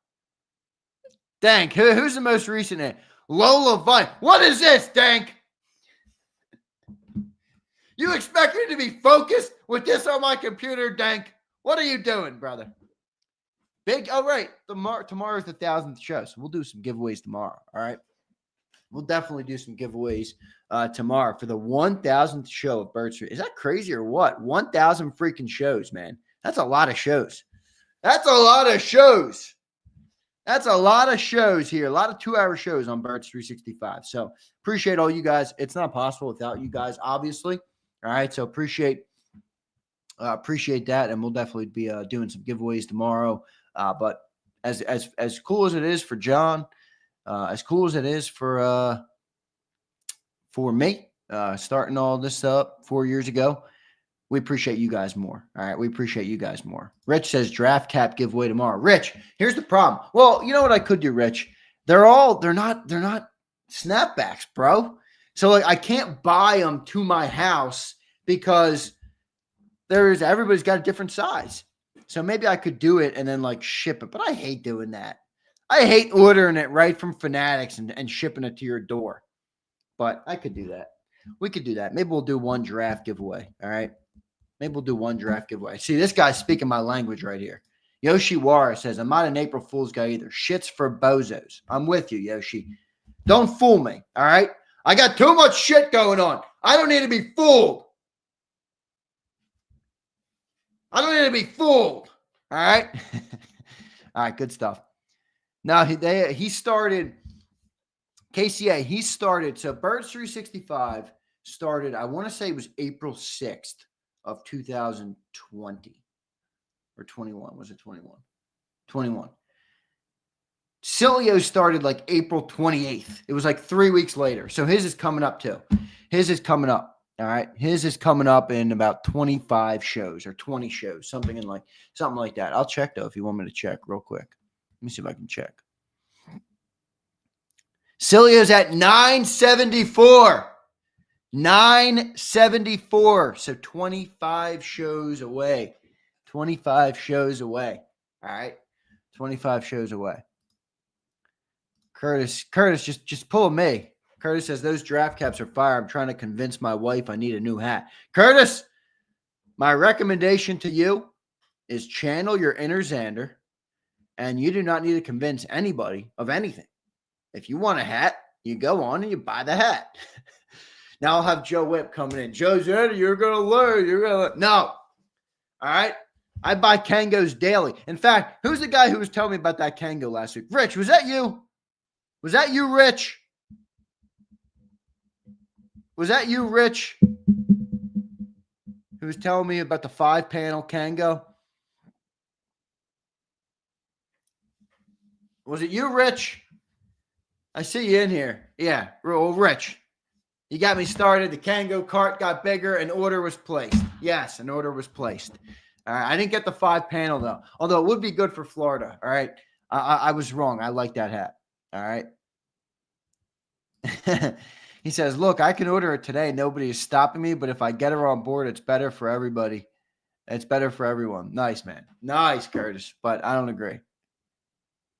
S2: Dank, who's the most recent name? Lola Vine. What is this, Dank? You expect me to be focused with this on my computer, Dank? What are you doing, brother? Oh, right. Tomorrow's the 1,000th show, so we'll do some giveaways tomorrow, all right? We'll definitely do some giveaways tomorrow for the 1,000th show of Bird Street. Is that crazy or what? 1,000 freaking shows, man. That's a lot of shows. That's a lot of shows. That's a lot of shows here. A lot of 2-hour shows on Birds 365. So appreciate all you guys. It's not possible without you guys, obviously. All right. So appreciate that. And we'll definitely be doing some giveaways tomorrow. But as cool as it is for John, as cool as it is for me, starting all this up 4 years ago, we appreciate you guys more. All right. We appreciate you guys more. Rich says draft cap giveaway tomorrow. Rich, here's the problem. Well, you know what I could do, Rich? They're not snapbacks, bro. So like I can't buy them to my house because everybody's got a different size. So maybe I could do it and then like ship it, but I hate doing that. I hate ordering it right from Fanatics and shipping it to your door. But I could do that. We could do that. Maybe we'll do one draft giveaway. All right. Maybe we'll do one draft giveaway. See, this guy's speaking my language right here. Yoshiwara says, I'm not an April Fool's guy either. Shit's for bozos. I'm with you, Yoshi. Don't fool me. All right. I got too much shit going on. I don't need to be fooled. I don't need to be fooled. All right. All right. Good stuff. Now, he started, KCA, he started, so Birds 365 started, I want to say it was April 6th of 2020 or 21. Was it 21? 21. Cilio started like April 28th. It was like 3 weeks later. So his is coming up too. His is coming up. All right. His is coming up in about 25 shows or 20 shows, something like that. I'll check though if you want me to check real quick. Let me see if I can check. Cilio's at 974. 974. So 25 shows away. 25 shows away. All right. 25 shows away. Curtis, just pull me. Curtis says those draft caps are fire. I'm trying to convince my wife I need a new hat. Curtis, my recommendation to you is channel your inner Zander, and you do not need to convince anybody of anything. If you want a hat, you go on and you buy the hat. Now I'll have Joe Whipp coming in. Joe Zander, you're going to learn. No. All right. I buy Kangos daily. In fact, who's the guy who was telling me about that Kango last week? Rich, was that you? Was that you, Rich? Was that you, Rich? Who was telling me about the 5-panel Kango? Was it you, Rich? I see you in here. Yeah. Well, Rich, you got me started. The Kango cart got bigger. An order was placed. Yes, an order was placed. All right. I didn't get the 5-panel, though, although it would be good for Florida. All right. I was wrong. I like that hat. All right. He says, look, I can order it today. Nobody is stopping me, but if I get her on board, it's better for everybody. It's better for everyone. Nice, man. Nice, Curtis, but I don't agree.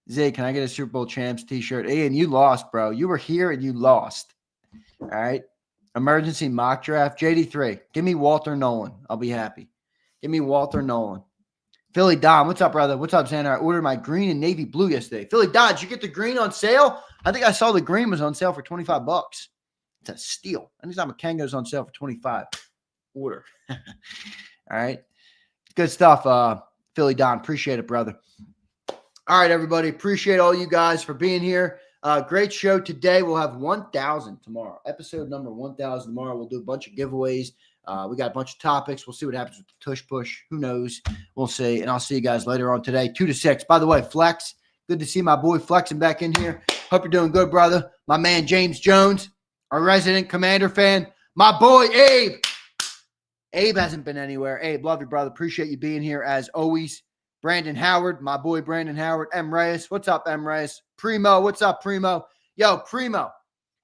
S2: Zay, can I get a Super Bowl champs t-shirt? Hey, and you lost, bro. You were here and you lost. All right. Emergency mock draft. JD3. Give me Walter Nolan. I'll be happy. Give me Walter Nolan. Philly Don. What's up, brother? What's up, Xander? I ordered my green and navy blue yesterday. Philly Don, did you get the green on sale? I think I saw the green was on sale for $25. It's a steal. Anytime a Kango's on sale for 25, order. All right. Good stuff, Philly Don. Appreciate it, brother. All right, everybody. Appreciate all you guys for being here. Great show today. We'll have 1,000 tomorrow. Episode number 1,000 tomorrow. We'll do a bunch of giveaways. We got a bunch of topics. We'll see what happens with the Tush Push. Who knows? We'll see. And I'll see you guys later on today, 2 to 6. By the way, Flex, good to see my boy Flexing back in here. Hope you're doing good, brother. My man James Jones, our resident Commander fan. My boy Abe. Abe hasn't been anywhere. Abe, love you, brother. Appreciate you being here as always. Brandon Howard, my boy Brandon Howard. M. Reyes, what's up, M. Reyes? Primo, what's up, Primo? Yo, Primo,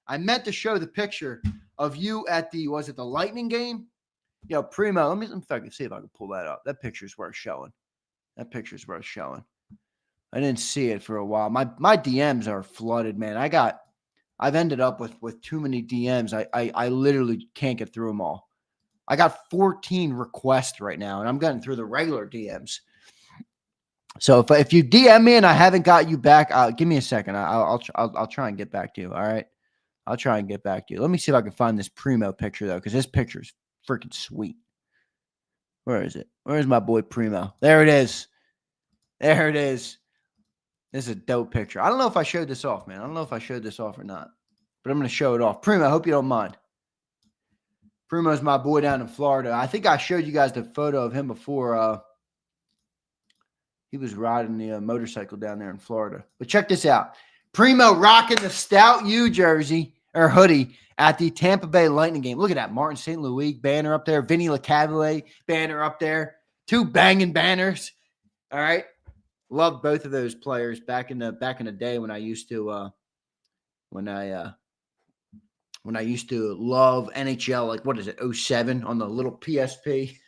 S2: I meant to show the picture of you at the, was it the Lightning game? Yo, Primo, let me see if I can pull that up. That picture's worth showing. That picture's worth showing. I didn't see it for a while. My DMs are flooded, man. I've ended up with too many DMs. I literally can't get through them all. I got 14 requests right now, and I'm getting through the regular DMs. So if you DM me and I haven't got you back, give me a second. I'll try and get back to you. All right, I'll try and get back to you. Let me see if I can find this Primo picture though, because this picture is freaking sweet. Where is it? Where's my boy Primo? There it is. There it is. This is a dope picture. I don't know if I showed this off, man. I don't know if I showed this off or not, but I'm going to show it off. Primo, I hope you don't mind. Primo's my boy down in Florida. I think I showed you guys the photo of him before. He was riding the motorcycle down there in Florida. But check this out. Primo rocking the Stout U jersey or hoodie at the Tampa Bay Lightning game. Look at that. Martin St. Louis banner up there. Vinny LeCavalier banner up there. 2 banging banners. All right. Love both of those players back in the day when I used to when I used to love NHL, like what is it, 07 on the little PSP.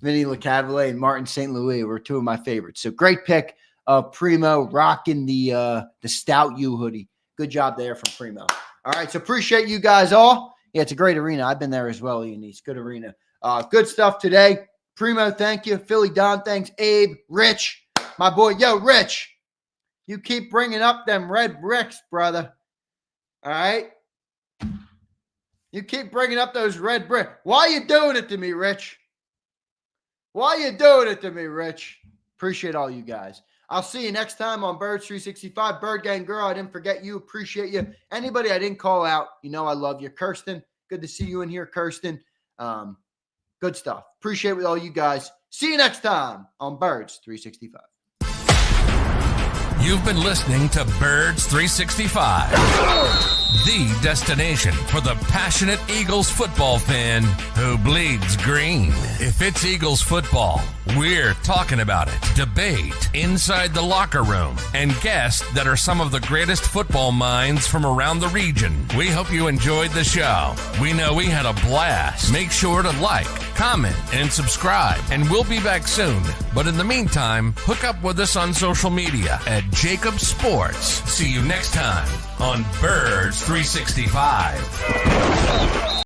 S2: Vinny LeCavalier and Martin St. Louis were 2 of my favorites. So great pick of Primo rocking the Stout U hoodie. Good job there from Primo. All right, so appreciate you guys all. Yeah, it's a great arena. I've been there as well, Eunice. Good arena. Good stuff today. Primo, thank you. Philly Don, thanks. Abe, Rich. My boy, yo, Rich, you keep bringing up them red bricks, brother. All right? You keep bringing up those red bricks. Why you doing it to me, Rich? Why you doing it to me, Rich? Appreciate all you guys. I'll see you next time on Birds 365. Bird Gang Girl, I didn't forget you. Appreciate you. Anybody I didn't call out, you know I love you. Kirsten, good to see you in here, Kirsten. Good stuff. Appreciate it with all you guys. See you next time on Birds 365.
S11: You've been listening to Birds 365, the destination for the passionate Eagles football fan who bleeds green. If it's Eagles football, we're talking about it. Debate inside the locker room and guests that are some of the greatest football minds from around the region. We hope you enjoyed the show. We know we had a blast. Make sure to like, comment, and subscribe, and we'll be back soon. But in the meantime, hook up with us on social media at JAKIB Sports. See you next time on Birds 365.